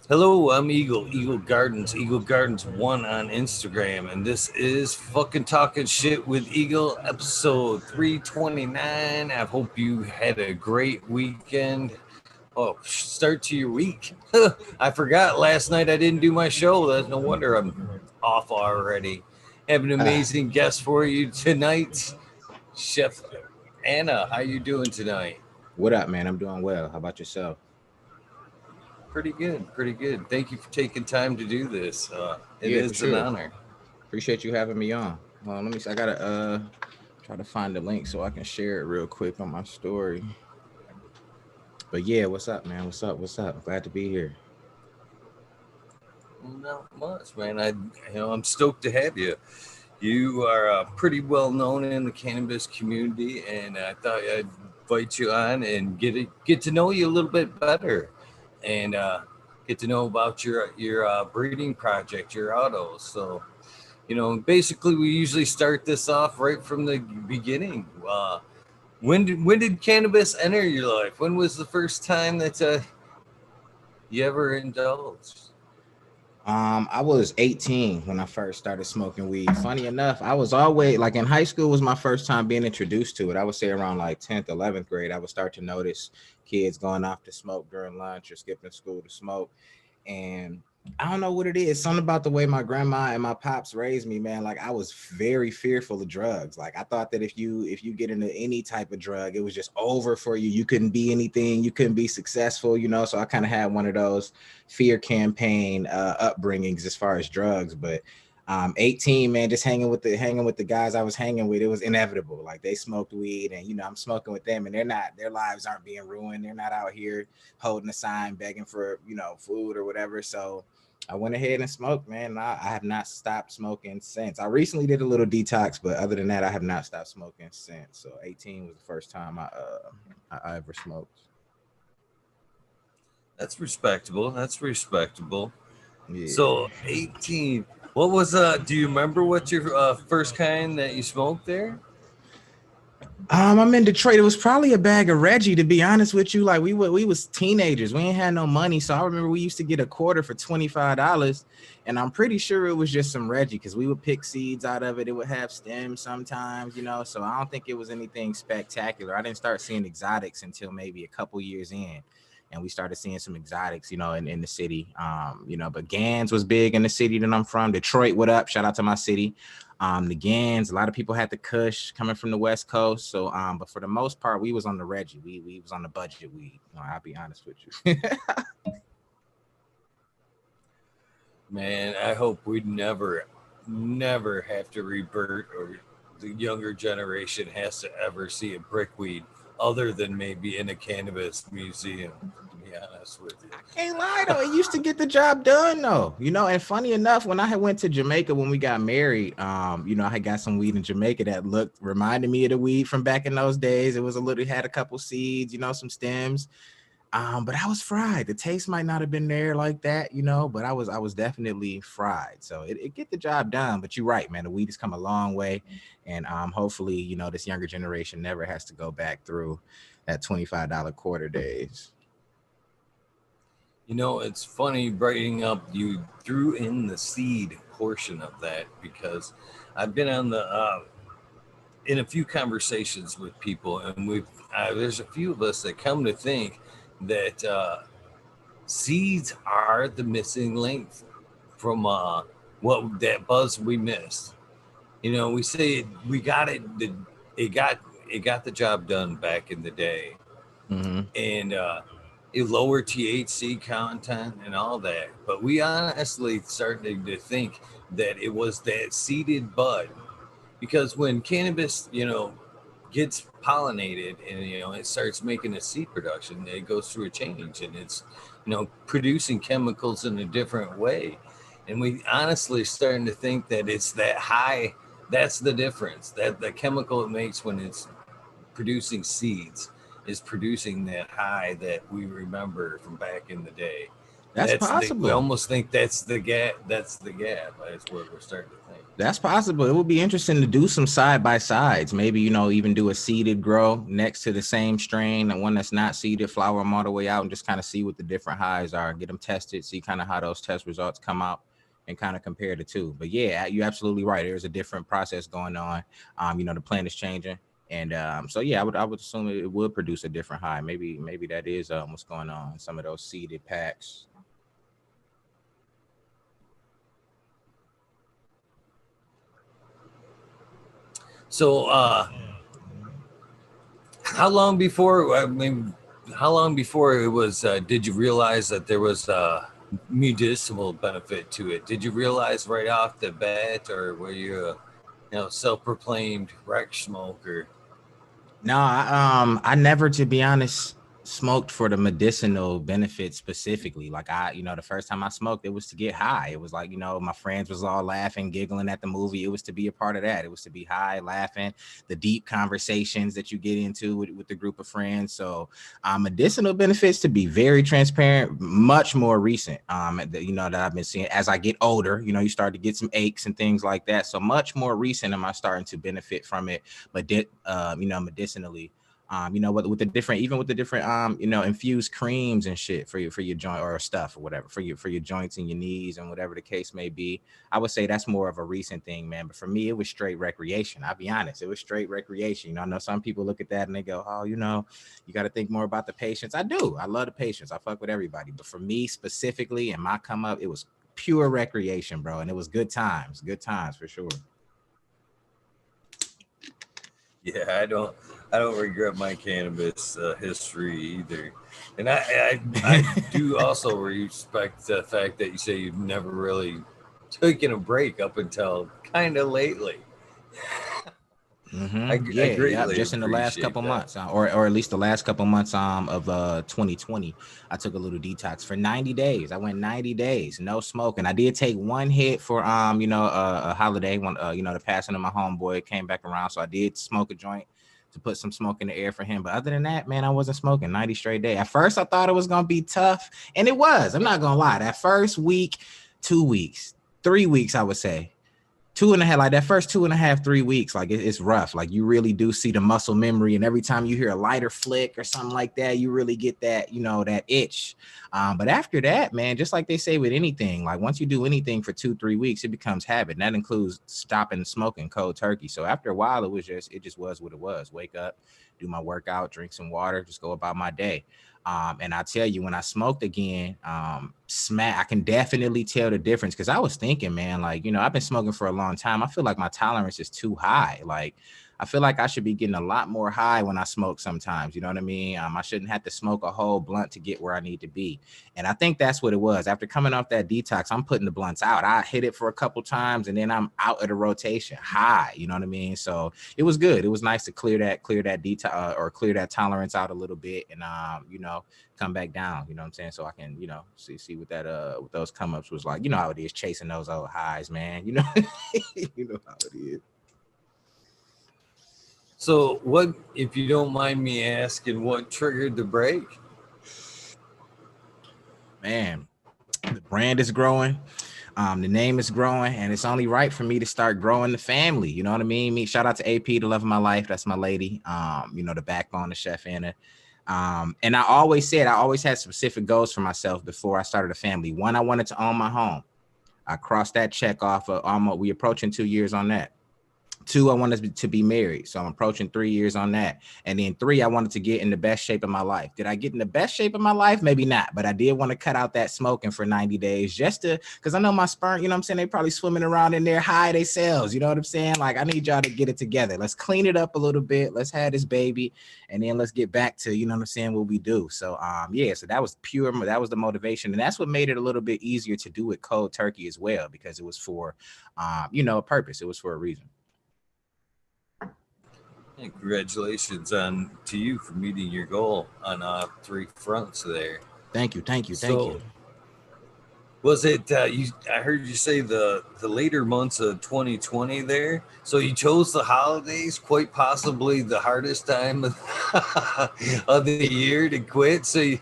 Hello, I'm Eagle Gardens 1 on Instagram, and this is fucking talking shit with Eagle, episode 329. I hope you had a great weekend. Oh, start to your week. I forgot last night I didn't do my show. That's no wonder I'm off already. Have an Ah, amazing guest for you tonight, Chef Anna. How you doing tonight? what up, man? I'm doing well. How about yourself? Pretty good, pretty good. Thank you for taking time to do this. It Yeah, for is an sure. honor. Appreciate you having me on. Well, let me see. I gotta try to find the link so I can share it real quick on my story. But yeah, what's up, man? What's up? What's up? Glad to be here. Not much, man. I'm stoked to have you. You are pretty well known in the cannabis community, and I thought I'd invite you on and get to know you a little bit better, and get to know about your breeding project, your autos. So, basically, we usually start this off right from the beginning. When did cannabis enter your life? When was the first time that you ever indulged? I was 18 when I first started smoking weed. Funny enough, I was always like in high school was my first time being introduced to it. I would say around like 10th, 11th grade, I would start to notice kids going off to smoke during lunch or skipping school to smoke. And I don't know what it is. Something about the way my grandma and my pops raised me, man. Like I was very fearful of drugs. Like I thought that if you get into any type of drug, it was just over for you. You couldn't be anything. You couldn't be successful. So I kind of had one of those fear campaign upbringings as far as drugs. But 18, man, just hanging with the guys I was hanging with, it was inevitable. Like they smoked weed, and I'm smoking with them, and their lives aren't being ruined. They're not out here holding a sign begging for food or whatever. So I went ahead and smoked, man. And I have not stopped smoking since. I recently did a little detox, but other than that, I have not stopped smoking since. So 18 was the first time I ever smoked. That's respectable. That's respectable. Yeah. So 18. What was do you remember what your first kind that you smoked there? I'm in Detroit. It was probably a bag of Reggie, to be honest with you. Like we was teenagers. We ain't had no money. So I remember we used to get a quarter for $25. And I'm pretty sure it was just some Reggie because we would pick seeds out of it. It would have stems sometimes. So I don't think it was anything spectacular. I didn't start seeing exotics until maybe a couple years in. And we started seeing some exotics, in the city. But Gans was big in the city that I'm from. Detroit, what up? Shout out to my city. The Gans, a lot of people had the Kush coming from the West Coast. So, but for the most part, we was on the Reggie. We was on the budget weed. I'll be honest with you. Man, I hope we never have to revert, or the younger generation has to ever see a brickweed other than maybe in a cannabis museum, to be honest with you. I can't lie though, it used to get the job done though. And funny enough, when I had went to Jamaica when we got married, I had got some weed in Jamaica that reminded me of the weed from back in those days. It was a little had a couple seeds, some stems. But I was fried. The taste might not have been there like that, but I was definitely fried. So it get the job done. But you're right, man. The weed has come a long way, and hopefully, this younger generation never has to go back through that $25 quarter days. It's funny bringing up you threw in the seed portion of that, because I've been on the in a few conversations with people, and there's a few of us that come to think that seeds are the missing link from what that buzz we missed. We say we got it. It got it got the job done back in the day, Mm-hmm. and it lower THC content and all that. But we honestly started to think that it was that seeded bud, because when cannabis, gets pollinated, and it starts making a seed production, it goes through a change, and it's producing chemicals in a different way. And we honestly starting to think that it's that high. That's the difference, that the chemical it makes when it's producing seeds is producing that high that we remember from back in the day. That's We possible. almost think that's the gap. That's the gap. That's what we're starting to think. That's possible. It would be interesting to do some side by sides. Maybe, even do a seeded grow next to the same strain, and one that's not seeded, flower them all the way out and just kind of see what the different highs are, get them tested, see kind of how those test results come out and kind of compare the two. But yeah, you're absolutely right. There's a different process going on. The plant is changing. And so yeah, I would assume it would produce a different high. Maybe that is what's going on in some of those seeded packs. So, how long before? I mean, how long before it was? Did you realize that there was medicinal benefit to it? Did you realize right off the bat, or were you, self-proclaimed rec smoker? No, I never, to be honest, smoked for the medicinal benefits specifically. Like the first time I smoked, it was to get high. It was like, my friends was all laughing, giggling at the movie. It was to be a part of that. It was to be high, laughing, the deep conversations that you get into with the group of friends. So, medicinal benefits, to be very transparent, much more recent. That I've been seeing as I get older. You start to get some aches and things like that. So much more recent am I starting to benefit from it, but medicinally. With the different, even with the different, infused creams and shit for your joint or stuff or whatever for your joints and your knees and whatever the case may be. I would say that's more of a recent thing, man. But for me, it was straight recreation. I'll be honest, it was straight recreation. I know some people look at that and they go, "Oh, you got to think more about the patients." I do. I love the patients. I fuck with everybody. But for me specifically, and my come up, it was pure recreation, bro, and it was good times. Good times for sure. Yeah, I don't regret my cannabis history either, and I do also respect the fact that you say you've never really taken a break up until kind of lately. I Yeah, yeah. greatly Just in the last appreciate couple that. months, or at least the last couple months of 2020, I took a little detox for 90 days. I went 90 days, no smoking. I did take one hit for a holiday when the passing of my homeboy came back around, so I did smoke a joint to put some smoke in the air for him. But other than that, man, I wasn't smoking 90 straight days. At first, I thought it was gonna be tough, and it was. I'm not gonna lie. That first week, 2 weeks, 3 weeks, I would say. 2.5, like that first 2.5, 3 weeks, like it's rough. Like you really do see the muscle memory, and every time you hear a lighter flick or something like that, you really get that, that itch. But after that, man, just like they say with anything, like once you do anything for 2, 3 weeks, it becomes habit. And that includes stopping smoking cold turkey. So after a while, it just was what it was. Wake up, do my workout, drink some water, just go about my day. And I tell you, when I smoked again, I can definitely tell the difference, because I was thinking, man, like, I've been smoking for a long time. I feel like my tolerance is too high. Like, I feel like I should be getting a lot more high when I smoke sometimes. You know what I mean? I shouldn't have to smoke a whole blunt to get where I need to be. And I think that's what it was. After coming off that detox, I'm putting the blunts out. I hit it for a couple times and then I'm out of the rotation high. You know what I mean? So it was good. It was nice to clear that detox or clear that tolerance out a little bit, and come back down. You know what I'm saying? So I can, see what that what those come ups was like. You know how it is chasing those old highs, man. You know, you know how it is. So, what, if you don't mind me asking, what triggered the break? Man, the brand is growing. The name is growing, and it's only right for me to start growing the family. You know what I mean? Shout out to AP, the love of my life. That's my lady. The backbone of Chef Anna. And I always had specific goals for myself before I started a family. One, I wanted to own my home. I crossed that check off. We approaching 2 years on that. Two, I wanted to be married. So I'm approaching 3 years on that. And then three, I wanted to get in the best shape of my life. Did I get in the best shape of my life? Maybe not. But I did want to cut out that smoking for 90 days because I know my sperm, you know what I'm saying? They probably swimming around in there high themselves. You know what I'm saying? Like, I need y'all to get it together. Let's clean it up a little bit. Let's have this baby. And then let's get back to, you know what I'm saying, what we do. So, so that was the motivation. And that's what made it a little bit easier to do with cold turkey as well, because it was for, a purpose. It was for a reason. And congratulations on to you for meeting your goal on three fronts there. Thank you. Thank So, you. was it you? I heard you say the later months of 2020 there. So you chose the holidays, quite possibly the hardest time of, of the year to quit. So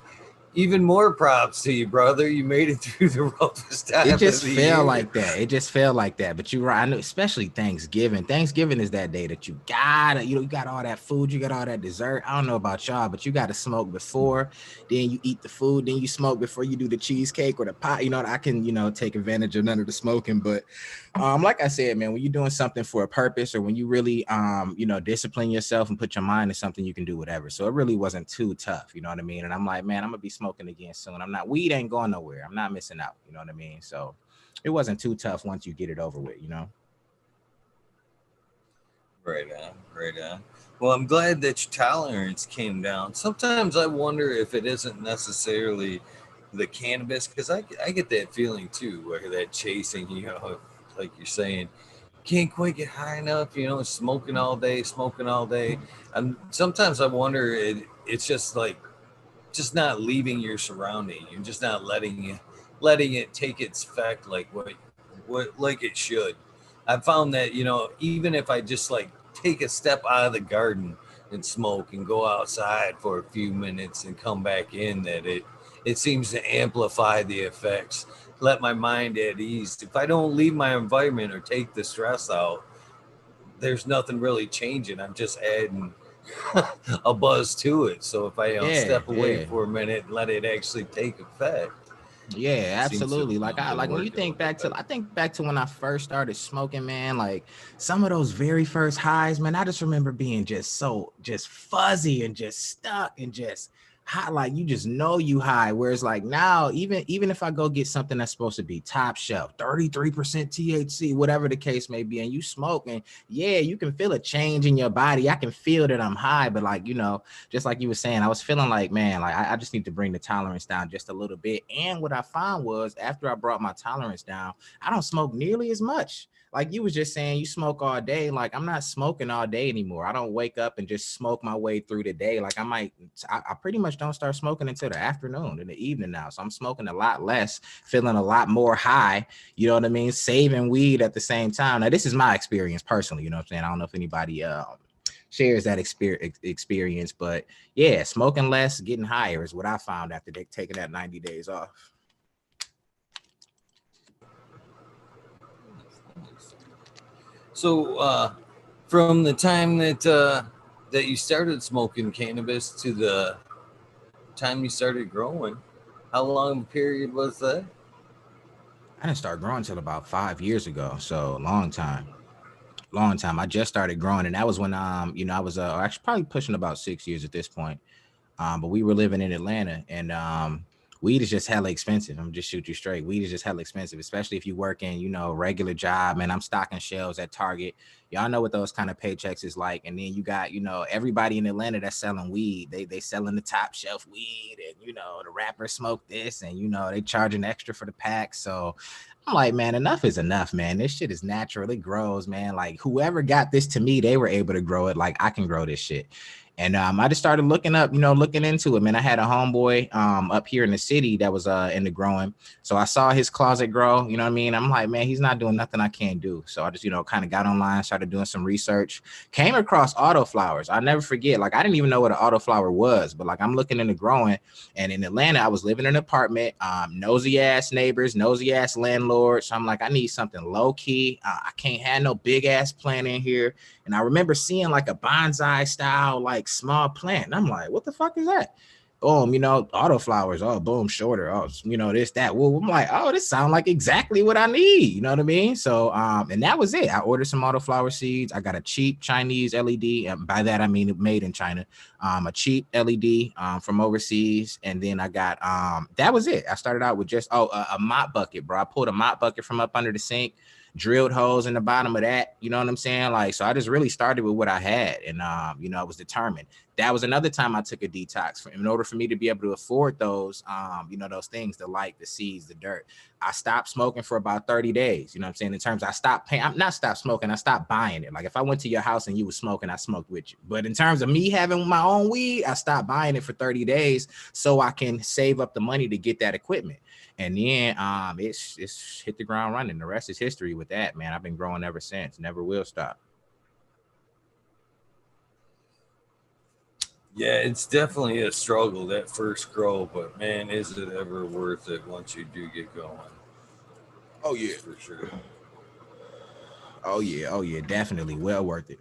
even more props to you, brother. You made it through the roughest time It of just the felt year. like that. It just felt like that. But you're right. I know, especially Thanksgiving. Thanksgiving is that day that you gotta, you got all that food, you got all that dessert. I don't know about y'all, but you got to smoke before. Then you eat the food. Then you smoke before you do the cheesecake or the pie. I can, take advantage of none of the smoking. But like I said, man, when you're doing something for a purpose, or when you really, discipline yourself and put your mind to something, you can do whatever. So it really wasn't too tough. You know what I mean? And I'm like, man, I'm gonna be smoking again soon. Weed ain't going nowhere. I'm not missing out. You know what I mean? So it wasn't too tough once you get it over with. Right on, right on. Well, I'm glad that your tolerance came down. Sometimes I wonder if it isn't necessarily the cannabis, because I get that feeling too, where that chasing, like you're saying, can't quite get high enough, smoking all day. And sometimes I wonder it's just like just not leaving your surrounding. You're just not letting it take its effect like what like it should. I found that even if I just like take a step out of the garden and smoke and go outside for a few minutes and come back in, that it seems to amplify the effects, let my mind at ease. If I don't leave my environment or take the stress out, there's nothing really changing. I'm just adding a buzz to it. So if I Yeah, step away yeah. for a minute and let it actually take effect, Yeah, it seems to absolutely. Like I to like when you work a little think bit back to better. I think back to when I first started smoking, man, like some of those very first highs, man, I just remember being just fuzzy and just stuck and just hot, like you just know you high. Whereas like now, even if I go get something that's supposed to be top shelf, 33% THC, whatever the case may be, and you smoke, and yeah, you can feel a change in your body. I can feel that I'm high, but like, just like you were saying, I was feeling like, man, like I just need to bring the tolerance down just a little bit. And what I found was after I brought my tolerance down, I don't smoke nearly as much. Like you was just saying, you smoke all day. Like I'm not smoking all day anymore. I don't wake up and just smoke my way through the day. Like I pretty much don't start smoking until the afternoon, in the evening now. So I'm smoking a lot less, feeling a lot more high. You know what I mean? Saving weed at the same time. Now this is my experience personally. You know what I'm saying? I don't know if anybody shares that experience. But yeah, smoking less, getting higher is what I found after taking that 90 days off. So from the time that you started smoking cannabis to the time you started growing, how long a period was that? I didn't start growing until about 5 years ago. So long time. Long time. I just started growing, and that was when I was actually probably pushing about 6 years at this point. But we were living in Atlanta, and weed is just hella expensive. I'm just shoot you straight. Weed is just hella expensive, especially if you work in, regular job. Man, I'm stocking shelves at Target. Y'all know what those kind of paychecks is like. And then you got, everybody in Atlanta that's selling weed. They selling the top shelf weed, and the rappers smoke this, and they charging extra for the pack. So I'm like, man, enough is enough, man. This shit is natural. It grows, man. Like whoever got this to me, they were able to grow it. Like I can grow this shit. And I just started looking into it, man. I had a homeboy up here in the city that was into growing. So I saw his closet grow, you know what I mean? I'm like, man, he's not doing nothing I can't do. So I just, kind of got online, started doing some research, came across autoflowers. I never forget, like I didn't even know what an autoflower was, but like I'm looking into growing. And in Atlanta, I was living in an apartment, nosy ass neighbors, nosy ass landlords. So I'm like, I need something low key. I can't have no big ass plant in here. And I remember seeing like a bonsai style, like small plant. And I'm like, what the fuck is that? Boom, autoflowers. Oh, boom, shorter. Oh, this, that. Well, I'm like, oh, this sounds like exactly what I need. You know what I mean? So, and that was it. I ordered some autoflower seeds. I got a cheap Chinese LED. And by that, I mean made in China. A cheap LED from overseas. And then I got, that was it. I started out with just, a mop bucket, bro. I pulled a mop bucket from up under the sink, drilled holes in the bottom of that. You know what I'm saying? Like, so I just really started with what I had, and I was determined. That was another time I took a detox in order for me to be able to afford those, those things, the light, the seeds, the dirt. I stopped smoking for about 30 days. You know what I'm saying? In terms, I stopped paying. I'm not stopped smoking. I stopped buying it. Like if I went to your house and you were smoking, I smoked with you. But in terms of me having my own weed, I stopped buying it for 30 days so I can save up the money to get that equipment. And then it's hit the ground running. The rest is history with that, man. I've been growing ever since. Never will stop. Yeah, it's definitely a struggle that first grow, but man, is it ever worth it once you do get going? Oh That's yeah. for sure. Oh yeah. Oh yeah. Definitely well worth it.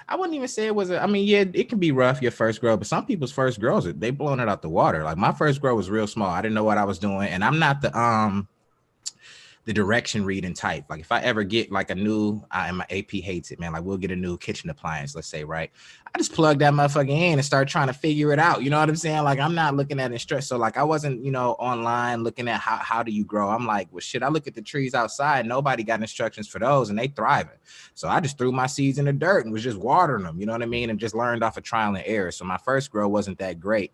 I wouldn't even say it was. I mean, yeah, it can be rough your first grow, but some people's first grows, they blown it out the water. Like my first grow was real small. I didn't know what I was doing, and I'm not the direction reading type. Like if I ever get like a new, and my AP hates it, man. Like we'll get a new kitchen appliance, let's say, right? I just plug that motherfucker in and start trying to figure it out. You know what I'm saying? Like I'm not looking at instructions. So like I wasn't, online looking at how do you grow. I'm like, well, shit. I look at the trees outside. Nobody got instructions for those, and they thriving. So I just threw my seeds in the dirt and was just watering them. You know what I mean? And just learned off of trial and error. So my first grow wasn't that great.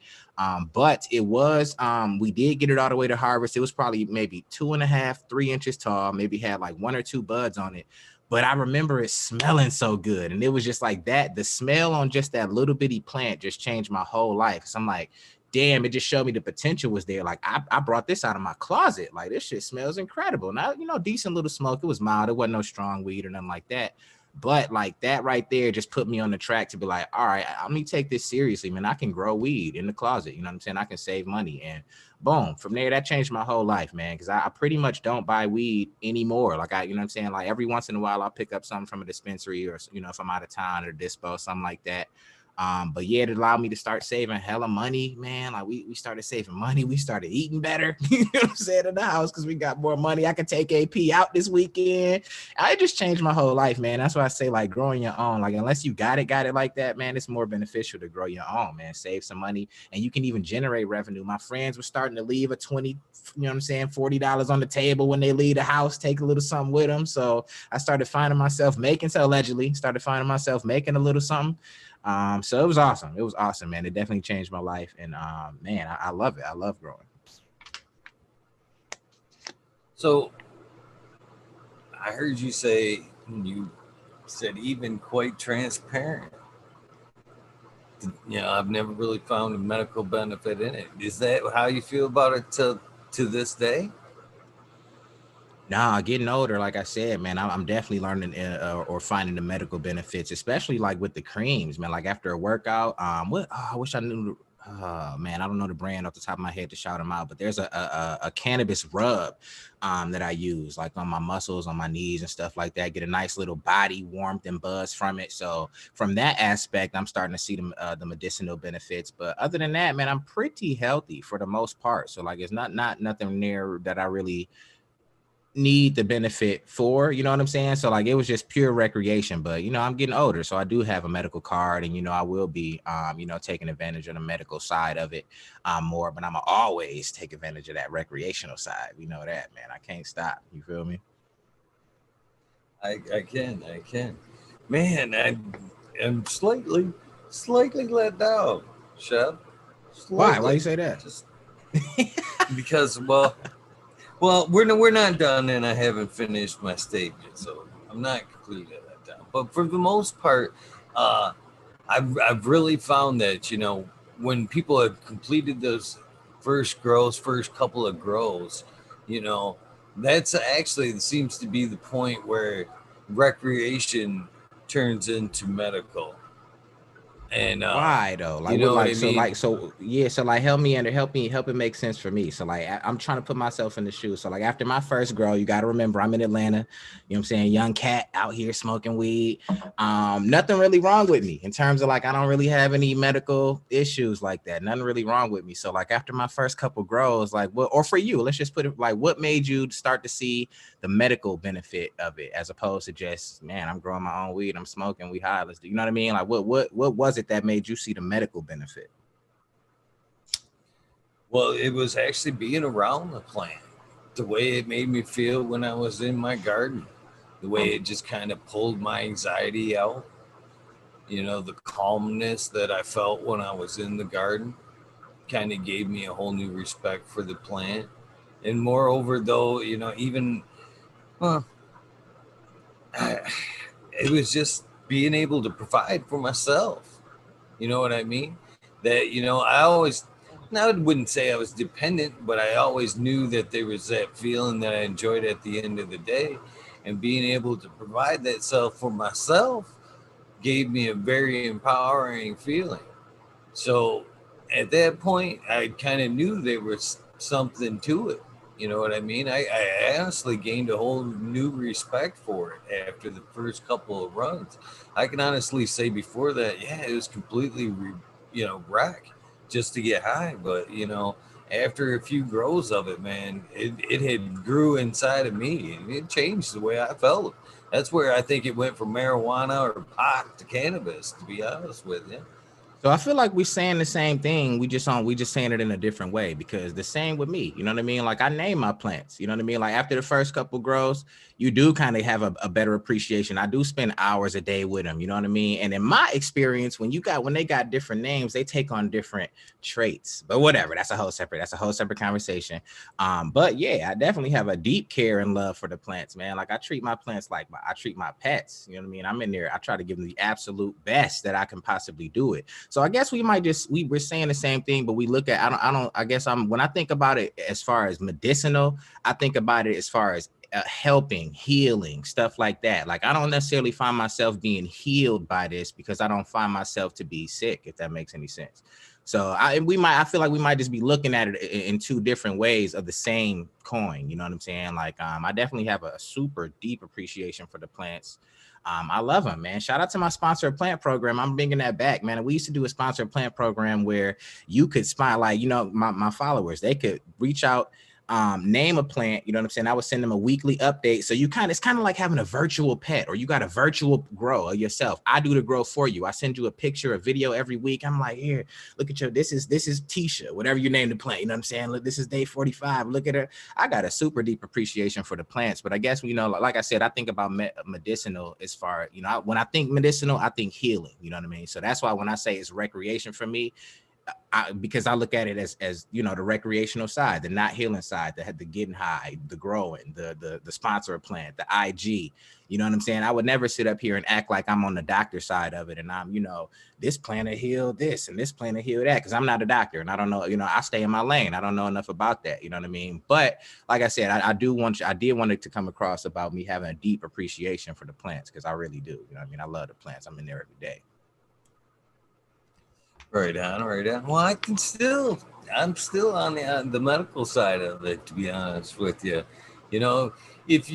But it was, we did get it all the way to harvest. It was probably maybe 2.5, 3 inches tall, maybe had like one or two buds on it. But I remember it smelling so good. And it was just like that. The smell on just that little bitty plant just changed my whole life. So I'm like, damn, it just showed me the potential was there. Like I brought this out of my closet. Like this shit smells incredible. Now, decent little smoke. It was mild. It wasn't no strong weed or nothing like that. But like that right there just put me on the track to be like, all right, let me take this seriously, man. I can grow weed in the closet. You know what I'm saying? I can save money. And boom, from there, that changed my whole life, man. Cause I pretty much don't buy weed anymore. Like you know what I'm saying? Like every once in a while, I'll pick up something from a dispensary or, if I'm out of town or dispo, something like that. But yeah, it allowed me to start saving hella money, man. Like we started saving money. We started eating better, you know what I'm saying, in the house because we got more money. I could take AP out this weekend. I just changed my whole life, man. That's why I say like growing your own. Like unless you got it like that, man, it's more beneficial to grow your own, man. Save some money and you can even generate revenue. My friends were starting to leave a 20, you know what I'm saying, $40 on the table when they leave the house, take a little something with them. So I started finding myself making, so allegedly started finding myself making a little something. So it was awesome. It was awesome, man. It definitely changed my life. And man, I love it. I love growing. So I heard you say you said even quite transparent. I've never really found a medical benefit in it. Is that how you feel about it to this day? Nah, getting older, like I said, man, I'm definitely learning or finding the medical benefits, especially like with the creams, man. Like after a workout, I wish I knew. Man, I don't know the brand off the top of my head to shout them out, but there's a cannabis rub that I use like on my muscles, on my knees and stuff like that. Get a nice little body warmth and buzz from it. So from that aspect, I'm starting to see the medicinal benefits. But other than that, man, I'm pretty healthy for the most part. So like it's not nothing near that I really need the benefit for, you know what I'm saying? So like it was just pure recreation, but I'm getting older, so I do have a medical card and I will be taking advantage of the medical side of it more, but I'm gonna always take advantage of that recreational side. You know that, man. I can't stop. You feel me? I can. Man, I am slightly let down, Chef. Why you Slightly. say that? Just because, well, we're not done, and I haven't finished my statement, so I'm not completely let down. But for the most part, uh, I've really found that when people have completed those first couple of grows, you know, that's actually seems to be the point where recreation turns into medical, and Why though? Like you what? know what Like I so? mean. Like so? Yeah. So like, help it make sense for me. So like, I'm trying to put myself in the shoes. So like, after my first grow, you got to remember, I'm in Atlanta. You know what I'm saying? Young cat out here smoking weed. Nothing really wrong with me in terms of like, I don't really have any medical issues like that. Nothing really wrong with me. So like, after my first couple grows, like, what? Or for you, let's just put it like, what made you start to see the medical benefit of it as opposed to just, man, I'm growing my own weed, I'm smoking, we high, let's do, you know what I mean? Like what was it that made you see the medical benefit? Well, it was actually being around the plant, the way it made me feel when I was in my garden, the way it just kind of pulled my anxiety out. The calmness that I felt when I was in the garden kind of gave me a whole new respect for the plant. And moreover, though, even well, it was just being able to provide for myself. You know what I mean? That I always, now I wouldn't say I was dependent, but I always knew that there was that feeling that I enjoyed at the end of the day, and being able to provide that self for myself gave me a very empowering feeling. So at that point, I kind of knew there was something to it. You know what I mean? I honestly gained a whole new respect for it after the first couple of runs. I can honestly say before that, yeah, it was completely, wreck just to get high. But, after a few grows of it, man, it had grew inside of me and it changed the way I felt. That's where I think it went from marijuana or pot to cannabis, to be honest with you. So I feel like we're saying the same thing. We just saying it in a different way, because the same with me. You know what I mean? Like I name my plants. You know what I mean? Like after the first couple grows, you do kind of have a better appreciation. I do spend hours a day with them. You know what I mean? And in my experience, when they got different names, they take on different traits. But whatever, that's a whole separate conversation. But yeah, I definitely have a deep care and love for the plants, man. Like I treat my plants like I treat my pets. You know what I mean? I'm in there. I try to give them the absolute best that I can possibly do it. So I guess we might we're saying the same thing, but we look at I guess when I think about it as far as medicinal, I think about it as far as helping, healing, stuff like that. Like I don't necessarily find myself being healed by this because I don't find myself to be sick, if that makes any sense. So I feel like we might just be looking at it in two different ways of the same coin. You know what I'm saying? Like I definitely have a super deep appreciation for the plants. I love them, man. Shout out to my sponsored plant program. I'm bringing that back, man. We used to do a sponsored plant program where you could spotlight, my followers, they could reach out, name a plant, you know what I'm saying? I would send them a weekly update. So it's kind of like having a virtual pet, or you got a virtual grow of yourself. I do the grow for you. I send you a picture, a video every week. I'm like, here, look at this is Tisha, whatever you name the plant. You know what I'm saying? Look, this is day 45. Look at her. I got a super deep appreciation for the plants, but I guess, like I said, I think about medicinal as far, when I think medicinal, I think healing, you know what I mean? So that's why when I say it's recreation for me, because I look at it as the recreational side, the not healing side, the getting high, the growing, the sponsor plant, the IG. You know what I'm saying? I would never sit up here and act like I'm on the doctor side of it, and I'm this plant to heal this and this plant to heal that, because I'm not a doctor and I don't know. I stay in my lane. I don't know enough about that. You know what I mean? But like I said, I did want it to come across about me having a deep appreciation for the plants, because I really do. You know what I mean? I love the plants. I'm in there every day. Right on, right on. Well, I'm still on the medical side of it, to be honest with you. You know, if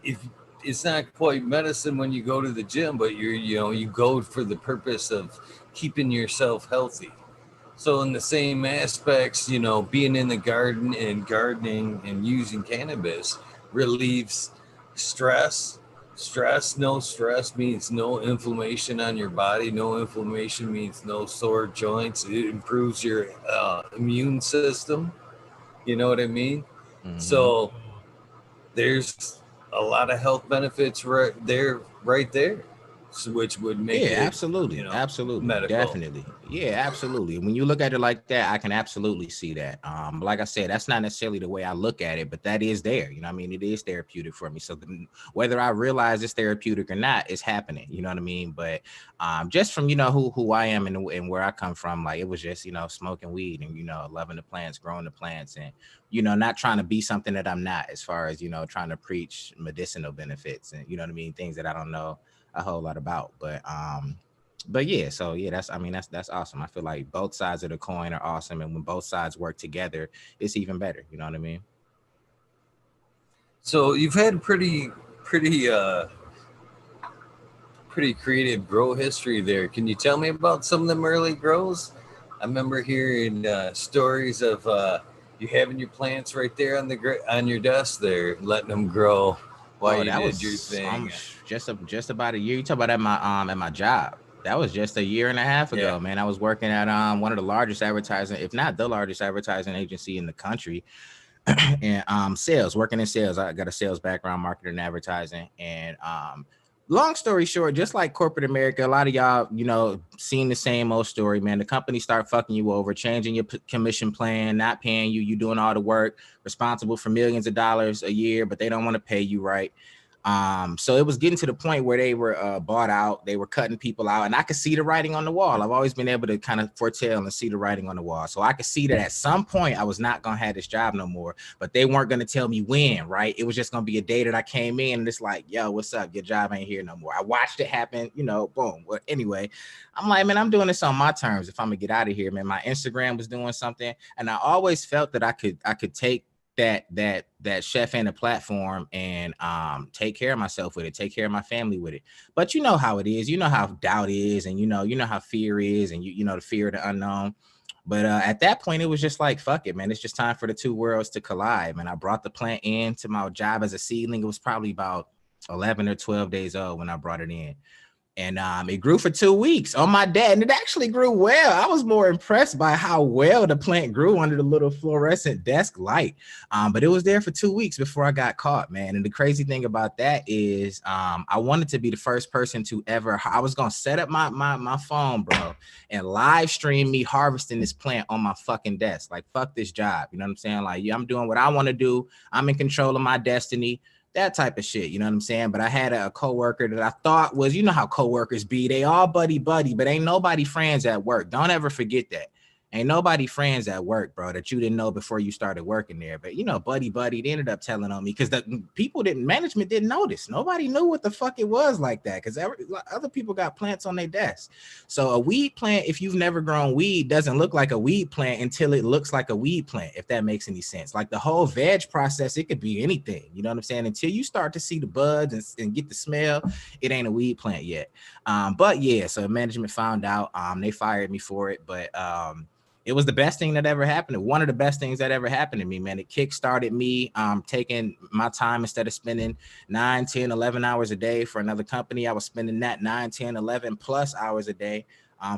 if it's not quite medicine when you go to the gym, but you go for the purpose of keeping yourself healthy. So in the same aspects, being in the garden and gardening and using cannabis relieves stress. No stress means no inflammation on your body. No inflammation means no sore joints. It improves your immune system. You know what I mean? Mm-hmm. So there's a lot of health benefits right there, so which would make Yeah, it, absolutely, medical. definitely. Yeah, absolutely. When you look at it like that, I can absolutely see that. Like I said, that's not necessarily the way I look at it, but that is there. You know what I mean? It is therapeutic for me. So whether I realize it's therapeutic or not, it's happening. You know what I mean? But just from who I am and where I come from, like it was just smoking weed and loving the plants, growing the plants, and not trying to be something that I'm not, as far as trying to preach medicinal benefits and you know what I mean, things that I don't know a whole lot about. But yeah, so yeah, that's awesome. I feel like both sides of the coin are awesome, and when both sides work together, it's even better. You know what I mean? So you've had pretty pretty creative grow history there. Can you tell me about some of them early grows? I remember hearing stories of you having your plants right there on your desk there, letting them grow while Oh, you that did your was thing. just about a year. You talk about at my job. That was just a year and a half Yeah. ago, man. I was working at one of the largest advertising, if not the largest advertising agency in the country, and sales, working in sales. I got a sales background, marketing and advertising, and long story short, just like corporate America, a lot of y'all seen the same old story, man. The company start fucking you over, changing your commission plan, not paying you. You doing all the work, responsible for millions of dollars a year, but they don't want to pay you right. So it was getting to the point where they were bought out, they were cutting people out, and I could see the writing on the wall. I've always been able to kind of foretell and see the writing on the wall. So I could see that at some point I was not gonna have this job no more, but they weren't gonna tell me when, right? It was just gonna be a day that I came in and it's like, yo, what's up? Your job ain't here no more. I watched it happen, you know, boom. Well, anyway, I'm like, man, I'm doing this on my terms. If I'm gonna get out of here, man, my Instagram was doing something, and I always felt that I could take that chef and a platform and take care of myself with it, take care of my family with it. But you know how it is, you know how doubt is, and you know how fear is, and you know the fear of the unknown. But at that point, it was just like, fuck it, man. It's just time for the two worlds to collide. Man, I brought the plant into my job as a seedling. It was probably about 11 or 12 days old when I brought it in. And it grew for 2 weeks on my dad, and it actually grew well. I was more impressed by how well the plant grew under the little fluorescent desk light. But it was there for 2 weeks before I got caught, man. And the crazy thing about that is I wanted to be the first person to ever, I was going to set up my phone, bro, and live stream me harvesting this plant on my fucking desk. Like, fuck this job. You know what I'm saying? Like, yeah, I'm doing what I want to do. I'm in control of my destiny. That type of shit, you know what I'm saying? But I had a coworker that I thought was, you know how coworkers be, they all buddy, but ain't nobody friends at work. Don't ever forget that. Ain't nobody friends at work, bro, that you didn't know before you started working there. But, you know, buddy, they ended up telling on me because the people management didn't notice. Nobody knew what the fuck it was like that because other people got plants on their desk. So a weed plant, if you've never grown weed, doesn't look like a weed plant until it looks like a weed plant, if that makes any sense. Like the whole veg process, it could be anything. You know what I'm saying? Until you start to see the buds and get the smell, it ain't a weed plant yet. But yeah, so management found out. They fired me for it, but it was the best thing that ever happened. One of the best things that ever happened to me, man. It kickstarted me taking my time instead of spending 9, 10, 11 hours a day for another company. I was spending that 9, 10, 11 plus hours a day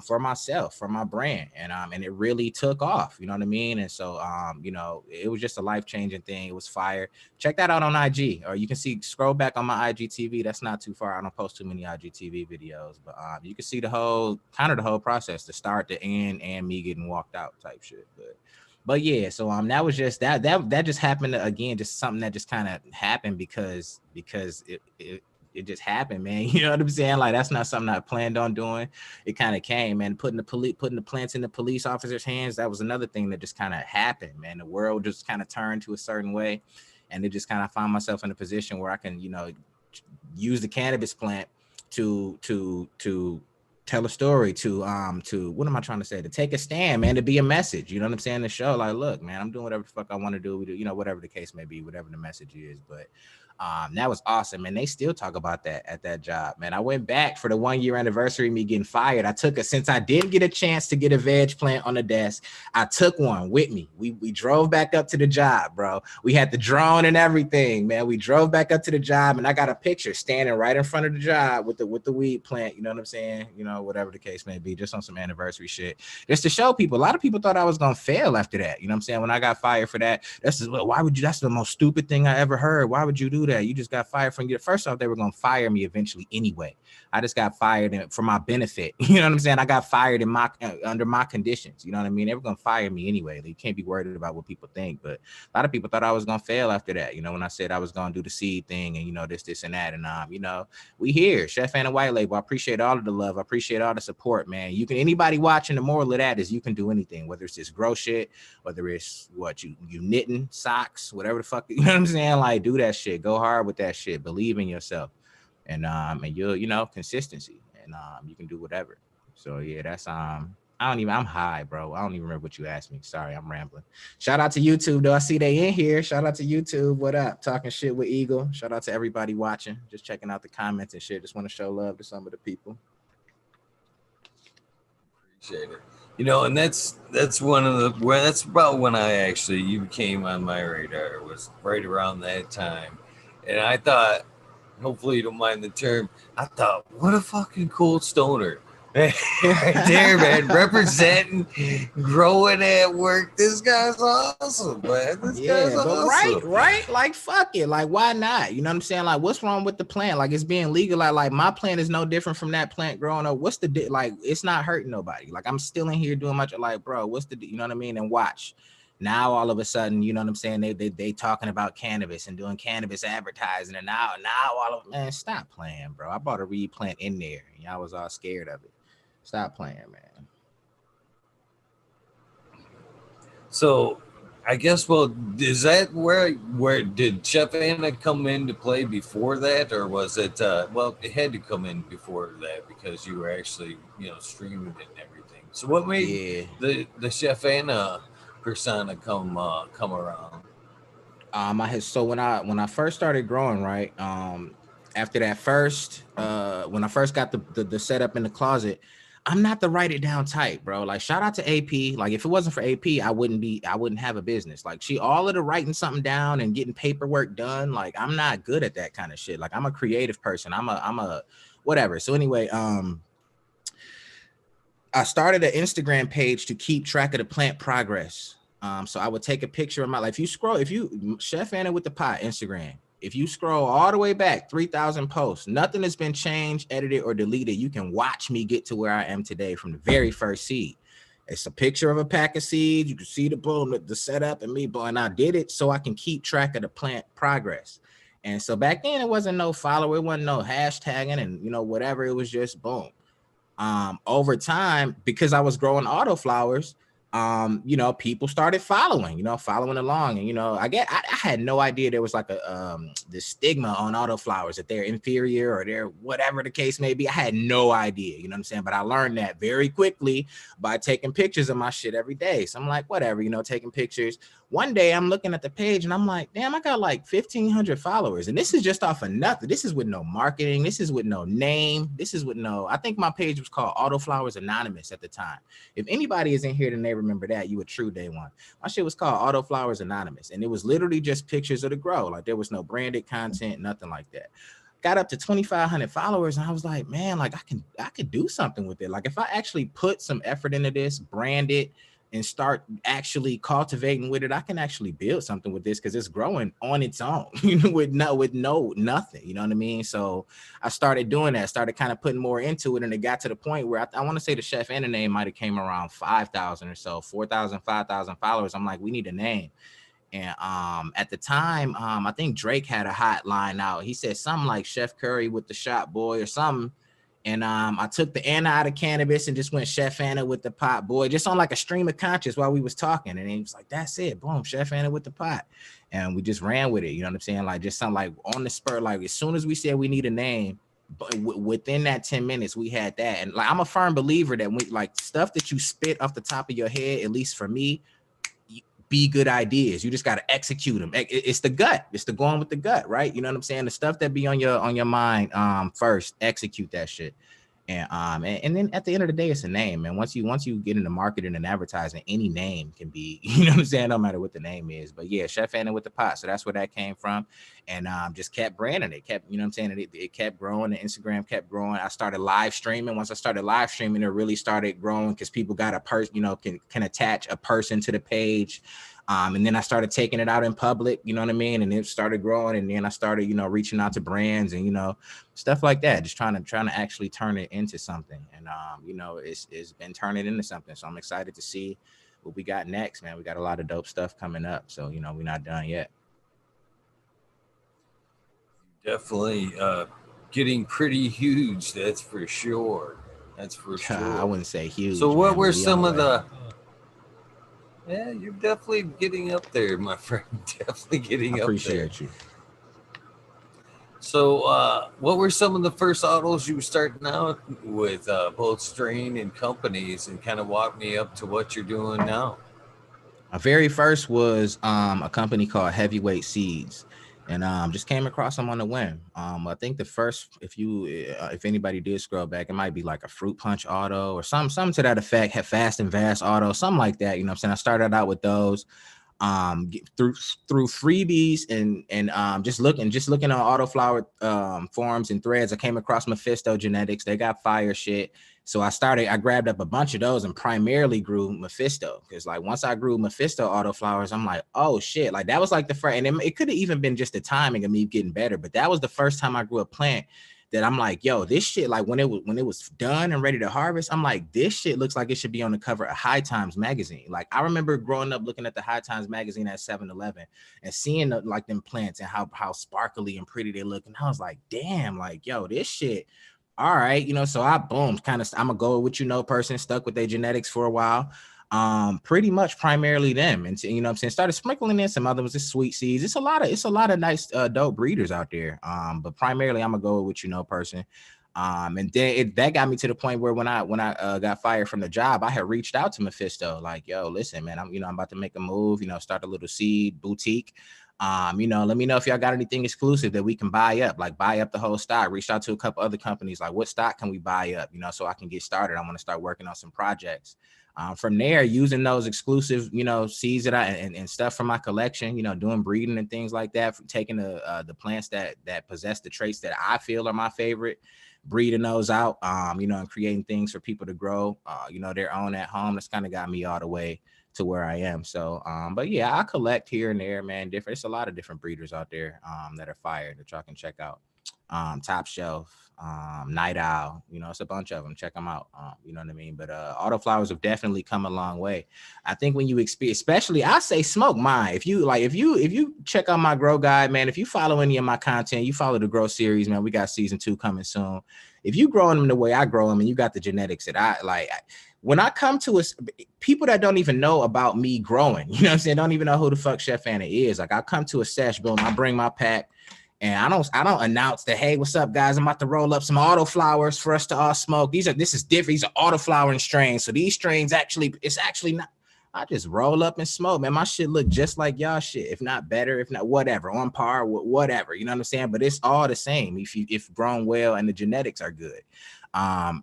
for myself, for my brand. And it really took off, you know what I mean? And so, you know, it was just a life-changing thing. It was fire. Check that out on IG, or you can scroll back on my IGTV. That's not too far. I don't post too many IGTV videos, but you can see the whole process, the start, the end, and me getting walked out type shit. But yeah, so that was just that just happened again, just something that just kind of happened because it just happened, man. You know what I'm saying? Like, that's not something I planned on doing. It kind of came, man. Putting the plants in the police officers' hands, that was another thing that just kind of happened, man. The world just kind of turned to a certain way, and it just kind of found myself in a position where I can, you know, use the cannabis plant to tell a story, to what am I trying to say? To take a stand, man, to be a message. You know what I'm saying? To show, like, look, man, I'm doing whatever the fuck I want to do. We do, you know, whatever the case may be, whatever the message is. But that was awesome. And they still talk about that at that job, man. I went back for the 1 year anniversary of me getting fired. I took since I didn't get a chance to get a veg plant on the desk, I took one with me. We drove back up to the job, bro. We had the drone and everything, man. We drove back up to the job, and I got a picture standing right in front of the job with the weed plant. You know what I'm saying? You know, whatever the case may be, just on some anniversary shit, just to show people. A lot of people thought I was gonna fail after that. You know what I'm saying? When I got fired for that, why would you? That's the most stupid thing I ever heard. Why would you do that? You just got fired from you. First off, they were going to fire me eventually anyway. I just got fired for my benefit. You know what I'm saying? I got fired in under my conditions. You know what I mean? They were going to fire me anyway. You can't be worried about what people think. But a lot of people thought I was going to fail after that. You know, when I said I was going to do the seed thing and, you know, this and that. And, you know, we here, Chef and a White Label. I appreciate all of the love. I appreciate all the support, man. Anybody watching, the moral of that is you can do anything, whether it's this grow shit, whether it's what you knitting socks, whatever the fuck, you know what I'm saying? Like, do that shit. Go hard with that shit. Believe in yourself. And you'll, you know, consistency, and you can do whatever. So yeah, that's I'm high, bro. I don't even remember what you asked me. Sorry, I'm rambling. Shout out to YouTube though. I see they in here. Shout out to YouTube. What up? Talking shit with Eagle. Shout out to everybody watching. Just checking out the comments and shit. Just want to show love to some of the people. Appreciate it. You know, and that's about when you came on my radar, was right around that time. And I thought, hopefully you don't mind the term, I thought, what a fucking cool stoner. Right there, man, representing, growing at work. This guy's awesome, man. This guy's awesome. Right, like fuck it, like why not? You know what I'm saying? Like, what's wrong with the plant? Like, it's being legal. Like my plant is no different from that plant growing up. What's the like? It's not hurting nobody. Like, I'm still in here doing much. Like, bro, what's the, you know what I mean? And watch. Now all of a sudden, you know what I'm saying? They talking about cannabis and doing cannabis advertising, and now all of, man, stop playing, bro. I bought a reed plant in there, and y'all was all scared of it. Stop playing, man. So I guess, well, is that where did Chef Anna come into play before that, or was it? Well, it had to come in before that because you were actually, streaming it and everything. So what made Yeah. the Chef Anna persona come around? I had so when I first started growing, right, after that first when I first got the setup in the closet, I'm not the write it down type, bro. Like, shout out to AP. Like, if it wasn't for AP, I wouldn't have a business. Like, she all of the writing something down and getting paperwork done, like, I'm not good at that kind of shit. Like, I'm a creative person. I'm a whatever. So anyway, I started an Instagram page to keep track of the plant progress. So I would take a picture of my life. If you Chef Anna with the Pot Instagram, if you scroll all the way back, 3,000 posts, nothing has been changed, edited, or deleted. You can watch me get to where I am today from the very first seed. It's a picture of a pack of seeds. You can see the boom, the setup, and me, boy. And I did it so I can keep track of the plant progress. And so back then, it wasn't no follower, it wasn't no hashtagging, and whatever. It was just boom. Over time, because I was growing autoflowers, people started following along. And, I had no idea there was like the stigma on autoflowers that they're inferior or they're whatever the case may be. I had no idea, you know what I'm saying? But I learned that very quickly by taking pictures of my shit every day. So I'm like, whatever, taking pictures. One day I'm looking at the page and I'm like, damn, I got like 1,500 followers. And this is just off of nothing. This is with no marketing. This is with no name. This is with I think my page was called Autoflowers Anonymous at the time. If anybody is in here and they remember that, you a true day one. My shit was called Autoflowers Anonymous. And it was literally just pictures of the grow. Like, there was no branded content, nothing like that. Got up to 2,500 followers, and I was like, man, like, I could do something with it. Like, if I actually put some effort into this, brand it, and start actually cultivating with it, I can actually build something with this because it's growing on its own, with nothing, you know what I mean? So I started doing that, started kind of putting more into it, and it got to the point where I want to say the Chef Anna name might have came around 5,000 or so, 4,000, 5,000 followers. I'm like, we need a name. And at the time, I think Drake had a hotline out. He said something like Chef Curry with the Shot Boy or something. And I took the Anna out of cannabis and just went Chef Anna with the Pot Boy, just on like a stream of conscious while we was talking. And he was like, that's it. Boom, Chef Anna with the Pot. And we just ran with it. You know what I'm saying? Like, just something like on the spur, like as soon as we said we need a name, but within that 10 minutes, we had that. And like, I'm a firm believer that when like stuff that you spit off the top of your head, at least for me, be good ideas. You just got to execute them. It's the gut. It's the going with the gut, right? You know what I'm saying? The stuff that be on your mind, first execute that shit. And then at the end of the day, it's a name. And once you get into marketing and advertising, any name can be, you know what I'm saying, no matter what the name is. But yeah, Chef Anna with the Pot. So that's where that came from. And just kept branding it, kept, you know what I'm saying, it kept growing. The Instagram kept growing. I started live streaming. Once I started live streaming, it really started growing because people got a person, can attach a person to the page. And then I started taking it out in public, you know what I mean? And it started growing. And then I started, reaching out to brands and, stuff like that. Just trying to actually turn it into something. And, it's been turning into something. So I'm excited to see what we got next, man. We got a lot of dope stuff coming up. So, we're not done yet. Definitely getting pretty huge. That's for sure. That's for sure. I wouldn't say huge, So, what man, but were we on some the of way. the? Yeah, you're definitely getting up there, my friend. Definitely getting I up there. appreciate you. So, what were some of the first autos you were starting out with, both strain and companies, and kind of walk me up to what you're doing now? My very first was a company called Heavyweight Seeds, and just came across them on the whim. I think the first, if anybody did scroll back, it might be like a Fruit Punch auto or something to that effect. Had Fast and Vast auto, something like that. You know what I'm saying? I started out with those through freebies and just looking on autoflower forums and threads. I came across Mephisto Genetics. They got fire shit. So I grabbed up a bunch of those and primarily grew Mephisto, because like once I grew Mephisto autoflowers, I'm like, oh shit, like that was like the first, and it could have even been just the timing of me getting better, but that was the first time I grew a plant that I'm like, yo, this shit, like when it was done and ready to harvest, I'm like, this shit looks like it should be on the cover of High Times magazine. Like I remember growing up looking at the High Times magazine at 7-Eleven and seeing like them plants and how sparkly and pretty they look. And I was like, damn, like, yo, this shit. All right, so I boom, kind of I'm a go with person, stuck with their genetics for a while. Pretty much primarily them, and what I'm saying, started sprinkling in some other ones, just sweet seeds. It's a lot of nice dope breeders out there. But primarily I'm gonna go with person. And then that got me to the point where when I got fired from the job, I had reached out to Mephisto, like, yo, listen, man, I'm about to make a move, start a little seed boutique. Let me know if y'all got anything exclusive that we can buy up, like buy up the whole stock. Reached out to a couple other companies, like what stock can we buy up, so I can get started. I want to start working on some projects. From there, using those exclusive, seeds that and stuff from my collection, doing breeding and things like that, from taking the plants that possess the traits that I feel are my favorite, breeding those out, and creating things for people to grow, their own at home. That's kind of got me all the way to where I am. So, but yeah, I collect here and there, man. It's a lot of different breeders out there, that are fire that y'all can check out. Top Shelf, Night Owl, it's a bunch of them. Check them out. You know what I mean? But autoflowers have definitely come a long way. I think when you experience, especially, I say smoke mine. If you check out my grow guide, man, if you follow any of my content, you follow the grow series, man. We got season 2 coming soon. If you growing them the way I grow them, and you got the genetics that I like, when I come to people that don't even know about me growing, what I'm saying, don't even know who the fuck Chef Anna is. Like I come to a sesh, boom, I bring my pack. And I don't announce that, hey, what's up, guys? I'm about to roll up some autoflowers for us to all smoke. This is different. These are autoflowering strains. So these strains it's actually not. I just roll up and smoke, man. My shit look just like y'all shit, if not better, if not whatever, on par, whatever. You know what I'm saying? But it's all the same if grown well and the genetics are good.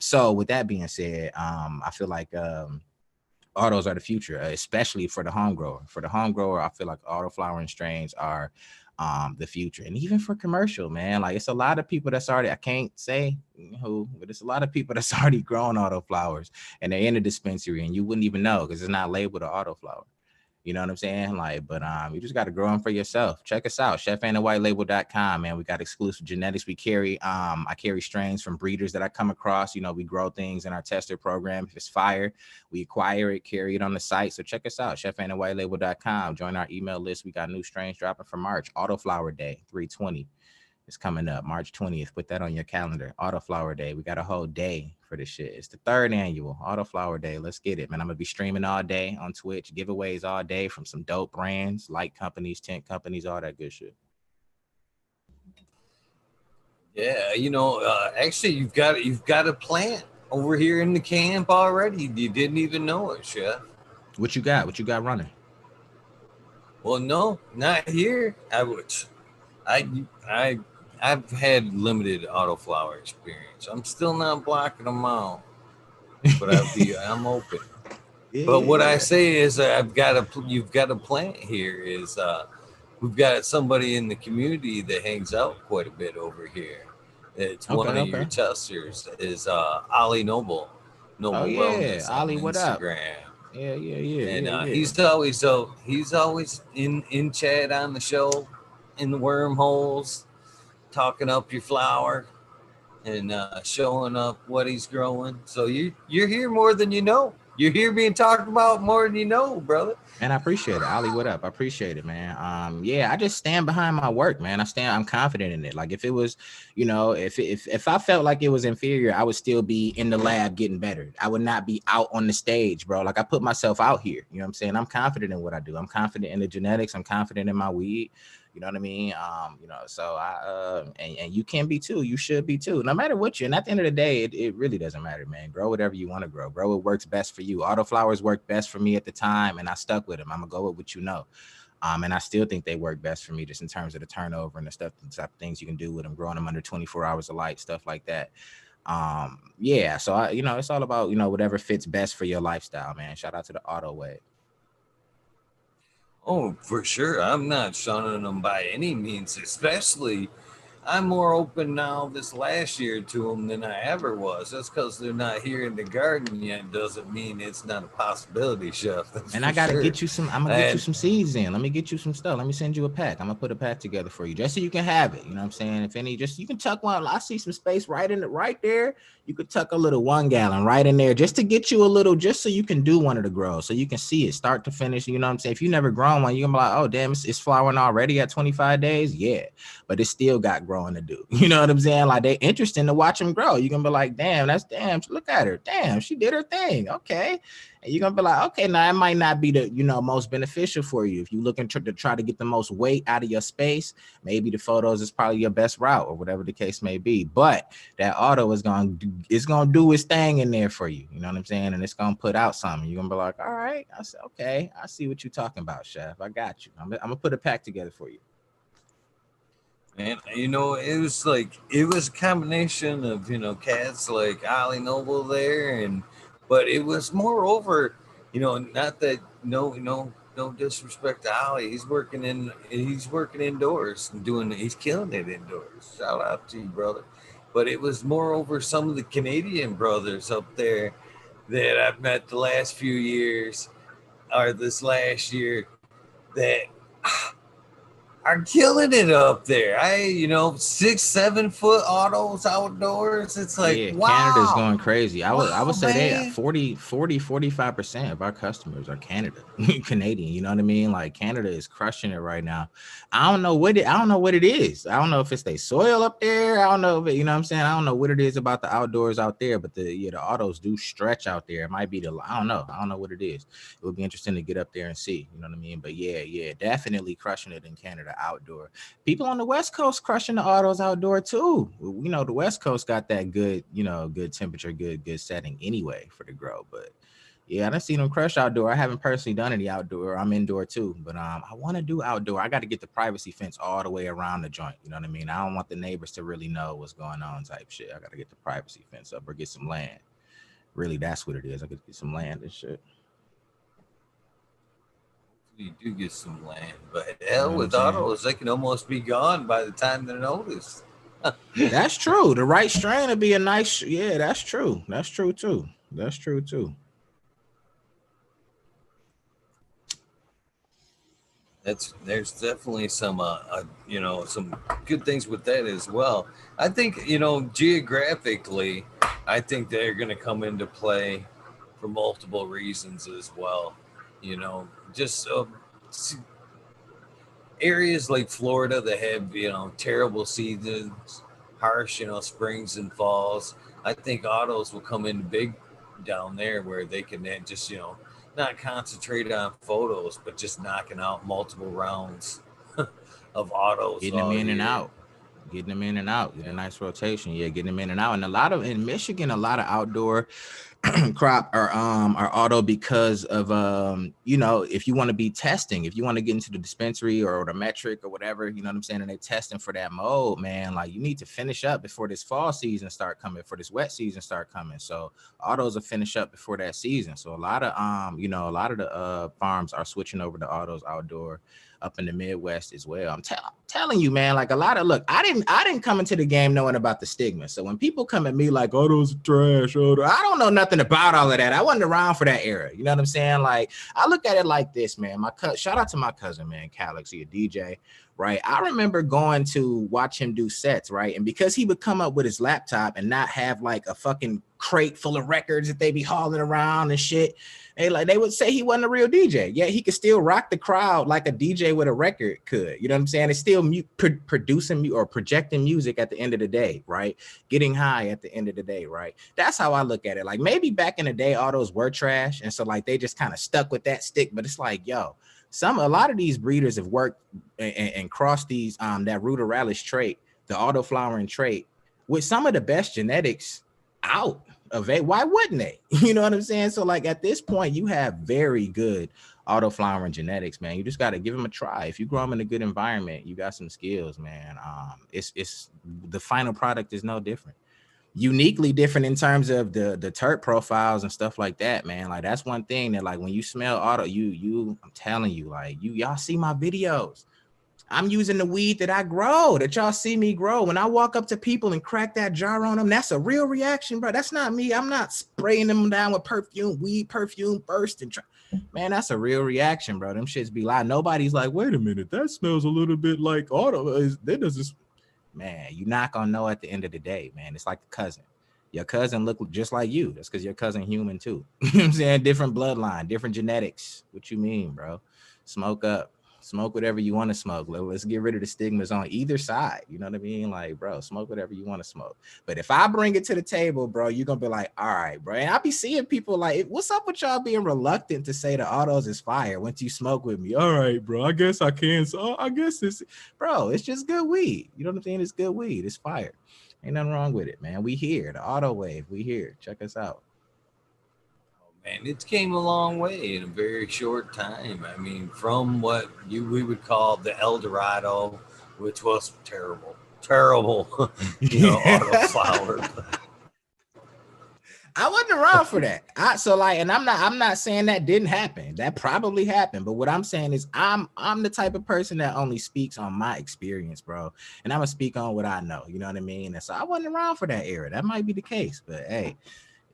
So with that being said, I feel like autos are the future, especially for the home grower. For the home grower, I feel like auto flowering strains are the future. And even for commercial, man, like it's a lot of people that's already, I can't say who, but it's a lot of people that's already growing auto flowers and they're in a dispensary and you wouldn't even know because it's not labeled an auto flower. You know what I'm saying? Like, but you just got to grow them for yourself. Check us out, chefandthewhitelabel.com, man. We got exclusive genetics. We carry, I carry strains from breeders that I come across. We grow things in our tester program. If it's fire, we acquire it, carry it on the site. So check us out, chefandthewhitelabel.com. Join our email list. We got new strains dropping for March. Autoflower Day 320. It's coming up March 20th. Put that on your calendar. Autoflower Day. We got a whole day for this shit. It's the 3rd annual Autoflower Day. Let's get it, man. I'm gonna be streaming all day on Twitch, giveaways all day from some dope brands, light companies, tent companies, all that good shit. Yeah, actually, you've got a plant over here in the camp already. You didn't even know it, Chef. What you got? What you got running? Well, no, not here. I, I, I've had limited autoflower experience. I'm still not blocking them out, but I'm open. But what I Yeah. say is, you've got a plant here. We've got somebody in the community that hangs out quite a bit over here. It's Okay. one of your Okay. testers is Ollie Noble, Oh Noble yeah, Wellness on Ali, what up? Instagram. Yeah, yeah, yeah, And yeah, yeah. he's always in chat on the show, in the wormholes, talking up your flower and showing up what he's growing. So you're here more than you know. You're here being talked about more than you know, brother. And I appreciate it. Ali, what up? I appreciate it, man. Yeah, I just stand behind my work, man. I'm confident in it. Like if it was, if I felt like it was inferior, I would still be in the lab getting better. I would not be out on the stage, bro. Like I put myself out here. You know what I'm saying? I'm confident in what I do. I'm confident in the genetics. I'm confident in my weed. You know what I mean? So and you can be too. You should be too. No matter what you. And at the end of the day, it really doesn't matter, man. Grow whatever you want to grow. Grow what works best for you. Autoflowers worked best for me at the time, and I stuck with them. I'm gonna go with what you know. And I still think they work best for me just in terms of the turnover and the stuff, the type of things you can do with them, growing them under 24 hours of light, stuff like that. Yeah. So it's all about, whatever fits best for your lifestyle, man. Shout out to the Auto Way. Oh, for sure. I'm not shunning them by any means, especially I'm more open now this last year to them than I ever was. That's because they're not here in the garden yet. Doesn't mean it's not a possibility, chef. That's And for I gotta sure. get you some. I'm gonna get you And some seeds in. Let me get you some stuff. Let me send you a pack. I'm gonna put a pack together for you, just so you can have it. You know what I'm saying? If any, just you can tuck one. I see some space right in it, right there. You could tuck a little 1 gallon right in there, just to get you a little, just so you can do one of the grows, so you can see it start to finish. You know what I'm saying? If you never grown one, you're gonna be like, oh damn, it's flowering already at 25 days. Yeah, but it still got growing to do. You know what I'm saying? Like they interesting to watch them grow. You're gonna be like, damn, that's damn. Look at her. Damn, she did her thing. Okay. And you're gonna be like, okay, now it might not be the most beneficial for you. If you're looking to try to get the most weight out of your space, maybe the photos is probably your best route or whatever the case may be. But that auto is gonna do its thing in there for you. You know what I'm saying? And it's gonna put out something. You're gonna be like, all right, I said, okay, I see what you're talking about, chef. I got you. I'm gonna put a pack together for you. and it was like it was a combination of cats like Ali Noble there, and but it was moreover, not that no disrespect to Ali. He's working indoors and he's killing it indoors. Shout out to you, brother. But it was moreover some of the Canadian brothers up there that I've met the last few years or this last year that are killing it up there. 6, 7 foot autos outdoors. It's like, Yeah, Canada's wow, going crazy. I would wow, say they man. 45% of our customers are Canada, Canadian. You know what I mean? Like Canada is crushing it right now. I don't know what it is. I don't know if it's their soil up there. I don't know if you know what I'm saying. I don't know what it is about the outdoors out there, but the autos do stretch out there. It might be I don't know. I don't know what it is. It would be interesting to get up there and see. You know what I mean? But yeah, definitely crushing it in Canada outdoor. People on the West Coast crushing the autos outdoor too. The West Coast got that good, good temperature, good setting anyway for the grow. But yeah, I done seen them crush outdoor. I haven't personally done any outdoor. I'm indoor too, but I want to do outdoor. I got to get the privacy fence all the way around the joint. You know what I mean? I don't want the neighbors to really know what's going on, type shit. I got to get the privacy fence up or get some land. Really, that's what it is. I could get some land and shit. You do get some land, but You hell, know what I'm with saying? autos, they can almost be gone by the time they're noticed. That's true. The right strain would be a nice. Yeah, that's true. That's true too. That's true too. There's definitely some good things with that as well. I think geographically, I think they're going to come into play for multiple reasons as well. Just areas like Florida that have terrible seasons, harsh springs and falls. I think autos will come in big down there where they can then just not concentrate on photos, but just knocking out multiple rounds of autos Getting them all in and year. out. Getting them in and out. Get a Yeah. nice rotation. Yeah, getting them in and out. And in Michigan, a lot of outdoor crop are auto because of if you want to be testing, if you want to get into the dispensary or the metric or whatever, you know what I'm saying, and they testing for that mold, man, like you need to finish up before this fall season start coming, for this wet season start coming. So autos will finish up before that season. So a lot of the farms are switching over to autos outdoor up in the Midwest as well. I'm telling you, man, like a lot of look, I didn't come into the game knowing about the stigma. So when people come at me like, oh, those are trash, I don't know nothing about all of that. I wasn't around for that era. You know what I'm saying? Like I look at it like this, man. Shout out to my cousin, man, Calix, he a DJ. Right. I remember going to watch him do sets, right? And because he would come up with his laptop and not have like a fucking crate full of records that they be hauling around and shit, they would say he wasn't a real DJ. Yeah, he could still rock the crowd like a DJ with a record could. You know what I'm saying? It's still producing or projecting music at the end of the day, right? Getting high at the end of the day, right? That's how I look at it. Like maybe back in the day, all those were trash, and so like they just kind of stuck with that stick. But it's like, yo, a lot of these breeders have worked and crossed these that ruderalis trait, the auto flowering trait, with some of the best genetics out of it. Why wouldn't they? You know what I'm saying? So like at this point, you have very good auto flowering genetics, man. You just got to give them a try. If you grow them in a good environment, you got some skills, man. It's the final product is no different, uniquely different in terms of the terp profiles and stuff like that, man. Like that's one thing that like when you smell auto, I'm telling you, like y'all see my videos. I'm using the weed that I grow, that y'all see me grow. When I walk up to people and crack that jar on them, that's a real reaction, bro. That's not me. I'm not spraying them down with perfume, weed perfume first and try. Man, that's a real reaction, bro. Them shits be like, nobody's like, wait a minute, that smells a little bit like auto. That doesn't. Man, you're not gonna know at the end of the day, man. It's like a cousin. Your cousin look just like you. That's because your cousin human too. You know what I'm saying? Different bloodline, different genetics. What you mean, bro? Smoke up. Smoke whatever you want to smoke. Let's get rid of the stigmas on either side. You know what I mean? Like, bro, smoke whatever you want to smoke. But if I bring it to the table, bro, you're gonna be like, all right, bro. And I'll be seeing people like, what's up with y'all being reluctant to say the autos is fire once you smoke with me? All right, bro. I guess I can. So I guess it's, bro, it's just good weed. You know what I'm saying? It's good weed. It's fire. Ain't nothing wrong with it, man. We here. The auto wave. We here. Check us out. Man, it came a long way in a very short time. I mean, from what we would call the El Dorado, which was terrible, terrible, autoflower. I wasn't around for that. So like, and I'm not saying that didn't happen. That probably happened. But what I'm saying is I'm the type of person that only speaks on my experience, bro. And I'm gonna speak on what I know. You know what I mean? And so I wasn't around for that era. That might be the case, but hey,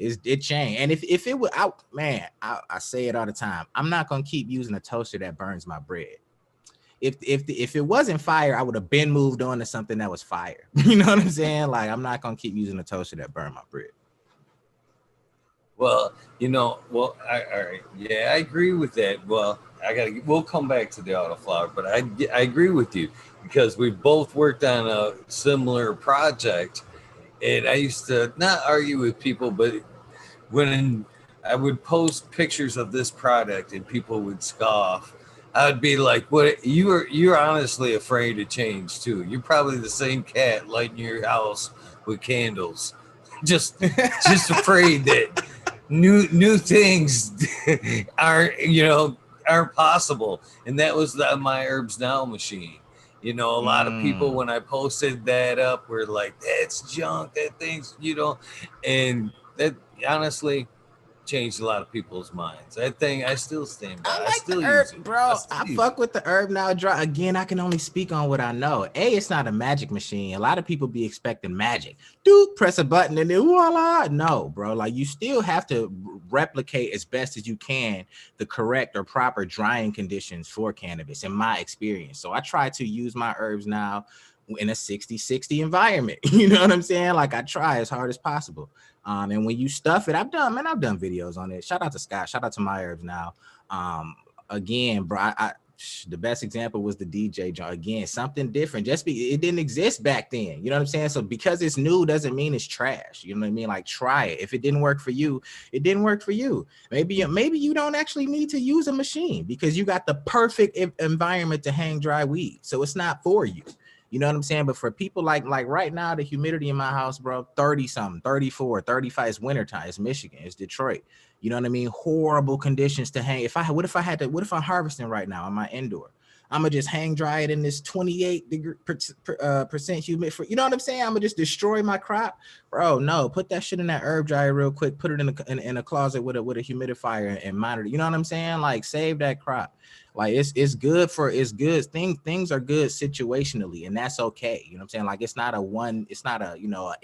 it changed. And if it would, I say it all the time. I'm not gonna keep using a toaster that burns my bread. If it wasn't fire, I would have been moved on to something that was fire. You know what I'm saying? Like, I'm not gonna keep using a toaster that burned my bread. Well, all right, yeah, I agree with that. Well, we'll come back to the autoflower, but I agree with you because we both worked on a similar project, and I used to not argue with people, but when I would post pictures of this product and people would scoff, I would be like, "What? You're honestly afraid of change too. You're probably the same cat lighting your house with candles, just just afraid that new things aren't possible." And that was my Herbs Now machine. A lot of people when I posted that up were like, "That's junk. That thing's," and that honestly changed a lot of people's minds. That thing I still stand by. I I like the still herb, use it. I bro. still I use it. fuck with the herb now. Dry again. I can only speak on what I know. It's not a magic machine. A lot of people be expecting magic. Dude, press a button and then voila. No, bro. Like, you still have to replicate as best as you can the correct or proper drying conditions for cannabis, in my experience. So I try to use my herbs now in a 60-60 environment. You know what I'm saying? Like, I try as hard as possible. And when you stuff it, I've done videos on it. Shout out to Scott. Shout out to my herbs now. Um, Again, bro, the best example was the DJ joint. Again, something different. It didn't exist back then. You know what I'm saying? So because it's new doesn't mean it's trash. You know what I mean? Like, try it. If it didn't work for you, it didn't work for you. Maybe you don't actually need to use a machine because you got the perfect environment to hang dry weed. So it's not for you. You know what I'm saying? But for people like right now, the humidity in my house, bro, 30 something, 34, 35, it's wintertime. It's Michigan, it's Detroit. You know what I mean? Horrible conditions to hang. What if I'm harvesting right now on my indoor? I'm gonna just hang dry it in this 28% humid. You know what I'm saying? I'm gonna just destroy my crop, bro. No, put that shit in that herb dryer real quick. Put it in a closet with a humidifier and monitor. You know what I'm saying? Like, save that crop. Like, it's good for things are good situationally, and that's okay. You know what I'm saying? Like, it's not a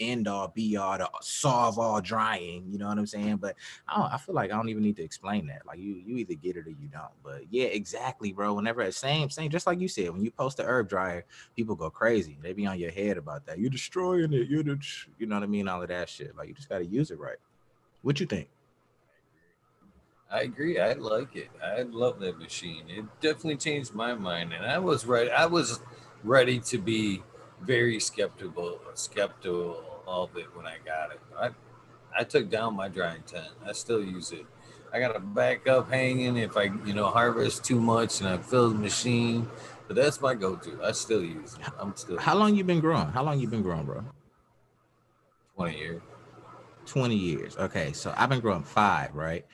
end all be all to solve all drying. You know what I'm saying? But I feel like I don't even need to explain that. Like, you either get it or you don't. But yeah, exactly, bro. Whenever same, just like you said, when you post the herb dryer, people go crazy. They be on your head about that. You're destroying it. You know what I mean? All of that shit. Like, you just got to use it right. What you think? I agree. I like it. I love that machine. It definitely changed my mind, and I was ready. I was ready to be very skeptical of it when I got it. I took down my drying tent. I still use it. I got a backup hanging if I harvest too much and I fill the machine. But that's my go-to. I still use it. I'm still How long using you been growing? How long you been growing, bro? it. 20 years. 20 years. Okay, so I've been growing 5, right?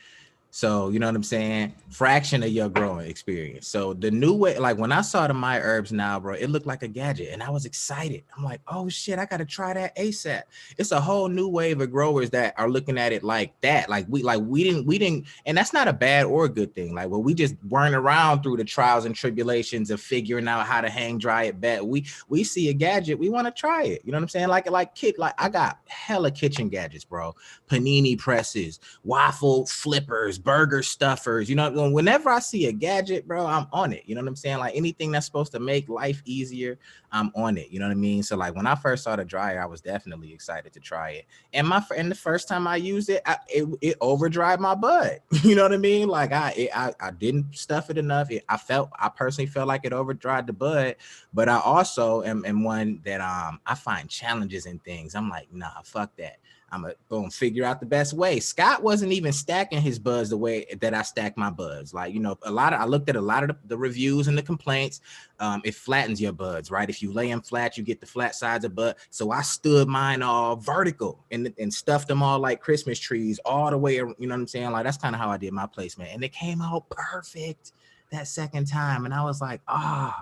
So you know what I'm saying? Fraction of your growing experience. So the new way, like when I saw the My Herbs Now, bro, it looked like a gadget, and I was excited. I'm like, oh shit, I gotta try that ASAP. It's a whole new wave of growers that are looking at it like that. Like we didn't, and that's not a bad or a good thing. Like, well, we just weren't around through the trials and tribulations of figuring out how to hang dry it better. We see a gadget, we want to try it. You know what I'm saying? Like I got hella kitchen gadgets, bro. Panini presses, waffle flippers, burger stuffers. You know, whenever I see a gadget, bro, I'm on it. You know what I'm saying? Like anything that's supposed to make life easier, I'm on it. You know what I mean? So like when I first saw the dryer, I was definitely excited to try it. And the first time I used it, it over dried my bud. You know what I mean? Like I didn't stuff it enough. I personally felt like it over dried the bud, but I also am one that I find challenges in things. I'm like, nah, fuck that. I'm gonna figure out the best way. Scott wasn't even stacking his buds the way that I stack my buds. Like, you know, I looked at a lot of the reviews and the complaints. It flattens your buds, right? If you lay them flat, you get the flat sides of bud. So I stood mine all vertical and stuffed them all like Christmas trees all the way. You know what I'm saying? Like that's kind of how I did my placement, and it came out perfect that second time. And I was like,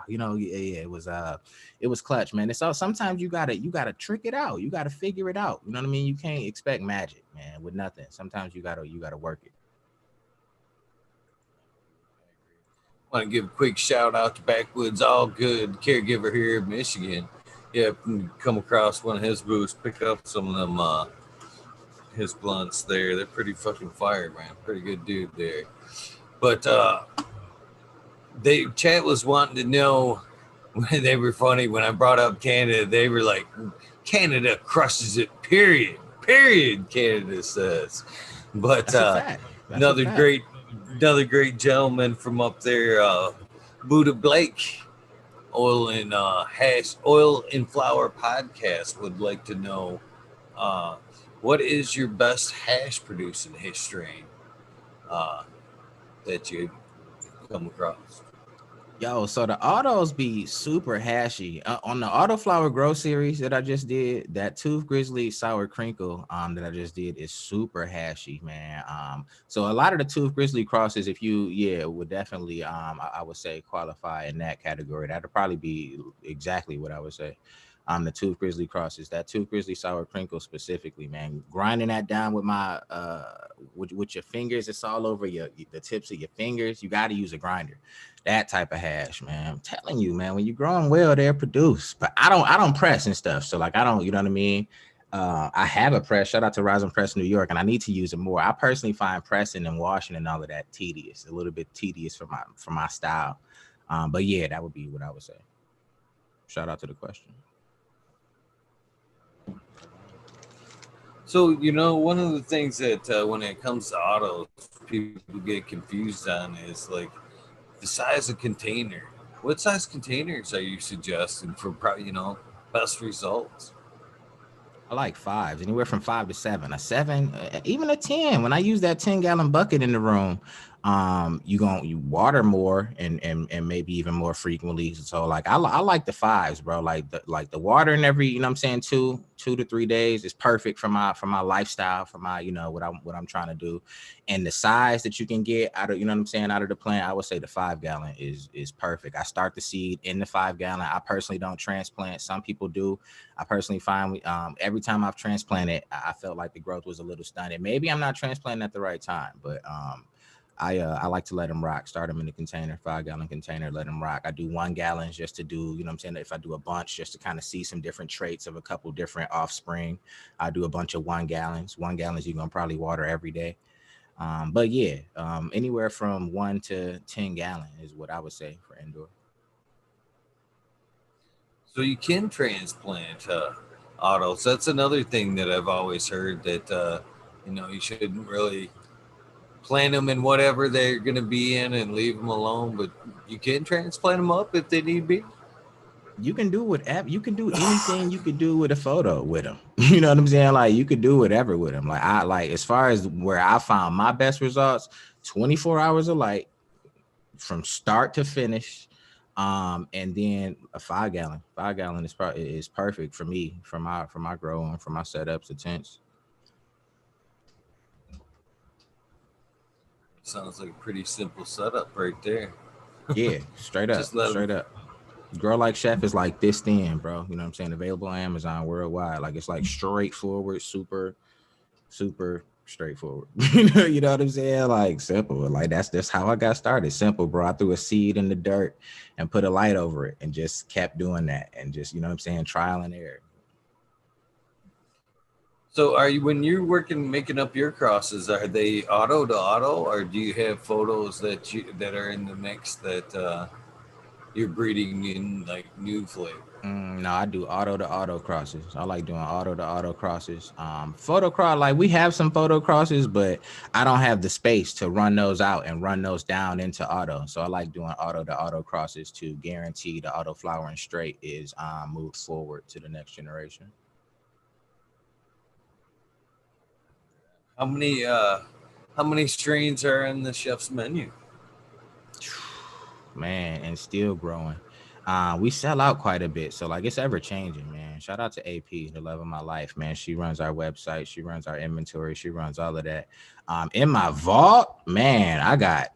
you know, yeah, it was clutch, man. It's all sometimes you gotta trick it out. You gotta figure it out. You know what I mean? You can't expect magic, man, with nothing. Sometimes you gotta work it. Want to give a quick shout out to Backwoods All Good caregiver here in Michigan. Yeah, come across one of his booths, pick up some of them his blunts there. They're pretty fucking fire, man. Pretty good dude there. But they chat was wanting to know they were funny when I brought up Canada. They were like, Canada crushes it. Period. Period. Canada says. But That's a fact. That's a another fact. great, another great gentleman from up there, Buddha Blake, Oil and Flour podcast would like to know, uh, what is your best hash producing history uh, that you come across? Yo, so the autos be super hashy. On the Auto Flower Grow series that I just did, that Tooth Grizzly Sour Crinkle that I just did is super hashy, man. So a lot of the Tooth Grizzly crosses, if you would definitely I would say qualify in that category. That'd probably be exactly what I would say. The Tooth Grizzly crosses, that Tooth Grizzly Sour Crinkle specifically, man. Grinding that down with my with your fingers, it's all over the tips of your fingers. You got to use a grinder, that type of hash, man. I'm telling you, man, when you're growing well, they're produced. But I don't press and stuff. So like I don't, you know what I mean? I have a press. Shout out to Rise and Press New York, and I need to use it more. I personally find pressing and washing and all of that tedious, a little bit tedious for my style. But yeah, that would be what I would say. Shout out to the question. So, one of the things that when it comes to autos, people get confused on is like the size of container. What size containers are you suggesting for, best results? I like fives, anywhere from 5 to 7. A seven, even a 10. When I use that 10-gallon bucket in the room, you water more and maybe even more frequently. So like I like the fives, bro. Like the water in every, you know what I'm saying, 2 to 3 days is perfect for my lifestyle, for my, what I'm trying to do. And the size that you can get out of, you know what I'm saying, out of the plant, I would say the 5 gallon is perfect. I start the seed in the 5 gallon. I personally don't transplant. Some people do. I personally find every time I've transplanted, I felt like the growth was a little stunted. Maybe I'm not transplanting at the right time, but I like to let them rock. Start them in the container, 5 gallon container, let them rock. I do 1 gallon just to do, you know what I'm saying? If I do a bunch, just to kind of see some different traits of a couple different offspring, I do a bunch of 1 gallons. 1 gallons you're gonna probably water every day. But yeah, anywhere from 1 to 10 gallon is what I would say for indoor. So you can transplant autos. That's another thing that I've always heard that you shouldn't really plant them in whatever they're going to be in and leave them alone. But you can transplant them up if they need be. You can do whatever. You can do anything you could do with a photo with them. You know what I'm saying? Like you could do whatever with them. Like as far as where I found my best results, 24 hours of light from start to finish. And then a 5 gallon. 5 gallon is perfect for me, for my growing, for my setups, the tents. sounds like a pretty simple setup right there. Yeah, straight up, Just let them. straight up. Girl Like Chef is like this thin, bro. You know what I'm saying? Available on Amazon worldwide. Like it's like straightforward, super straightforward. You know what I'm saying? Like simple. Like that's how I got started. Simple, bro. I threw a seed in the dirt and put a light over it and just kept doing that and just, you know what I'm saying, trial and error. So, are you when you're working making up your crosses? Are they auto to auto, or do you have photos that are in the mix that you're breeding in like new flavor? No, I do auto to auto crosses. I like doing auto to auto crosses. Photo cross, like we have some photo crosses, but I don't have the space to run those out and run those down into auto. So I like doing auto to auto crosses to guarantee the auto flowering straight is moved forward to the next generation. How many uh, how many strains are in the chef's menu? Man, and still growing. We sell out quite a bit, so like it's ever changing, man. Shout out to AP, the love of my life, man. She runs our website, she runs our inventory, she runs all of that. In my vault, man, I got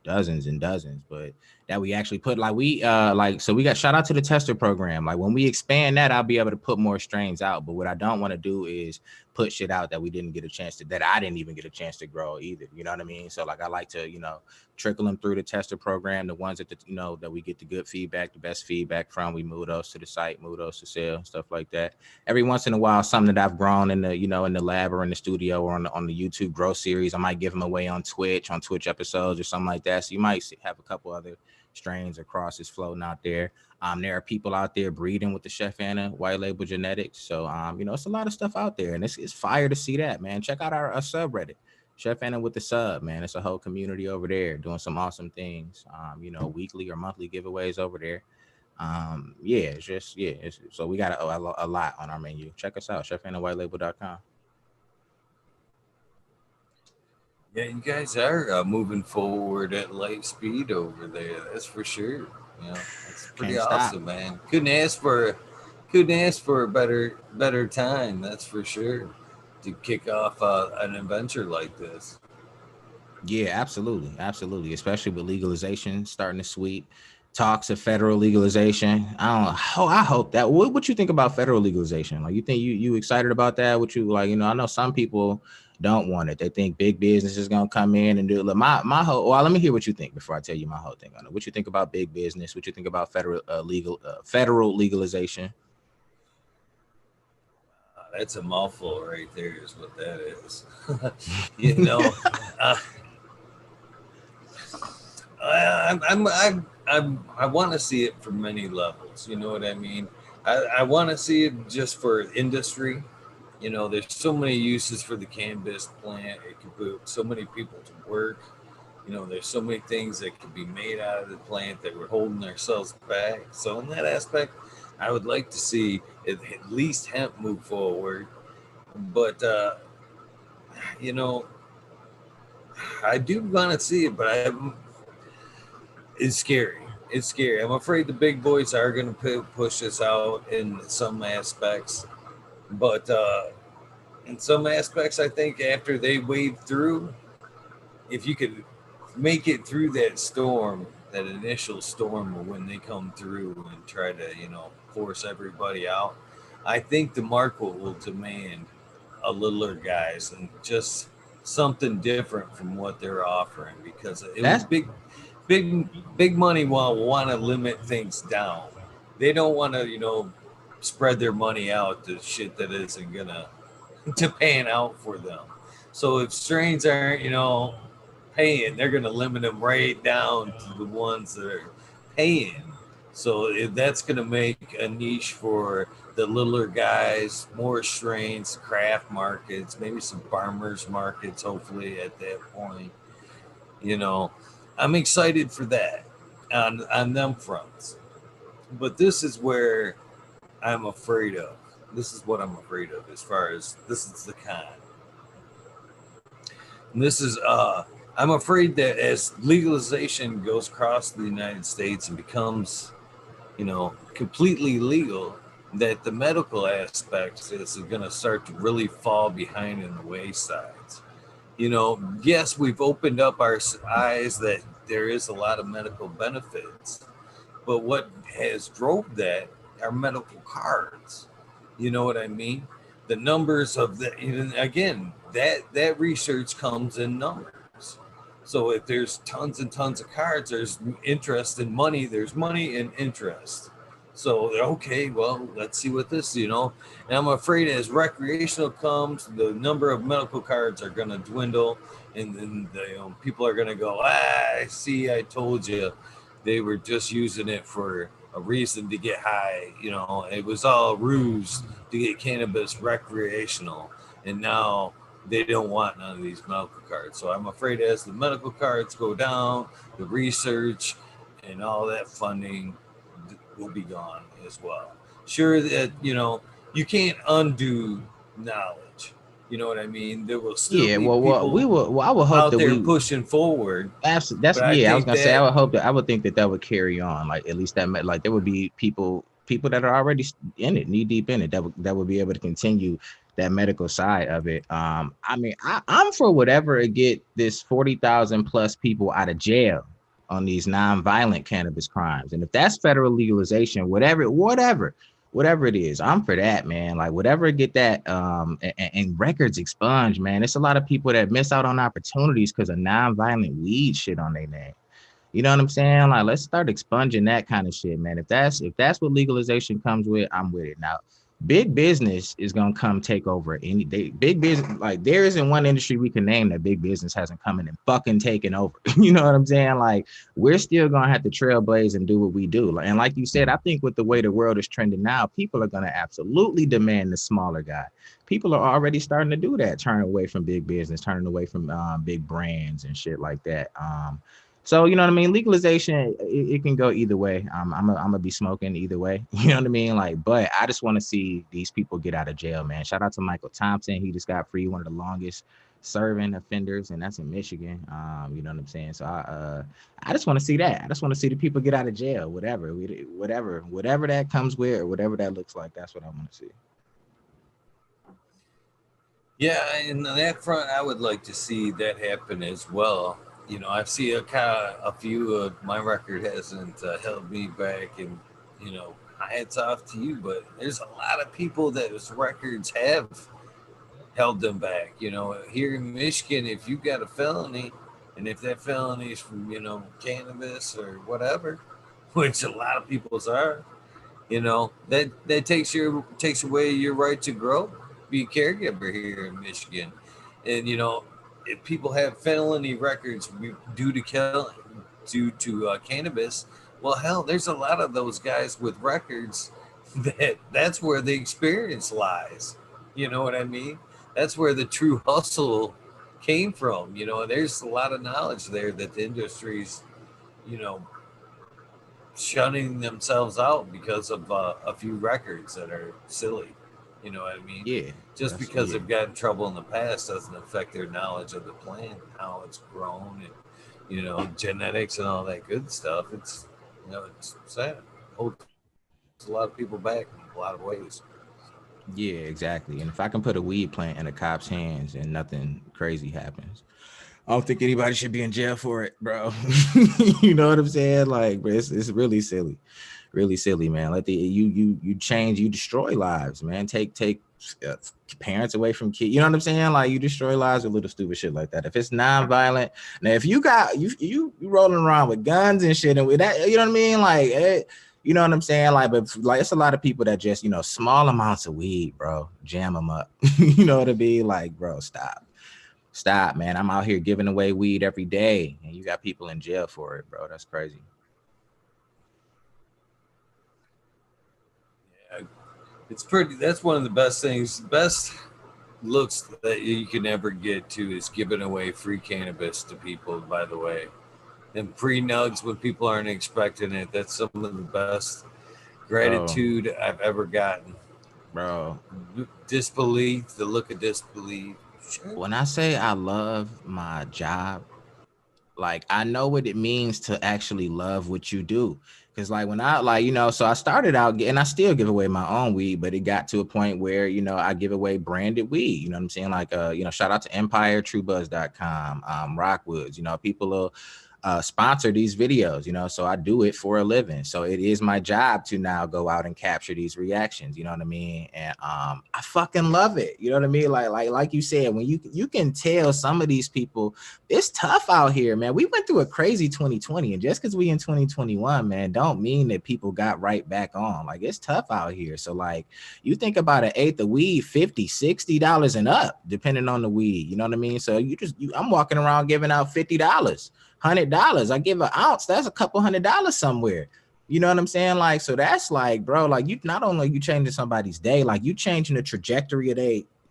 dozens and dozens, but that we actually put like we got shout out to the tester program. Like when we expand that, I'll be able to put more strains out. But what I don't want to do is put shit out that we didn't get a chance to that I didn't even get a chance to grow either. You know what I mean? So like I like to, trickle them through the tester program. The ones that we get the good feedback, the best feedback from, we move those to the site, move those to sale, stuff like that. Every once in a while, something that I've grown in the, in the lab or in the studio or on the YouTube Grow series, I might give them away on Twitch episodes or something like that. So you might have a couple other strains or crosses floating out there. There are people out there breeding with the Chef Anna white label genetics. So, it's a lot of stuff out there, and it's fire to see that, man. Check out our subreddit, Chef Anna with the sub, man. It's a whole community over there doing some awesome things. Weekly or monthly giveaways over there. Yeah, it's just so we got a lot on our menu. Check us out, chefannawhitelabel.com. Yeah, you guys are moving forward at light speed over there. That's for sure. That's pretty Can't stop. awesome, man. Couldn't ask for a better time. That's for sure. To kick off an adventure like this. Yeah, absolutely, absolutely. Especially with legalization starting to sweep talks of federal legalization. I hope that. What you think about federal legalization? Like, you think you excited about that? What you like? I know some people don't want it. They think big business is gonna come in and do it. Look, my whole. Well, let me hear what you think before I tell you my whole thing on it. What you think about big business? What you think about federal legalization? That's a mouthful right there. Is what that is. you know, uh, I want to see it for many levels. You know what I mean? I want to see it just for industry. There's so many uses for the cannabis plant. It could put so many people to work. There's so many things that could be made out of the plant that we're holding ourselves back. So in that aspect, I would like to see at least hemp move forward. But you know, I do want to see it, but it's scary. It's scary. I'm afraid the big boys are going to push this out in some aspects, but in some aspects, I think after they wade through, if you could make it through that storm, that initial storm, when they come through and try to, force everybody out, I think the market will demand a littler guys and just something different from what they're offering because it was That's big money will want to limit things down. They don't want to, spread their money out to shit that isn't gonna to pan out for them. So if strains aren't, paying, they're gonna limit them right down to the ones that are paying. So if that's gonna make a niche for the littler guys, more strains, craft markets, maybe some farmers markets, hopefully at that point. You know, I'm excited for that on them fronts. But this is where I'm afraid of. This is what I'm afraid of as far as this is the con. And this is I'm afraid that as legalization goes across the United States and becomes, completely legal, that the medical aspects is going to start to really fall behind in the waysides. Yes, we've opened up our eyes that there is a lot of medical benefits, but what has drove that are medical cards. You know what I mean? The numbers of the again, that research comes in numbers. So if there's tons and tons of cards, there's interest in money. There's money and interest. So okay, well, let's see what this. And I'm afraid as recreational comes, the number of medical cards are going to dwindle, and then people are going to go, see, I told you, they were just using it for a reason to get high. It was all a ruse to get cannabis recreational, and now they don't want none of these medical cards. So I'm afraid as the medical cards go down, the research and all that funding will be gone as well. Sure that you can't undo knowledge. You know what I mean? There will still Yeah, be well, we people will. Well, I would hope out that there we. pushing forward, That's but I yeah. I was think gonna say I that would hope that I would think that would carry on. Like at least like there would be people that are already in it, knee deep in it, that would be able to continue that medical side of it. I mean, I'm for whatever to get this 40,000 plus people out of jail on these non-violent cannabis crimes, and if that's federal legalization, whatever it is, I'm for that, man. Like whatever get that and records expunged, man. It's a lot of people that miss out on opportunities because of non-violent weed shit on their name. You know what I'm saying? Like, let's start expunging that kind of shit, man. If that's what legalization comes with, I'm with it. Now, big business is gonna come take over any day. Big business, like there isn't one industry we can name that big business hasn't come in and fucking taken over. You know what I'm saying? Like, we're still gonna have to trailblaze and do what we do. And like you said, I think with the way the world is trending now, people are gonna absolutely demand the smaller guy. People are already starting to do that, turning away from big business, turning away from big brands and shit like that. So you know what I mean? Legalization, it can go either way. I'm gonna be smoking either way. You know what I mean? Like, but I just want to see these people get out of jail, man. Shout out to Michael Thompson. He just got free, one of the longest serving offenders, and that's in Michigan. You know what I'm saying? So I just want to see that. I just want to see the people get out of jail, whatever that comes with, or whatever that looks like. That's what I want to see. yeah, and on that front, I would like to see that happen as well. I see a few of my record hasn't held me back, and hats off to you. But there's a lot of people that those records have held them back. Here in Michigan, if you've got a felony, and if that felony is from cannabis or whatever, which a lot of people's are, that takes away your right to grow, be a caregiver here in Michigan. And if people have felony records due to cannabis, well, hell, there's a lot of those guys with records that's where the experience lies. You know what I mean? That's where the true hustle came from. There's a lot of knowledge there that the industry's you know shutting themselves out because of a few records that are silly. You know what I mean? Yeah, Just that's because yeah. they've gotten in trouble in the past doesn't affect their knowledge of the plant, how it's grown, and genetics and all that good stuff. It's sad. Holds a lot of people back in a lot of ways. Yeah, exactly. And if I can put a weed plant in a cop's hands and nothing crazy happens, I don't think anybody should be in jail for it, bro. You know what I'm saying? Like, bro, it's really silly, man. Like you change, you destroy lives, man. Take uh, parents away from kids. You know what I'm saying? Like you destroy lives with little stupid shit like that. If it's non-violent, now if you got you rolling around with guns and shit and with that, you know what I mean? Like, you know what I'm saying? Like, but like it's a lot of people that just small amounts of weed, bro, jam them up. You know what I mean? Like, bro, stop, man. I'm out here giving away weed every day, and you got people in jail for it, bro. That's crazy. Yeah, it's pretty. That's one of the best things. Best looks that you can ever get to is giving away free cannabis to people. By the way, and pre nugs when people aren't expecting it. That's some of the best Bro, gratitude I've ever gotten. bro. Disbelief, the look of disbelief. Sure. When I say I love my job, Like I know what it means to actually love what you do. Cause like when I like, so I started out and I still give away my own weed, but it got to a point where, I give away branded weed, you know what I'm saying? Like, shout out to EmpireTrueBuzz.com, Rockwoods, people will sponsor these videos, so I do it for a living. So it is my job to now go out and capture these reactions, you know what I mean? And I fucking love it. You know what I mean? Like you said, when you can tell some of these people, it's tough out here, man. We went through a crazy 2020, and just because we in 2021, man, don't mean that people got right back on. Like it's tough out here. So like you think about an eighth of weed, $50-$60 and up, depending on the weed. You know what I mean? So I'm walking around giving out $50. $100. I give an ounce, that's a couple $100 somewhere. You know what I'm saying? Like, so that's like, bro, like you not only you changing somebody's day, like you changing the trajectory of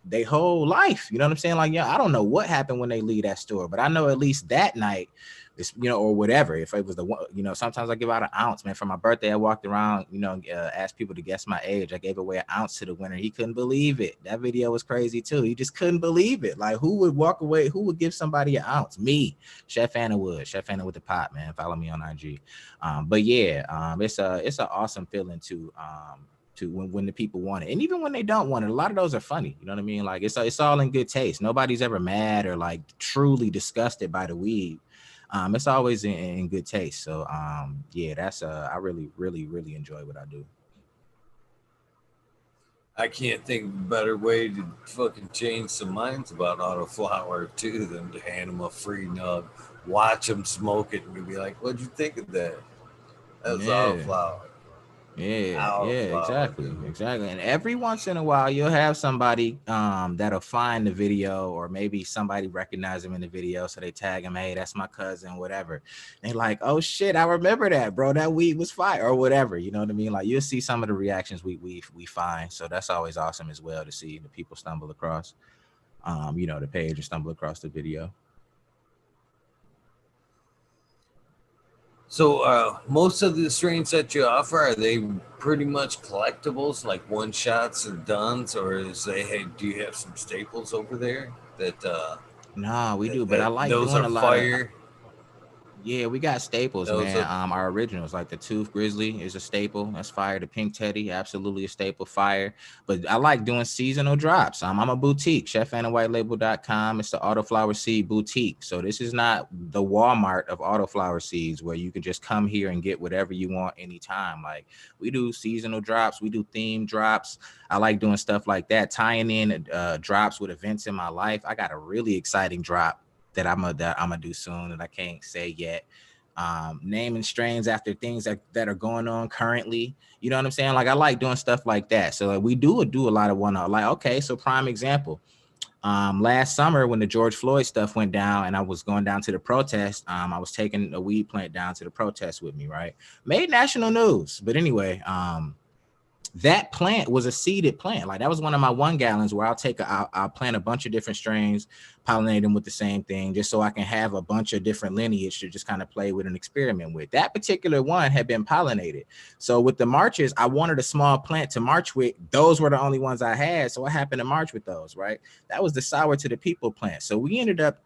they whole life. You know what I'm saying? Like, yeah, I don't know what happened when they leave that store, but I know at least that night, it's, or whatever. If it was the one, sometimes I give out an ounce, man. For my birthday, I walked around, asked people to guess my age. I gave away an ounce to the winner. He couldn't believe it. That video was crazy too. He just couldn't believe it. Like, who would walk away? Who would give somebody an ounce? Me, Chef Anna Wood, Chef Anna with the pot, man. Follow me on IG. But yeah, it's an awesome feeling to when the people want it, and even when they don't want it, a lot of those are funny. You know what I mean? Like it's all in good taste. Nobody's ever mad or like truly disgusted by the weed. It's always in good taste. So yeah, that's I really really really enjoy what I do. I can't think of a better way to fucking change some minds about autoflower too than to hand them a free nug, watch them smoke it, and be like, "What'd you think of that? That was Yeah. autoflower, Yeah, autoflower, exactly, dude." exactly. And every once in a while, you'll have somebody that'll find the video, or maybe somebody recognize him in the video, so they tag him, "Hey, that's my cousin," whatever. And like, "Oh shit, I remember that, bro. That weed was fire," or whatever. You know what I mean? Like you'll see some of the reactions we find, so that's always awesome as well to see the people stumble across, the page or stumble across the video. So, most of the strains that you offer are they pretty much collectibles, like one shots and dones, or is they? Hey, do you have some staples over there Nah, we do, but I that like those doing are a lot of. fire? Yeah, we got staples, Those man. are Our originals, like the Tooth Grizzly, is a staple. That's fire. The Pink Teddy, absolutely a staple, fire. But I like doing seasonal drops. I'm a boutique, chefandawhitelabel.com. It's the Autoflower Seed Boutique. So this is not the Walmart of autoflower seeds where you can just come here and get whatever you want anytime. Like we do seasonal drops, we do theme drops. I like doing stuff like that, tying in drops with events in my life. I got a really exciting drop that I'm gonna do soon that I can't say yet. Naming strains after things that are going on currently. You know what I'm saying? Like I like doing stuff like that. So like we do a lot of one-off. Like okay, so prime example. Last summer when the George Floyd stuff went down and I was going down to the protest, I was taking a weed plant down to the protest with me, right? Made national news. But anyway, that plant was a seeded plant. Like that was one of my 1 gallons where I'll plant a bunch of different strains, pollinate them with the same thing, just so I can have a bunch of different lineage to just kind of play with and experiment with. That particular one had been pollinated. So with the marches, I wanted a small plant to march with. Those were the only ones I had. So I happened to march with those, right? That was the sour to the people plant. So we ended up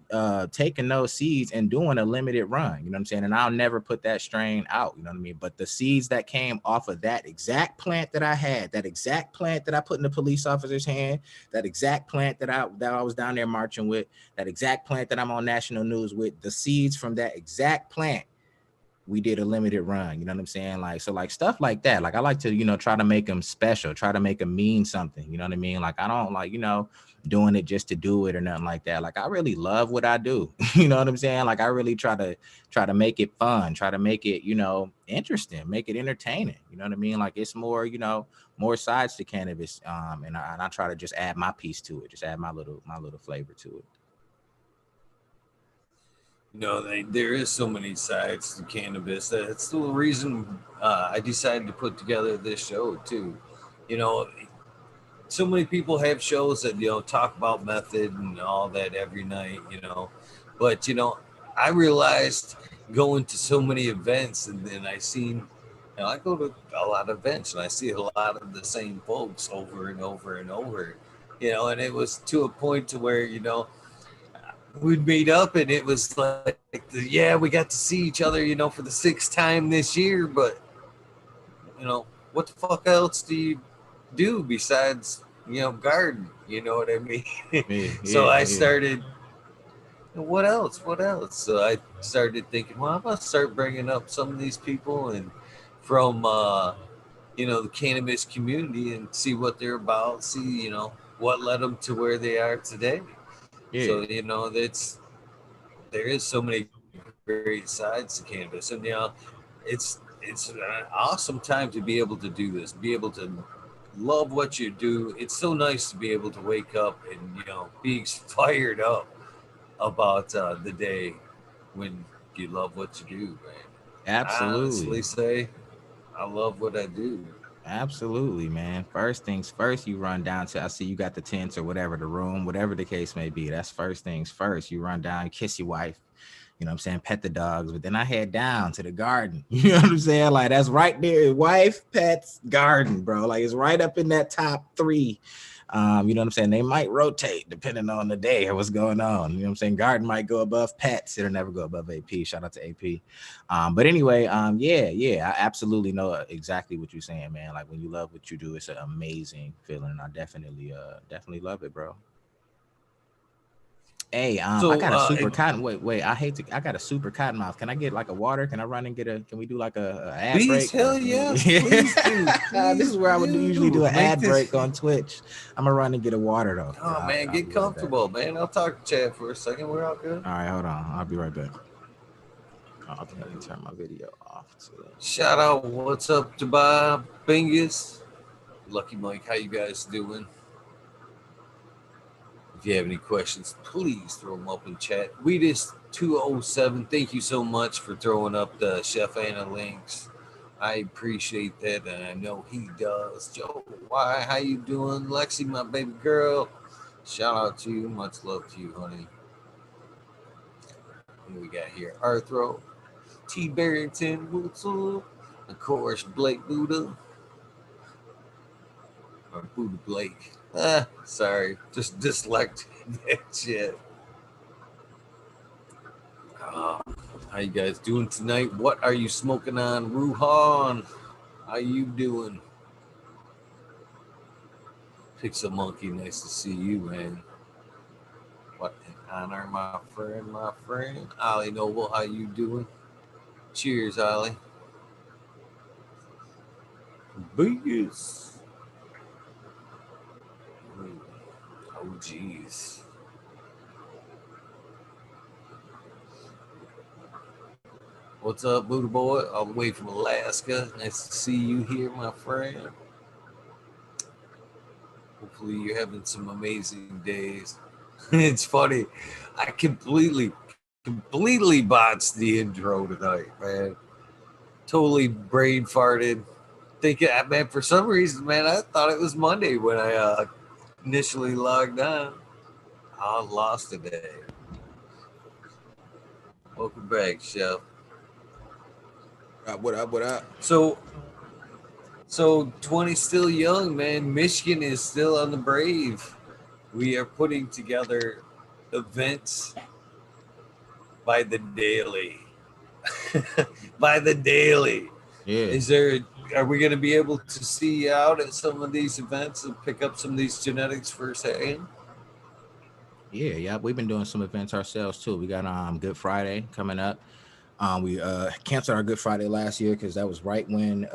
taking those seeds and doing a limited run, you know what I'm saying? And I'll never put that strain out, you know what I mean? But the seeds that came off of that exact plant that I had, that exact plant that I put in the police officer's hand, that exact plant that I was down there marching with, that exact plant that I'm on national news with, the seeds from that exact plant, we did a limited run. You know what I'm saying? Like, so like stuff like that. Like I like to, try to make them special, try to make them mean something. You know what I mean? Like I don't like, doing it just to do it or nothing like that. Like I really love what I do. You know what I'm saying? Like I really try to make it fun, try to make it, interesting, make it entertaining. You know what I mean? Like it's more, more sides to cannabis. And I try to just add my piece to it, just add my little flavor to it. there is so many sides to cannabis. That's the reason I decided to put together this show too. You know, so many people have shows that talk about method and all that every night. But I realized going to so many events, and then I seen. I go to a lot of events and I see a lot of the same folks over and over and over. And it was to a point to where we'd meet up, and it was like, yeah, we got to see each other, for the sixth time this year, but what the fuck else do you do besides garden? You know what I mean? Yeah, So yeah, I yeah, started. What else? What else? So I started thinking, well, I'm gonna start bringing up some of these people and from the cannabis community and see what they're about. See what led them to where they are today. yeah. So that's there is so many great sides to cannabis, and it's an awesome time to be able to do this, be able to love what you do. It's so nice to be able to wake up and be fired up about the day when you love what you do, man. I honestly Absolutely. say I love what I do. Absolutely, man. First things first, you run down to, I see you got the tents or whatever, the room, whatever the case may be. That's first things first. You run down, kiss your wife, you know what I'm saying, pet the dogs. But then I head down to the garden. You know what I'm saying? Like that's right there. Wife, pets, garden, bro. Like it's right up in that top three. You know what I'm saying? They might rotate depending on the day or what's going on. You know what I'm saying? Garden might go above pets. It'll never go above AP. Shout out to AP. But anyway, yeah, I absolutely know exactly what you're saying, man. Like when you love what you do, it's an amazing feeling. I definitely love it, bro. Hey, I So got a super cotton. Wait. I got a super cotton mouth. Can I get like a water? Can I run and get a? Can we do like a ad please, break? Or hell can we? yes, please do, This is please where I would usually do do. an Make ad this. break on Twitch. I'm gonna run and get a water though. Oh man, I'll get be right back. comfortable, man. I'll talk to Chad for a second. We're all good. All right, hold on. I'll be right back. Oh, okay, let me turn my video off too. Shout out, what's up to Bob Bingus, Lucky Mike. How you guys doing? If you have any questions, please throw them up in chat. Weedus207, thank you so much for throwing up the Chef Anna links. I appreciate that, and I know he does. Joe, why? How you doing? Lexi, my baby girl. Shout out to you. Much love to you, honey. What we got here? Arthro, T. Barrington, what's up? Of course, Blake Buddha, or Buddha Blake. Sorry, just dyslexic that shit. Uh, how you guys doing tonight? What are you smoking on? Ruhan, how you doing? Pixel Monkey, nice to see you, man. What an honor, my friend, my friend. Ollie Noble, how you doing? Cheers, Ollie. Biggest. Oh, jeez. What's up, Buddha Boy? All the way from Alaska. Nice to see you here, my friend. Hopefully, you're having some amazing days. It's funny. I completely botched the intro tonight, man. Totally brain farted. Thinking, man, for some reason, man, I thought it was Monday when I initially logged on. I lost today. Welcome back, Chef. What up? What up? So, so 20 still young, man. Michigan is still on the brave. We are putting together events by the daily. By the daily. Yeah. Is there? Are we going to be able to see you out at some of these events and pick up some of these genetics firsthand? Yeah. We've been doing some events ourselves too. We got Good Friday coming up. We canceled our Good Friday last year because that was right when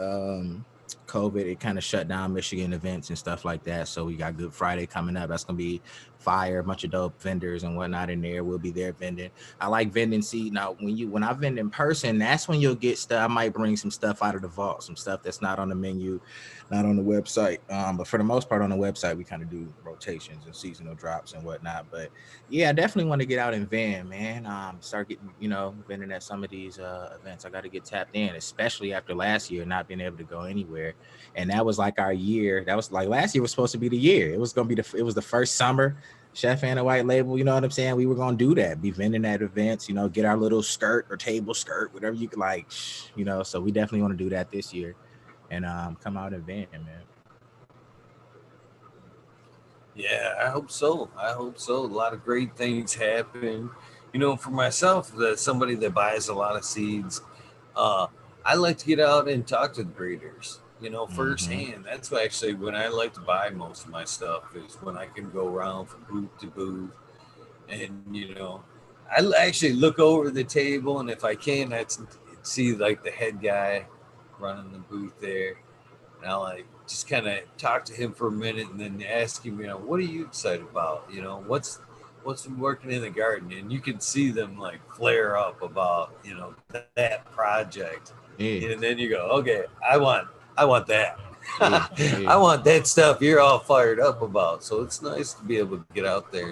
COVID, it kind of shut down Michigan events and stuff like that. So we got Good Friday coming up. That's gonna be fire, a bunch of dope vendors and whatnot in there. We'll be there vending. I like vending. See, now when I vend in person, that's when you'll get stuff. I might bring some stuff out of the vault, some stuff that's not on the menu, not on the website. But for the most part on the website, we kind of do rotations and seasonal drops and whatnot. But yeah, I definitely want to get out and vend, man. Start getting, vending at some of these events. I got to get tapped in, especially after last year not being able to go anywhere. And that was like our year. That was like last year was supposed to be the year. It was gonna be it was the first summer. Chef and a white label, you know what I'm saying? We were gonna do that, be vending at events, get our little skirt or table skirt, whatever you could like, So we definitely want to do that this year and come out and vend, man. Yeah, I hope so. I hope so. A lot of great things happen. You know, for myself, that somebody that buys a lot of seeds, uh, I like to get out and talk to the breeders. You know, Mm-hmm. firsthand. That's why actually when I like to buy most of my stuff is when I can go around from booth to booth, and I actually look over the table, and if I can, I see like the head guy running the booth there, and I'll like just kind of talk to him for a minute, and then ask him, what are you excited about? What's been working in the garden, and you can see them like flare up about that project, and Yeah, then you go, okay, I want that. yeah, I yeah. want that stuff you're all fired up about. So it's nice to be able to get out there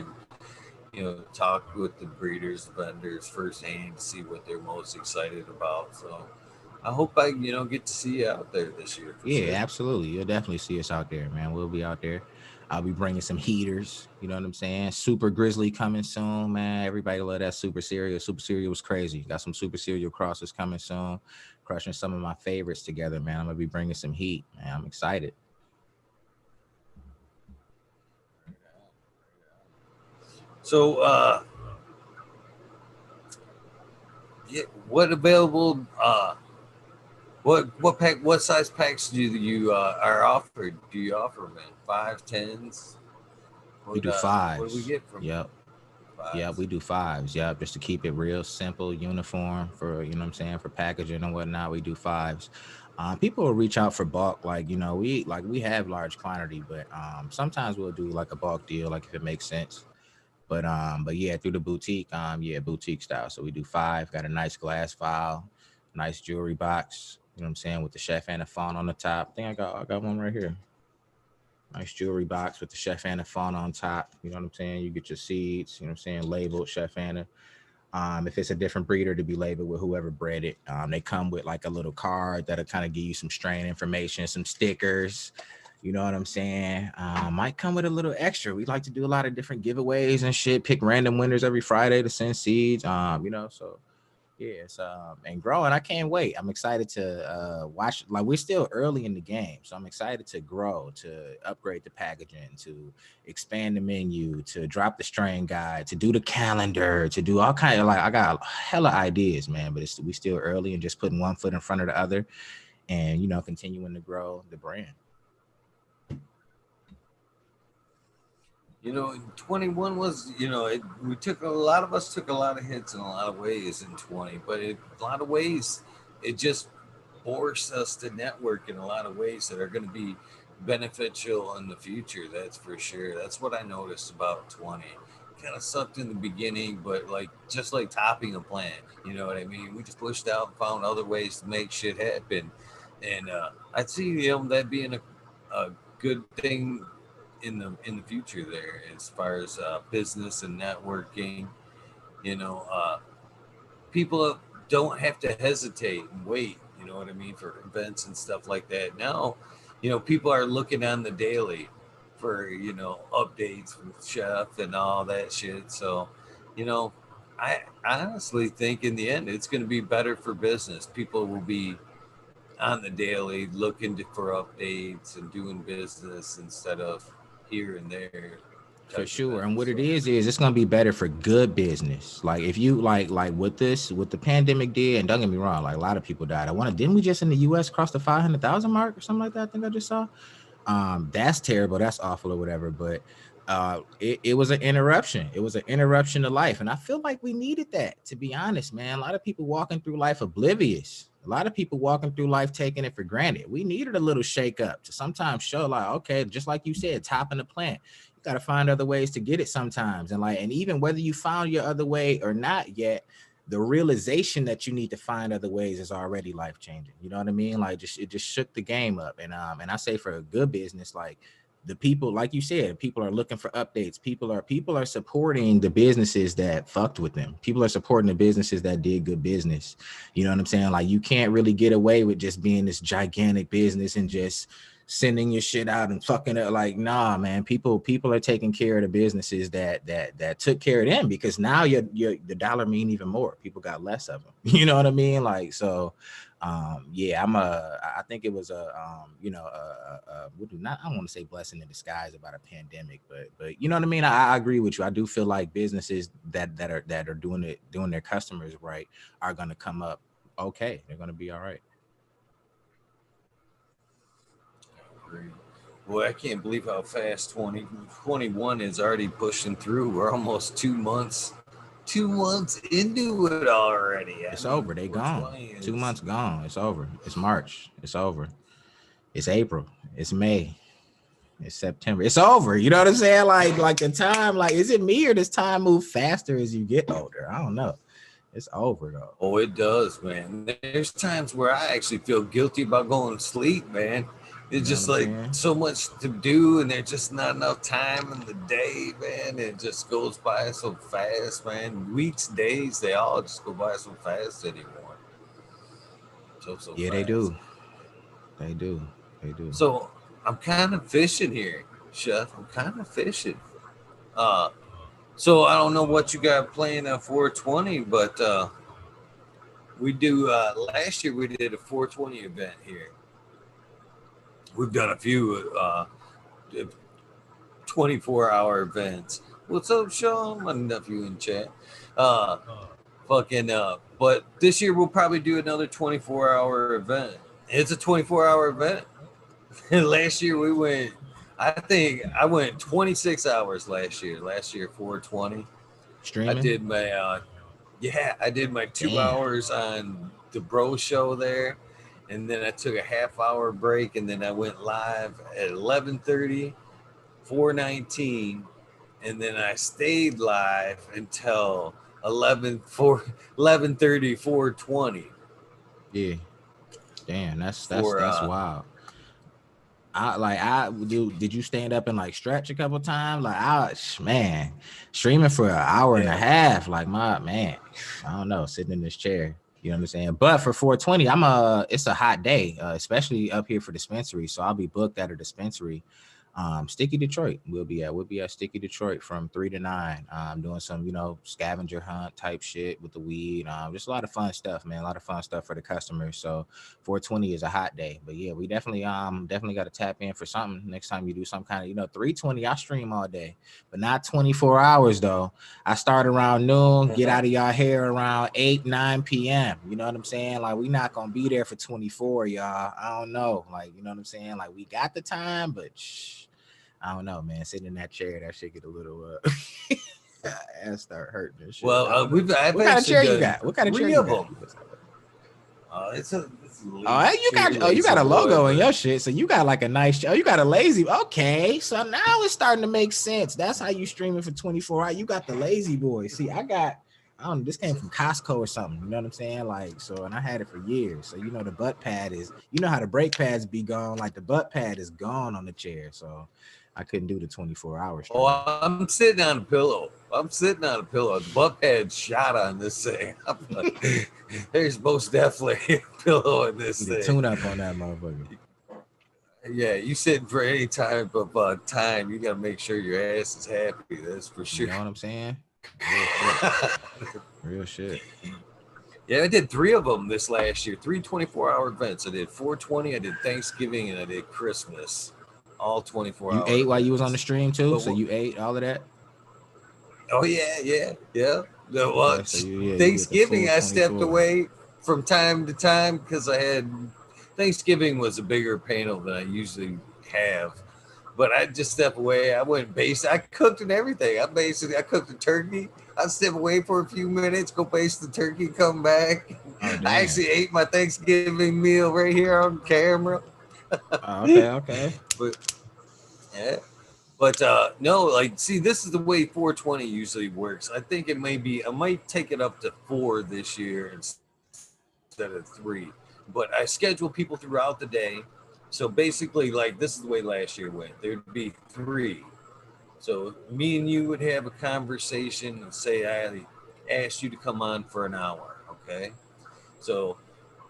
and talk with the breeders, the vendors firsthand to see what they're most excited about. So I hope I get to see you out there this year for Yeah, sure. absolutely. You'll definitely see us out there, man. We'll be out there. I'll be bringing some heaters. You know what I'm saying? Super Grizzly coming soon, man. Everybody love that Super Cereal. Super Cereal was crazy. Got some Super Cereal crosses coming soon. Crushing some of my favorites together, man. I'm gonna be bringing some heat, man. I'm excited. So yeah, what available what size packs do you are offered? Do you offer, man? Five, tens? We do What do we fives. get from you? Yep. Yeah, Fives. we do fives. Yeah, just to keep it real simple, uniform for you know what I'm saying for packaging and whatnot. We do fives. People will reach out for bulk, like we have large quantity, but sometimes we'll do like a bulk deal, like if it makes sense. But yeah, through the boutique, yeah, boutique style. So we do five. Got a nice glass file, nice jewelry box. You know what I'm saying with the chef and the font on the top. I think I got one right here. Nice jewelry box with the Chef Anna font on top. You know what I'm saying? You get your seeds, you know what I'm saying, labeled Chef Anna. If it's a different breeder, to be labeled with whoever bred it. They come with like a little card that'll kind of give you some strain information, some stickers. You know what I'm saying? Might come with a little extra. We like to do a lot of different giveaways and shit. Pick random winners every Friday to send seeds. So yeah, it's and growing. I can't wait. I'm excited to watch. Like we're still early in the game, so I'm excited to grow, to upgrade the packaging, to expand the menu, to drop the strain guide, to do the calendar, to do all kind of like I got hella ideas, man. But we still early and just putting one foot in front of the other, and continuing to grow the brand. 21 was, we took a lot of us took a lot of hits in a lot of ways in 20, but a lot of ways it just forced us to network in a lot of ways that are going to be beneficial in the future. That's for sure. That's what I noticed about 20. Kind of sucked in the beginning, but like just like topping a plant, you know what I mean? We just pushed out and found other ways to make shit happen. And I'd see that being a good thing in the future there as far as business and networking. You know, people don't have to hesitate and wait. You know what I mean for events and stuff like that. Now, people are looking on the daily for updates from chef and all that shit. So, you know, I honestly think in the end it's going to be better for business. People will be on the daily looking for updates and doing business instead of here and there For type sure. And events. what So it is it's gonna be better for good business. Like if you like what the pandemic did, and don't get me wrong, like a lot of people died. Didn't we just in the US cross the 500,000 mark or something like that? I think I just saw. That's terrible, that's awful or whatever. But it was an interruption. It was an interruption to life. And I feel like we needed that, to be honest, man. A lot of people walking through life oblivious. A lot of people walking through life taking it for granted. We needed a little shake up to sometimes show like, okay, just like you said, topping the plant. You got to find other ways to get it sometimes. And even whether you found your other way or not yet, the realization that you need to find other ways is already life changing. You know what I mean? Like it just shook the game up. And I say for a good business, like the people, like you said, people are looking for updates. People are supporting the businesses that fucked with them. People are supporting the businesses that did good business. You know what I'm saying? Like you can't really get away with just being this gigantic business and just sending your shit out and fucking it. Like, nah, man. People are taking care of the businesses that took care of them, because now your the dollar mean even more. People got less of them. You know what I mean? Like, so Yeah, I think it was a what do not I don't want to say blessing in disguise about a pandemic, but you know what I mean. I agree with you. I do feel like businesses that are doing their customers right are gonna come up okay. They're gonna be all right. Great. Boy, I can't believe how fast 2021 is already pushing through. We're almost 2 months, 2 months into it already. I It's mean, over. They gone. 420 2 is. months gone. It's over. It's March. It's over. It's April. It's May. It's September. It's over. You know what I'm saying? Like the time, like, is it me or does time move faster as you get older? I don't know. It's over though. Oh, it does, man. There's times where I actually feel guilty about going to sleep, man. It's You know just what I'm like saying? so much to do, and there's just not enough time in the day, man. It just goes by so fast, man. Weeks, days, they all just go by so fast anymore. So Yeah, they fast. do. They do. They do. So I'm kind of fishing here, Chef. I'm kind of fishing. Uh, so I don't know what you got playing at 420, but we do. Last year we did a 420 event here. We've done a few 24-hour events. What's up, Sean? My nephew in chat. Uh, but this year we'll probably do another 24-hour event. It's a 24-hour event. Last year we went. I think I went 26 hours last year. Last year 420. I Streaming? did my I did my two Damn. hours on the Bro Show there, and then I took a half-hour break, and then I went live at 11:30, 419, and then I stayed live until 11:30, 420 Yeah. Damn. for That's wild. Did you stand up and like stretch a couple times? Like man, streaming for an hour and a yeah. half, like my man, I don't know, sitting in this chair. You know what I'm saying? But for 420, it's a hot day, especially up here for dispensary. So I'll be booked at a dispensary. Sticky Detroit. We'll be at Sticky Detroit from 3 to 9. Doing some, scavenger hunt type shit with the weed. Just a lot of fun stuff, man. A lot of fun stuff for the customers. So 420 is a hot day. But yeah, we definitely got to tap in for something next time you do some kind of, 320. I stream all day, but not 24 hours though. I start around noon, get out of y'all hair around 8, 9 p.m. You know what I'm saying? Like, we not gonna be there for 24, y'all. I don't know. Like, you know what I'm saying? Like, we got the time, but I don't know, man. Sitting in that chair, that shit get a little ass start hurting and shit. Well, I don't know. I've What kind of actually chair you done got? What kind of chair three you of got? them. It's a Oh, lazy chair, you lazy got a boy, logo in but your shit, so you got like a nice. Oh, you got a lazy. Okay, so now it's starting to make sense. That's how you streaming for 24 hours. You got the lazy boy. See, I don't know. This came from Costco or something. You know what I'm saying? Like, so, and I had it for years. So the butt pad is. You know how the brake pads be gone. Like the butt pad is gone on the chair. So I couldn't do the 24-hour stream. I'm sitting on a pillow. I'm sitting on a pillow. The butt pad shot on this thing. There's most definitely a pillow in this The thing. tune up on that motherfucker. Yeah, you sitting for any type of time, you got to make sure your ass is happy. That's for sure. You know what I'm saying? Real shit. Real shit. Yeah, I did three of them this last year. 3 24-hour events. I did 420, I did Thanksgiving, and I did Christmas. All 24 You hour ate while you was on the events. stream too, But so you ate all of that. oh yeah. No, well, Okay, so you get the Thanksgiving full I stepped 24. away from time to time because I had Thanksgiving was a bigger panel than I usually have. But I just stepped away. I went base. I cooked and everything. I cooked the turkey. I step away for a few minutes, go baste the turkey, come back. Oh I damn. actually ate my Thanksgiving meal right here on camera. Oh, okay, okay. But yeah. But no, like, see, this is the way 420 usually works. I think I might take it up to 4 this year instead of 3. But I schedule people throughout the day. So basically, like, this is the way last year went. There'd be 3. So me and you would have a conversation and say I asked you to come on for an hour, okay? So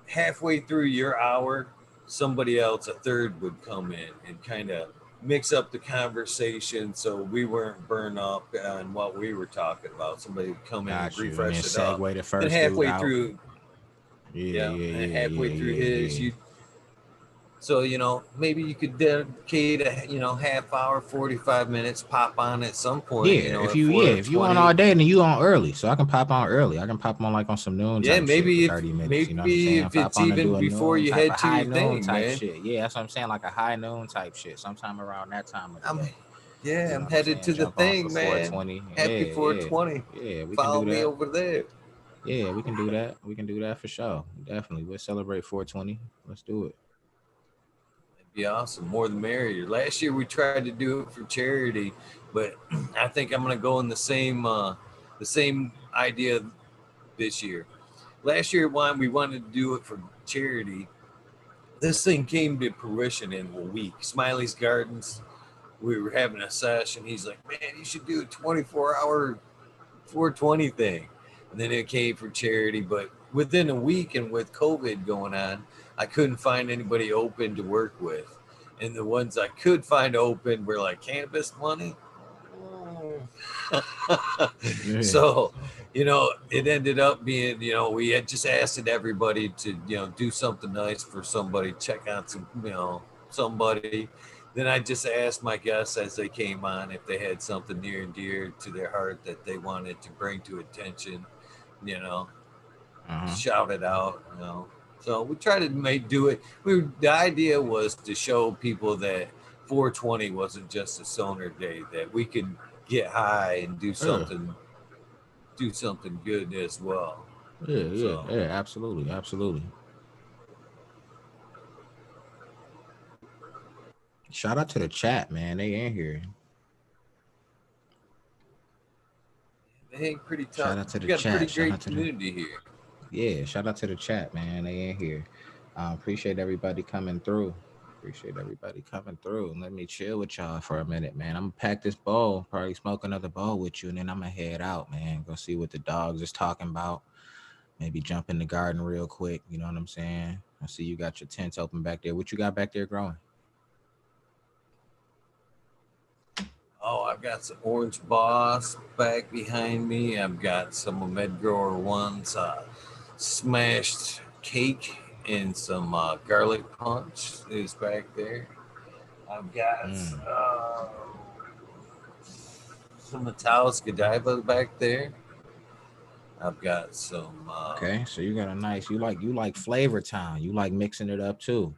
halfway through your hour, somebody else, a third, would come in and kind of mix up the conversation so we weren't burned up on what we were talking about. Somebody would come in and Got you. And then refresh it up. segue the Then first dude halfway out. through, Yeah, Yeah, yeah, and yeah, halfway yeah, through yeah, his, yeah. you so maybe you could dedicate a half hour, 45 minutes, pop on at some point, Yeah, at four if you on twenty. all day, then you on early, so I can pop on early. I can pop on like on some noon Yeah, type shit for maybe if 30 minutes. You know what I'm maybe saying? if Pop it's on and even do a before noon you type, a head to high your noon thing, type man. shit. Yeah, that's what I'm saying, like a high noon type shit, sometime around that time of the I'm day. Yeah, You know I'm what I'm headed saying? to the Jump on for thing, man. 420. Happy Yeah, yeah, 420. yeah. We can Follow do me that. over there. Yeah, we can do that. We can do that for sure. Definitely. We'll celebrate 420. Let's do it. It'd be awesome. More the merrier. Last year we tried to do it for charity, but I think I'm gonna go in the same idea this year. Last year, when we wanted to do it for charity, this thing came to fruition in a week. Smiley's Gardens. We were having a session. He's like, "Man, you should do a 24-hour 420 thing." And then it came for charity, but within a week and with COVID going on, I couldn't find anybody open to work with. And the ones I could find open were like cannabis money. Yeah. So, it ended up being, we had just asked everybody to, do something nice for somebody, check out some, somebody. Then I just asked my guests as they came on if they had something near and dear to their heart that they wanted to bring to attention, you know, Uh-huh. shout it out. So we try to do it. The idea was to show people that 420 wasn't just a stoner day, that we could get high and Yeah. do something good as well. Yeah, yeah, So yeah, absolutely, absolutely. Shout out to the chat, man. They in here. they hang pretty tough. Shout out to We the got a pretty chat. Shout great out to the community here. Yeah, shout out to the chat, man. They in here. Appreciate everybody coming through. Appreciate everybody coming through. Let me chill with y'all for a minute, man. I'm gonna pack this bowl, probably smoke another bowl with you, and then I'm gonna head out, man. Go see what the dogs is talking about. Maybe jump in the garden real quick. You know what I'm saying? I see you got your tents open back there. What you got back there growing? Oh, I've got some Orange Boss back behind me. I've got some of Medgrower One's smashed cake and some garlic punch is back there. I've got Mm. some Italis Godiva back there. I've got some Okay, so you got a nice. You like flavor town. You like mixing it up too.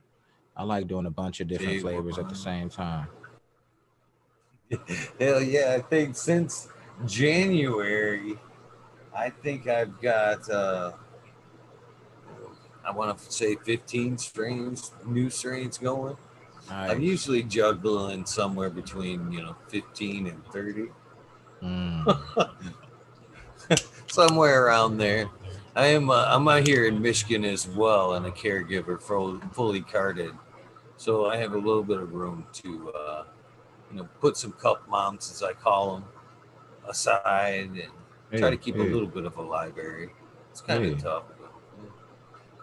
I like doing a bunch of different J1. flavors at the same time. Hell yeah, I think since January, I think I've got I want to say 15 strains, new strains going. I'm Nice. usually juggling somewhere between 15 and 30, Mm. somewhere around there. I'm out here in Michigan as well, and a caregiver fully carded, so I have a little bit of room to put some cup mounts as I call them aside and try to Yeah, keep a yeah, little bit of a library. It's kind of yeah. tough, but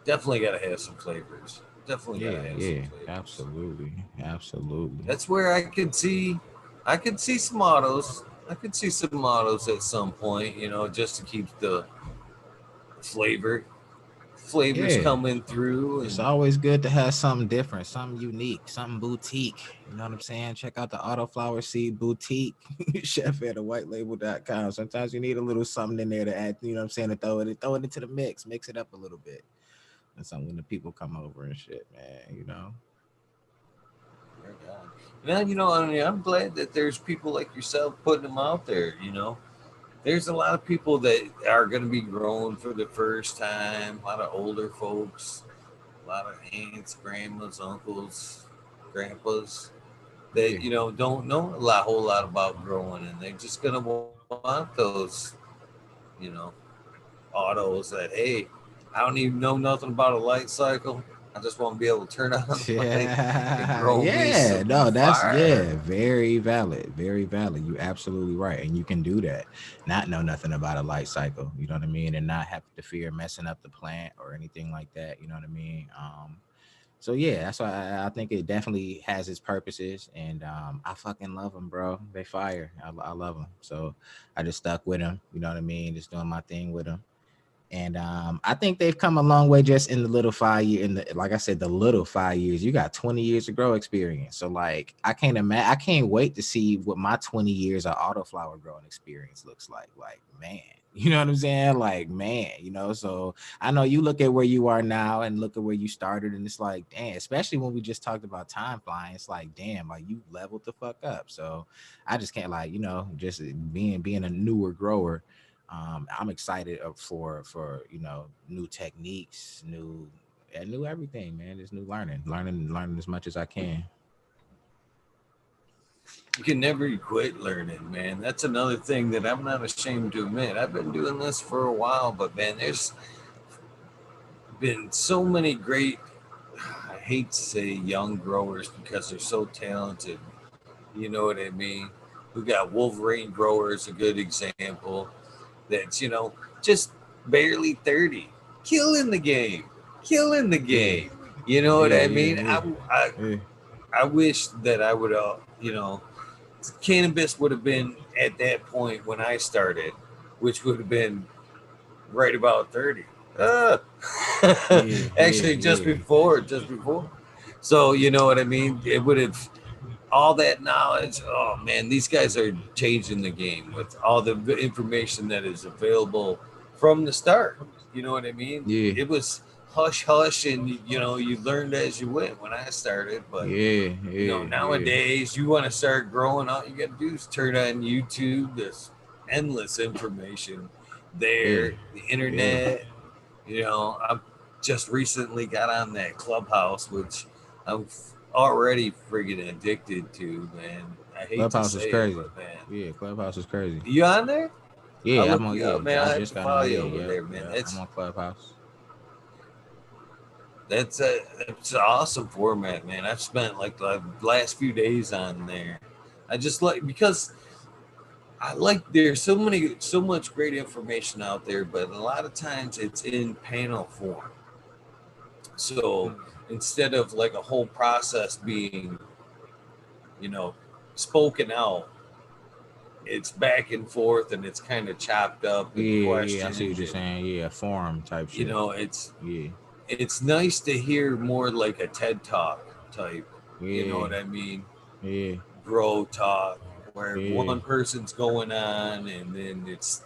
definitely got to have some flavors. Definitely got to Yeah, have some yeah, flavors. absolutely, absolutely. That's where I could see some autos. I could see some autos at some point, just to keep the flavor flavors Yeah, coming through. it's And always good to have something different, something unique, something boutique. You know what I'm saying? Check out the Autoflower Seed Boutique, chef at whitelabel.com. Sometimes you need a little something in there to add, you know what I'm saying, to throw it into the mix it up a little bit. That's something when the people come over and shit, man. now, I mean, I'm glad that there's people like yourself putting them out there. There's a lot of people that are going to be growing for the first time. A lot of older folks, a lot of aunts, grandmas, uncles, grandpas Yeah. that don't know a whole lot about growing, and they're just gonna want those, you know, autos that, hey, I don't even know nothing about a light cycle. I just want to be able to turn on the light and Yeah, grow me yeah, some no, that's fire. very valid, very valid. You absolutely right, and you can do that. Not know nothing about a light cycle, you know what I mean, and not have to fear messing up the plant or anything like that. You know what I mean? So yeah, that's why I think it definitely has its purposes, and I fucking love them, bro. They fire. I love them. So I just stuck with them. You know what I mean? Just doing my thing with them. And I think they've come a long way just in the little 5 year in the like I said, the little 5 years. You got 20 years of grow experience. So like I can't imagine I can't wait to see what my 20 years of autoflower growing experience looks like. Like, man, you know what I'm saying? Like, man, so I know you look at where you are now and look at where you started, and it's like, damn, especially when we just talked about time flying, it's like, damn, like you leveled the fuck up. So I just can't like, just being a newer grower. I'm excited for new techniques, new everything, man. Just new learning as much as I can. You can never quit learning, man. That's another thing that I'm not ashamed to admit. I've been doing this for a while, but man, there's been so many great, I hate to say young growers because they're so talented. You know what I mean? We got Wolverine growers, a good example. That's, just barely 30, killing the game, killing the Yeah, game. You know what yeah, I yeah, mean? yeah, yeah, I wish that I would, cannabis would have been at that point when I started, which would have been right about 30. Uh, yeah, yeah, Actually, just yeah, before, just before. So, you know what I mean? It would have all that knowledge. Oh man, these guys are changing the game with all the information that is available from the start. You know what I mean? yeah, It was hush hush, and you learned as you went when I started. But yeah, yeah, yeah, nowadays you want to start growing, all you got to do is turn on YouTube. There's endless information yeah, there. The yeah. internet. I just recently got on that Clubhouse, which I'm already friggin' addicted to, man. I hate to Clubhouse is say it, crazy. but man, Yeah, Clubhouse is crazy. you on there? I'll Yeah, look I'm on. you up, Yeah, man. I I have just to got follow on. you Yeah, over yep, there, man. yep. I'm on Clubhouse. That's an awesome format, man. I've spent like the last few days on there. I just like because I like there's so much great information out there, but a lot of times it's in panel form. So instead of like a whole process being, you know, spoken out, it's back and forth and it's kind of chopped up and Yeah, yeah. I see what questioned, you're and saying. Yeah, forum type you shit. know it's Yeah, it's nice to hear more like a TED talk type, you know yeah, what I mean, yeah, grow talk, where yeah, one person's going on and then it's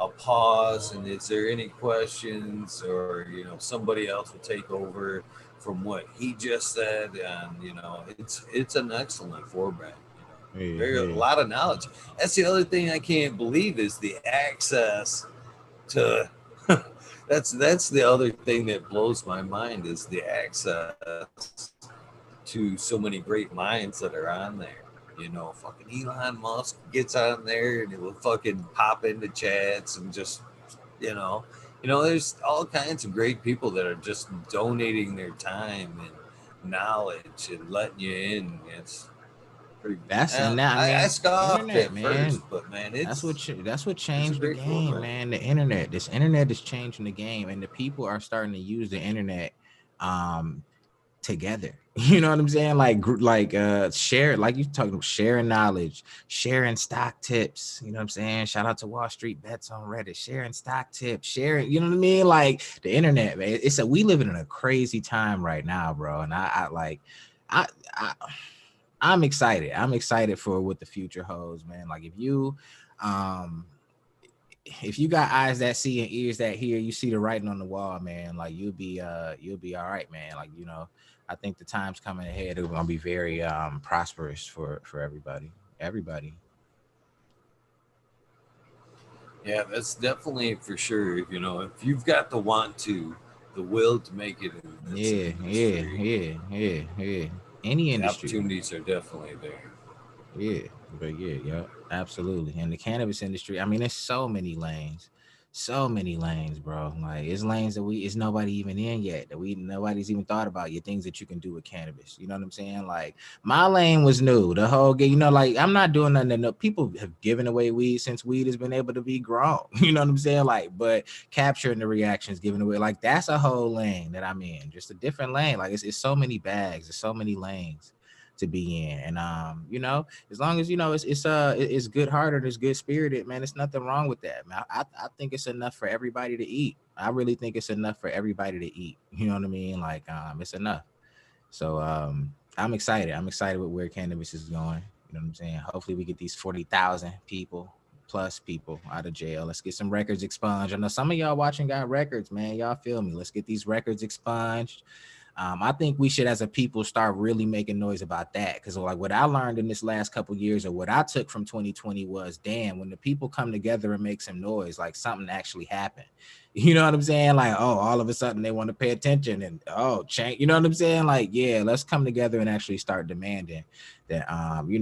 a pause and is there any questions, or somebody else will take over from what he just said, and it's an excellent format. yeah, Very a yeah. lot of knowledge. That's the other thing I can't believe is the access to that's the other thing that blows my mind is the access to so many great minds that are on there. Fucking Elon Musk gets on there and it will fucking pop into chats and just you know, there's all kinds of great people that are just donating their time and knowledge and letting you in. It's pretty. That's and that I I mean, scoffed at internet, first, man. but man, That's what it's a changed the great game, format. man. The internet. This internet is changing the game, and the people are starting to use the internet um together. You know what I'm saying? Share, like you talking about sharing knowledge, sharing stock tips. You know what I'm saying? Shout out to Wall Street Bets on Reddit, sharing stock tips, sharing, you know what I mean? Like the internet, man. We living in a crazy time right now, bro. And I like I I I'm excited. I'm excited for what the future holds, man. Like um if you got eyes that see and ears that hear, you see the writing on the wall, man. Like you'll be all right, man. Like I think the times coming ahead are gonna be very prosperous for everybody. Everybody. Yeah, that's definitely for sure. If you've got the want to, the will to make it in this Yeah, yeah, industry, yeah, yeah, yeah. Any the industry. opportunities are definitely there. Yeah, but yeah, absolutely. And the cannabis industry, I mean, there's so many lanes, bro. Like it's lanes that it's nobody even in yet, that nobody's even thought about yet. Things that you can do with cannabis. You know what I'm saying? Like my lane was new. The whole game, like I'm not doing nothing. No, people have given away weed since weed has been able to be grown. You know what I'm saying? Like, but capturing the reactions, giving away, like that's a whole lane that I'm in. Just a different lane. Like it's so many bags, there's so many lanes to be in. And as long as it's good hearted, it's good spirited, man. It's nothing wrong with that, man. I think it's enough for everybody to eat. I really think it's enough for everybody to eat. You know what I mean? Like, it's enough. So I'm excited. I'm excited with where cannabis is going. You know what I'm saying? Hopefully we get these 40,000 people plus people out of jail. Let's get some records expunged. I know some of y'all watching got records, man. Y'all feel me? Let's get these records expunged. I think we should, as a people, start really making noise about that. Because like what I learned in this last couple years, or what I took from 2020 was, damn, when the people come together and make some noise, like something actually happened. You know what I'm saying? Like, oh, all of a sudden they want to pay attention and change. You know what I'm saying? Like, yeah, let's come together and actually start demanding that. We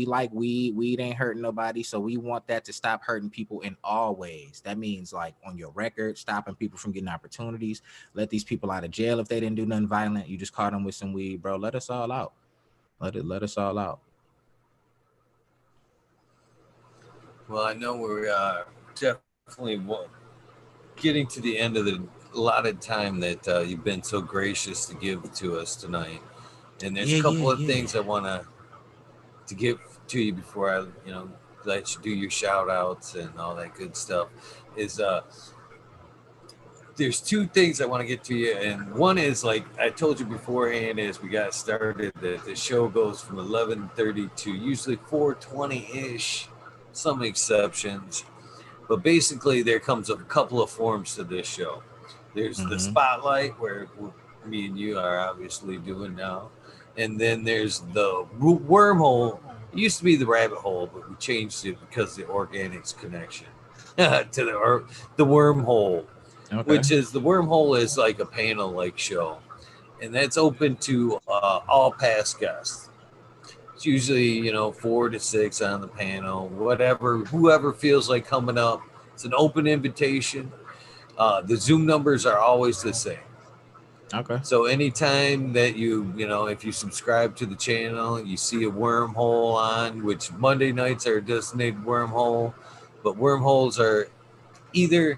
like weed. Weed ain't hurting nobody, so we want that to stop hurting people in all ways. That means like on your record, stopping people from getting opportunities. Let these people out of jail if they didn't do nothing violent. You just caught them with some weed, bro. Let us all out. Let us all out. Well, I know we're definitely getting to the end of the allotted time that you've been so gracious to give to us tonight. And there's a couple of Yeah. things I want to give to you before I, let you do your shout outs and all that good stuff. Is there's two things I want to get to you, and one is like I told you beforehand as we got started that the show goes from 11:30 to usually 4:20 ish, some exceptions. But basically, there comes a couple of forms to this show. There's the Mm-hmm. spotlight, where me and you are obviously doing now, and then there's the wormhole. It used to be the rabbit hole, but we changed it because of the organics connection to the wormhole, Okay. which is the wormhole is like a panel like show, and that's open to all past guests. It's usually 4 to 6 on the panel, whatever whoever feels like coming up. It's an open invitation. The Zoom numbers are always the same. Okay. So anytime that if you subscribe to the channel, you see a wormhole on, which Monday nights are a designated wormhole, but wormholes are either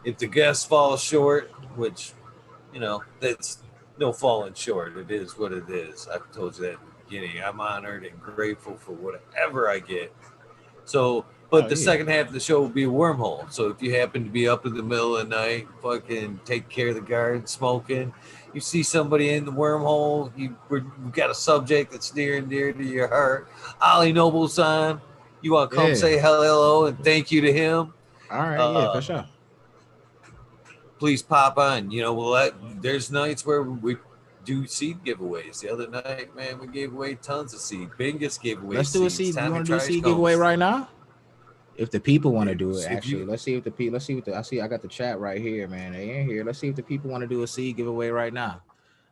if the guest falls short, which that's no falling short. It is what it is. I've told you that in the beginning. I'm honored and grateful for whatever I get. So, but Oh the yeah. second half of the show will be a wormhole. So if you happen to be up in the middle of the night, fucking take care of the garden, smoking, you see somebody in the wormhole, we've got a subject that's near and dear to your heart. Ollie Noble's on. You want to come Yeah. say hello and thank you to him? All right. Yeah, Uh, for sure. Please pop on. There's nights where we do seed giveaways. The other night, man, we gave away tons of seed. Bingus gave away Let's do a seeds. seed. You Tommy want to do a Trish seed giveaway combs. right now? If the people want to do it, If actually, you let's see if the people. Let's see what the. I see. I got the chat right here, man. They in here. Let's see if the people want to do a seed giveaway right now.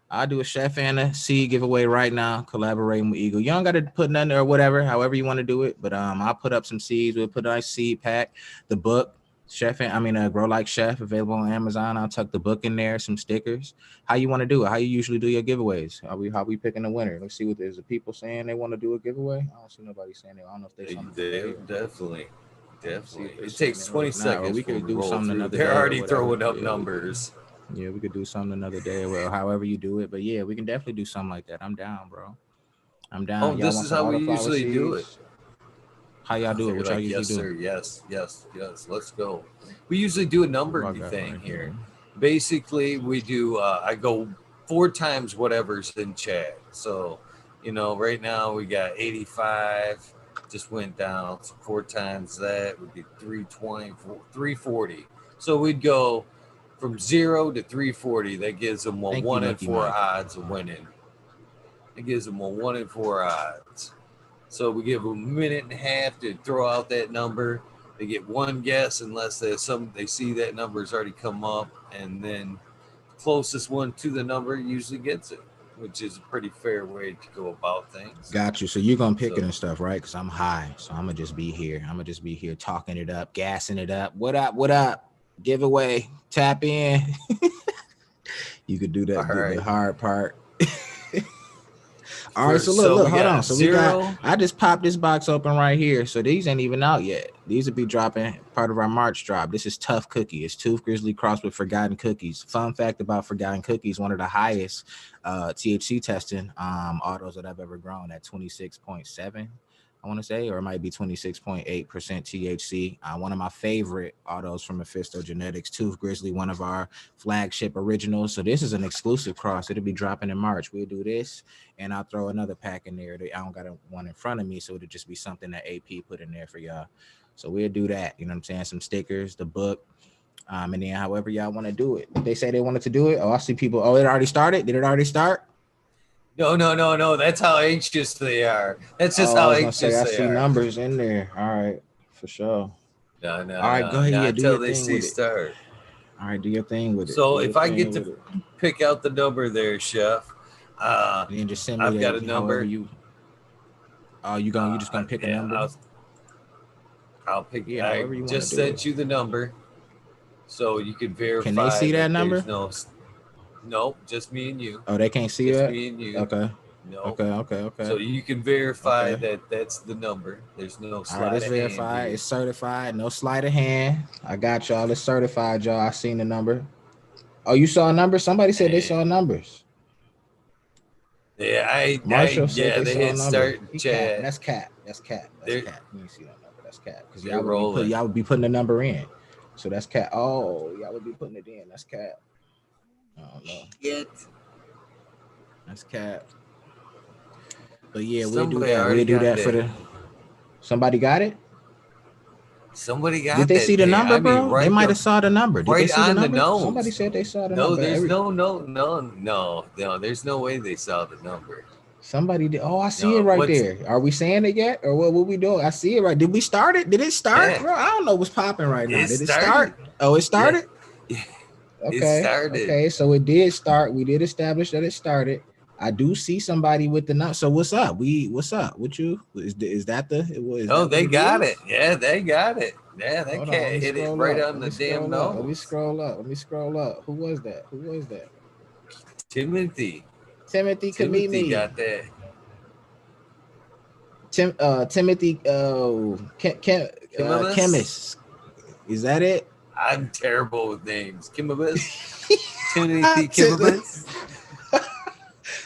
I'll do a Chef Anna seed giveaway right now, collaborating with Eagle. You don't got to put nothing or whatever, however you want to do it. But I'll put up some seeds. We'll put a nice seed pack, the book, Grow Like Chef, available on Amazon. I'll tuck the book in there, some stickers. How you want to do it? How you usually do your giveaways? How we picking the winner? Let's see what there's the people saying they want to do a giveaway. I don't see nobody saying it. I don't know if there's some they delay. definitely, Let's see if they it saying takes it or 20 if not, or seconds we for could we do roll something through. another They're day or already whatever. throwing up Yeah, we could. numbers. Yeah, we could do something another day. Well, however you do it, but yeah, we can definitely do something like that. I'm down, bro. I'm Oh, down. Y'all this want is some how we autoflower usually do it. seeds? How y'all do it? They're What y'all like, usually yes, do? sir. Yes. Let's go. We usually do a What do I numbered got thing right here. here? Basically, we do, I go 4 times whatever's in chat. So, right now we got 85, just went down. So 4 times that would be 320, 340. So we'd go from 0 to 340. That gives them a Thank you, one in Lucky four Mike. odds of winning. It gives them a 1 in 4 odds. So we give them a minute and a half to throw out that number. They get one guess unless they see that number's already come up, and then closest one to the number usually gets it, which is a pretty fair way to go about things. Got you. So you're gonna pick it So and stuff, right? Because I'm high, so I'm gonna just be here. I'm gonna just be here talking it up, gassing it up. What up? What up? Giveaway. Tap in. You could do all that. Do right, the hard part. All right, so first, look, we hold on. got So we got. zero. I just popped this box open right here. So these ain't even out yet. These will be dropping part of our March drop. This is Tough Cookie. It's Tooth Grizzly crossed with Forgotten Cookies. Fun fact about Forgotten Cookies: one of the highest THC testing autos that I've ever grown at 26.7. I want to say, or it might be 26.8% THC. One of my favorite autos from Mephisto Genetics, Tooth Grizzly, one of our flagship originals. So this is an exclusive cross. It'll be dropping in March. We'll do this, and I'll throw another pack in there. I don't got one in front of me, so it'll just be something that AP put in there for y'all. So we'll do that. You know what I'm saying? Some stickers, the book, and then however y'all want to do it. Did they say they wanted to do it? Oh, I see people. Oh, it already started. Did it already start? No. That's how anxious they are. That's just Oh, I how was gonna say anxious I they see are. numbers in there. All right, for sure. All right, go ahead. Yeah, Not do your till they thing see with it. start. All right, do your thing with it. Do So your if I thing get with to it. pick out the number there, Chef, And then just send me I've got a that however number. you. Oh, you just gonna pick a Yeah, number? I'll pick. Yeah, I however you want to just do it. sent you the number, so you can Can they verify see that that number? there's no, just me and you, Oh, they can't see just that. me and you. Okay, No, okay, okay, so okay, you can verify okay. that that's the number. There's no All right, sleight it's of hand verified. here. It's certified. No sleight of hand. I got y'all. It's certified, y'all. I seen the number. Oh, you saw a number? Somebody said they And saw numbers. yeah, Marshall said yeah, they they saw a hit number. start He cap. chat. That's cap. That's cap. That's They're cap. You ain't see that number. That's cap. Because they're rolling. y'all would be putting the number in. So that's cap. Oh, y'all would be putting it in. That's cap. I don't know. Yet That's cap. But yeah, we'll do somebody that. already We'll do got that for that. the. Somebody got it. Somebody Did got they that see the thing. number, I mean, bro? They might have saw the number. Did they right see the on the number? Somebody nose. said they saw the No, number. there's no. There's no way they saw the number. Somebody did. Oh, I see it No, right what's there. Are we saying it yet, or what? What we doing? I see it right. Did we start it? Did it start, yeah? bro? I don't know what's popping right now. It Did it started. start? Oh, it Yeah, started. it Okay, started. okay. So it did start. We did establish that it started. I do see somebody with the number. So what's up? What's up? What you is that the is Oh, that what they it got it. is? Yeah, they got it. Yeah, that Hold on. Let cat me hit it scroll right up. on Let the me damn scroll up. Let me nose. scroll up. Let me scroll up. Who was that? Who was that? Timothy. Timothy Timothy got Kamimi. that. Timothy Kimabus. chemist. Is that it? I'm terrible with names. Kimabus. Timothy Tim- Kimabus.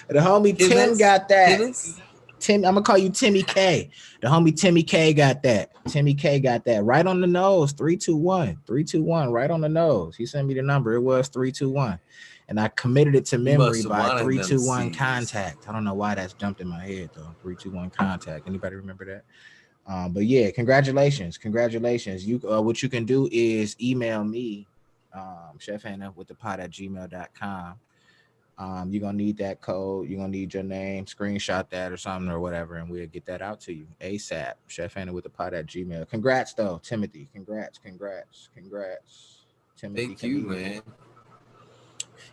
the homie Tim Kimus. got that. Kimus. Tim, I'm gonna call you Timmy K. The homie Timmy K got that. Timmy K got that right on the nose. 321. 321, right on the nose. He sent me the number. It was 321. And I committed it to He memory must have by wanted them 321 C's. contact. I don't know why that's jumped in my head though. 321 contact. Anybody remember that? But yeah, congratulations. You what you can do is email me, Chef Hannah with the pot at gmail.com. You're gonna need that code, you're gonna need your name, screenshot that or something or whatever, and we'll get that out to you ASAP. Chef Hannah with the pot at Gmail. Congrats though, Timothy. Congrats. Timothy Thank you, Kamimi. man.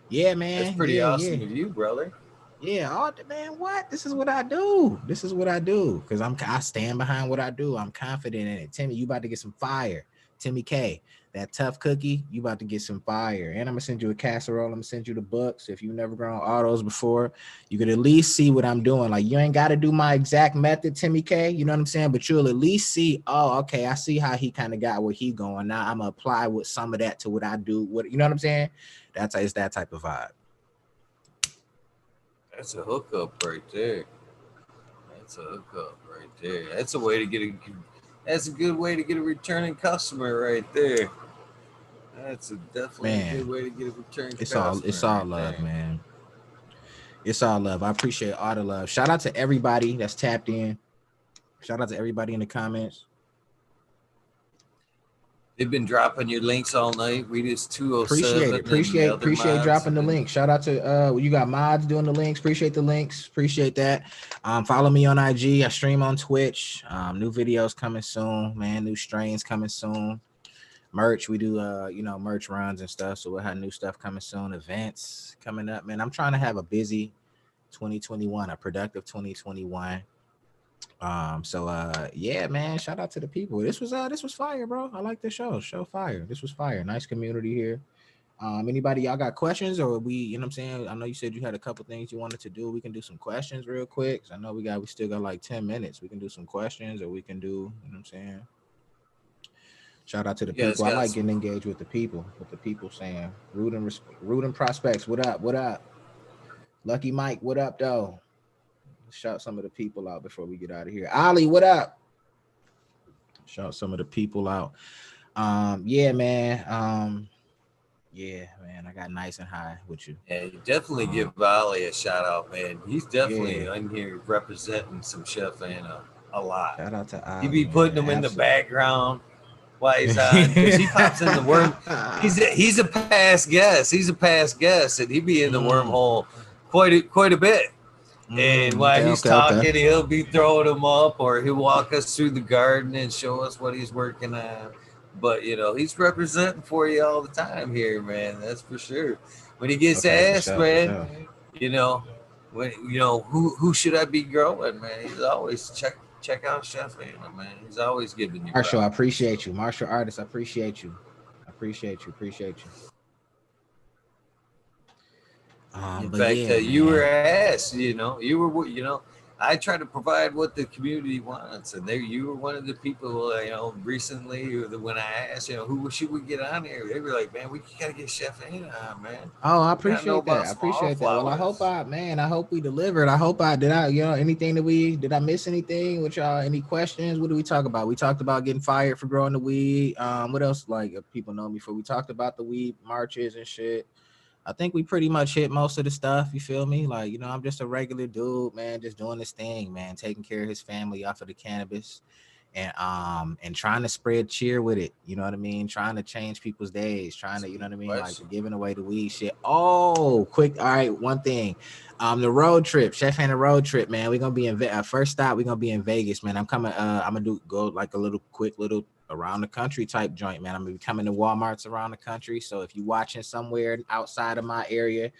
Yeah, That's man. pretty Yeah. awesome of you, brother. Yeah, man, what? This is what I do. Because I stand behind what I do. I'm confident in it. Timmy, you about to get some fire. Timmy K, that tough cookie, you about to get some fire. And I'm gonna send you a casserole. I'm gonna send you the books. If you've never grown autos before, you could at least see what I'm doing. Like you ain't gotta do my exact method, Timmy K. You know what I'm saying? But you'll at least see, oh, okay, I see how he kind of got where he going. Now I'm gonna apply with some of that to what I do. What you know what I'm saying? It's that type of vibe. That's a hookup right there. That's a hookup right there. That's a way to get a. That's a good way to get a returning customer right there. That's definitely a good Man, way to get a return it's customer all right love, there. man. It's all love. I appreciate all the love. Shout out to everybody that's tapped in. Shout out to everybody in the comments. They've been dropping your links all night. We just Appreciate 207 it. and the other Appreciate mods dropping have the been. link. Shout out to you got mods doing the links. Appreciate the links. Appreciate that. Follow me on IG. I stream on Twitch. New videos coming soon, man. New strains coming soon. Merch, we do merch runs and stuff. So we'll have new stuff coming soon. Events coming up, man. I'm trying to have a busy 2021, a productive 2021. Yeah, man. Shout out to the people. This was fire, bro. I like the show. Show fire. This was fire. Nice community here. Anybody y'all got questions or you know what I'm saying? I know you said you had a couple things you wanted to do. We can do some questions real quick. I know we still got like 10 minutes. We can do some questions or we can do, you know what I'm saying? Shout out to the people. I like getting engaged with the people saying root and prospects. What up? Lucky Mike, what up though? shout some of the people out before we get out of here. Ali, what up? Shout some of the people out. Yeah, man. Yeah, man. I got nice and high with you. Yeah, you definitely Um, give Ollie a shout out, man. He's definitely yeah. in here representing some Chef Anna a lot. Shout out to He Ali, be putting man. them in the Absolutely. background while he's on because he pops in the worm. He's a past guest. He's a past guest, and he be in the Mm, wormhole quite a bit. And while okay, he's okay, okay. talking, he'll be throwing them up, or he'll walk us through the garden and show us what he's working on. But he's representing for you all the time here, man. That's for sure. When he gets Okay, for asked, sure, for man, sure. you know, when who should I be growing, man? He's always check out Chef Anna, man. He's always giving you Marshall, I props. So. appreciate you. Martial artist, I appreciate you. I appreciate you. Appreciate you. In But fact, yeah, you were man. asked, I try to provide what the community wants, and there you were one of the people, recently when I asked, who should we get on here? They were like, man, we gotta get Chef Anna on, man. Oh, I We gotta know appreciate that. about I some appreciate that. Well, autoflowers. I hope we delivered. I hope I did. Anything that did I miss anything with y'all? Any questions? What did we talk about? We talked about getting fired for growing the weed. What else? Like, if people know me before we talked about the weed marches and shit. I think we pretty much hit most of the stuff. You feel me? Like, I'm just a regular dude, man, just doing this thing, man, taking care of his family off of the cannabis and trying to spread cheer with it. You know what I mean? Trying to change people's days, trying to, you know what I mean? Like Question. giving away the weed shit. Oh, quick. All right, one thing. The road trip, Chef and the road trip, man. We're gonna be in first stop, we're gonna be in Vegas, man. I'm coming, I'm gonna go like a little quick little around the country type joint, man. I'm gonna be coming to Walmarts around the country. So if you're watching somewhere outside of my area,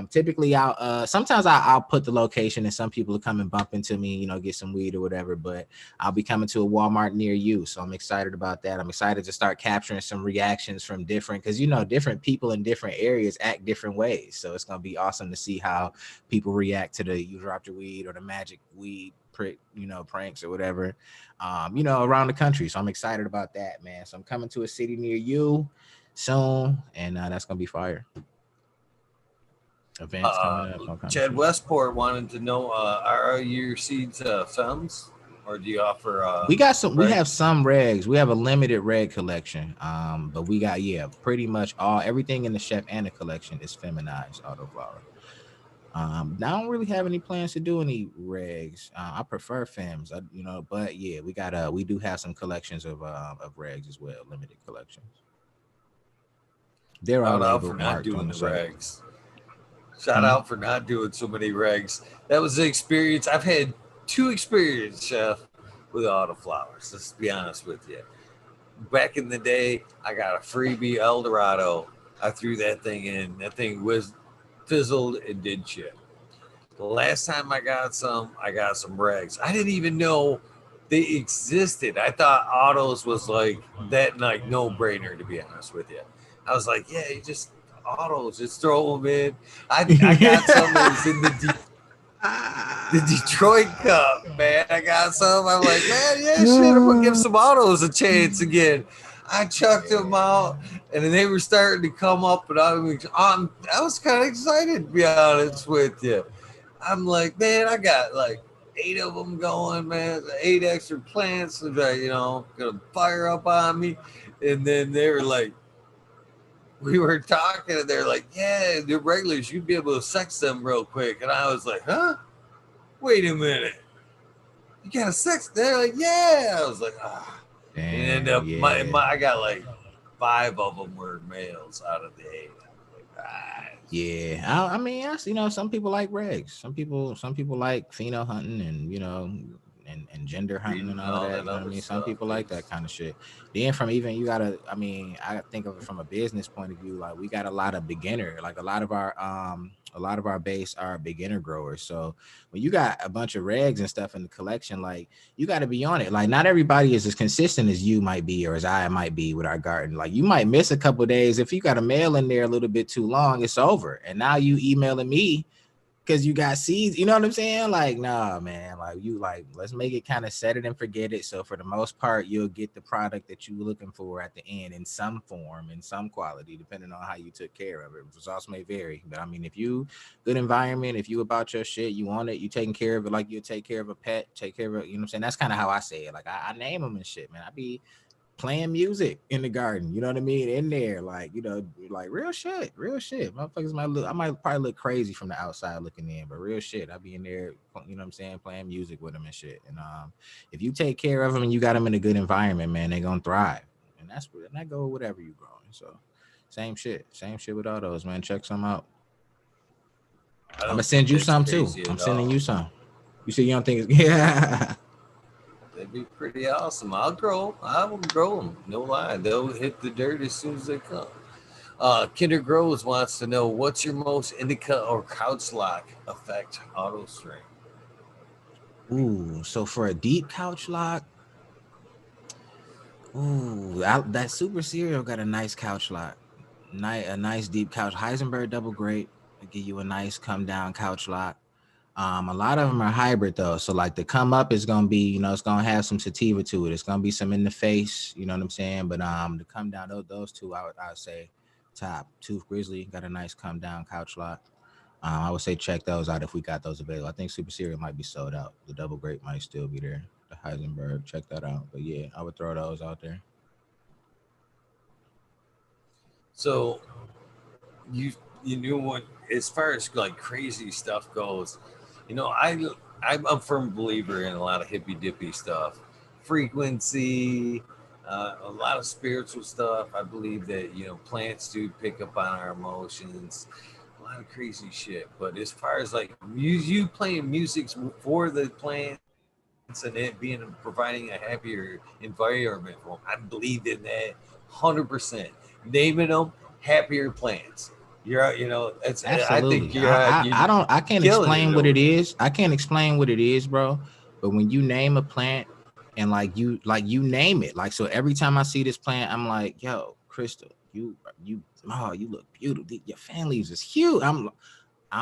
typically I'll sometimes I'll put the location and some people will come and bump into me, get some weed or whatever. But I'll be coming to a Walmart near you. So I'm excited about that. I'm excited to start capturing some reactions from different, because different people in different areas act different ways. So it's gonna be awesome to see how people react to the you dropped your weed or the magic weed prick, pranks or whatever, around the country. So I'm excited about that, man. So I'm coming to a city near you soon, and that's gonna be fire. Events coming up, all kind of Chad shit. Westport wanted to know, are your seeds films, or do you offer We got some. We have regs? some regs. We have a limited reg collection. But we got pretty much everything in the Chef Anna collection is feminized autoflower. I don't really have any plans to do any regs. I prefer fems, but yeah, we do have some collections of regs as well, limited collections. They're all Shout out for labeled, not marked on doing the the site. regs. Shout Hmm? out for not doing so many regs. That was the experience. I've had two experiences, Chef, with autoflowers. Let's be honest with you. Back in the day, I got a freebie Eldorado. I threw that thing in. That thing was fizzled and did shit. The last time I got some regs. I didn't even know they existed. I thought autos was like that, like no brainer. To be honest with you, I was like, yeah, you just autos, just throw them in. I got some that was in the Detroit Cup, man. I got some. I'm like, man, yeah, shit. I'm gonna give some autos a chance again. I chucked them out, and then they were starting to come up, and I was kind of excited, to be honest with you. I'm like, man, I got like 8 of them going, man. 8 extra plants that gonna fire up on me, and then they were like, we were talking, and they're like, yeah, they're regulars. You'd be able to sex them real quick, and I was like, huh? Wait a minute. You got a sex? They're like, yeah. I was like, ah. And end Damn, up, yeah. I got like 5 of them were males out of the 8. I was like, ah, Yeah, I mean, some people like regs. Some people like pheno hunting and and gender hunting breeding and and all of all that. that You know what I other mean? Some stuff. people Yeah. like that kind of shit. Then from even you gotta, I mean, I think of it from a business point of view. Like we got a lot of beginner, like a lot of our base are beginner growers. So when you got a bunch of regs and stuff in the collection, like you got to be on it. Like not everybody is as consistent as you might be or as I might be with our garden. Like you might miss a couple of days if you got a mail in there a little bit too long, it's over. And now you emailing me because you got seeds. You know what I'm saying? Like, nah, man. Like, you like, let's make it kind of set it and forget it. So for the most part, you'll get the product that you're looking for at the end in some form, in some quality, depending on how you took care of it. Results may vary, but I mean, if you good environment, if you about your shit, you want it, you taking care of it like you take care of a pet, take care of it. You know what I'm saying? That's kind of how I say it. Like, I name them and shit, man. I be playing music in the garden, you know what I mean? In there, like, you know, like real shit, real shit. Motherfuckers might look, I might probably look crazy from the outside looking in, but real shit. I be in there, you know what I'm saying, playing music with them and shit. And if you take care of them and you got them in a good environment, man, they gonna thrive. And that's what, and that go with whatever you growing. So same shit with all those, man. Check some out. I I'm gonna don't think send you that's some too. crazy I'm at sending all. you some. You say you don't think it's yeah. That'd be pretty awesome. I'll grow. I will grow them. No lie. They'll hit the dirt as soon as they come. Kinder Grows wants to know what's your most indica or couch lock effect auto string? Ooh, so for a deep couch lock. Ooh, that super cereal got a nice couch lot. A nice deep couch. Heisenberg double grape. They give you a nice come down couch lock. A lot of them are hybrid though. So like the come up is gonna be, you know, it's gonna have some sativa to it. It's gonna be some in the face, you know what I'm saying? But the come down, those two, I would say top. Tooth Grizzly got a nice come down couch lock. I would say check those out if we got those available. I think Super Cereal might be sold out. The Double Grape might still be there. The Heisenberg, check that out. But yeah, I would throw those out there. So you you know what? As far as like crazy stuff goes, you know, I'm a firm believer in a lot of hippy dippy stuff, frequency, a lot of spiritual stuff. I believe that plants do pick up on our emotions, a lot of crazy shit. But as far as like you playing music for the plants and it providing a happier environment for them, I believe in that 100%. Naming them happier plants. It's I think Absolutely. you're I don't I can't killing it explain what over it there. is. I can't explain what it is, bro. But when you name a plant and like you name it, like so every time I see this plant, I'm like, yo, Crystal, you oh, you look beautiful. Your fan leaves is huge. I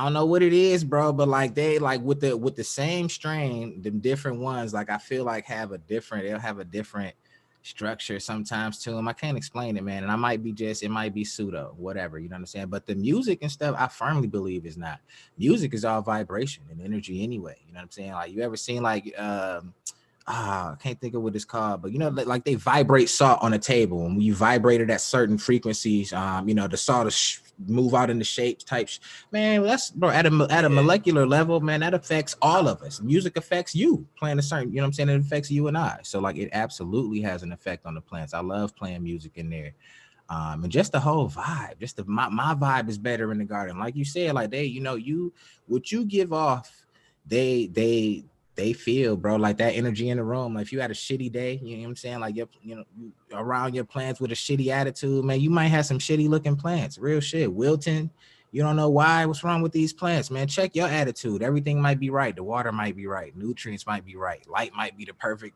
don't know what it is, bro, but like they like with the same strain, the different ones, like I feel like they'll have a different structure sometimes to them. I can't explain it, man. And I might be it might be pseudo, whatever, you know what I'm saying? But the music and stuff, I firmly believe is not. Music is all vibration and energy anyway. You know what I'm saying? Like you ever seen like I can't think of what it's called, but you know, like they vibrate salt on a table, and when you vibrate it at certain frequencies, you know, the salt is move out into shapes, types. Man, that's bro at a Yeah. molecular level, man. That affects all of us. Music affects you playing a certain, you know what I'm saying? It affects you and I. So like, it absolutely has an effect on the plants. I love playing music in there. And just the whole vibe, just my vibe is better in the garden. Like you said, like they, you know, what you give off, they feel, bro, like that energy in the room. Like if you had a shitty day, you know what I'm saying? Like you around your plants with a shitty attitude, man, you might have some shitty looking plants. Real shit. Wilton, you don't know why. What's wrong with these plants, man? Check your attitude. Everything might be right. The water might be right. Nutrients might be right. Light might be the perfect.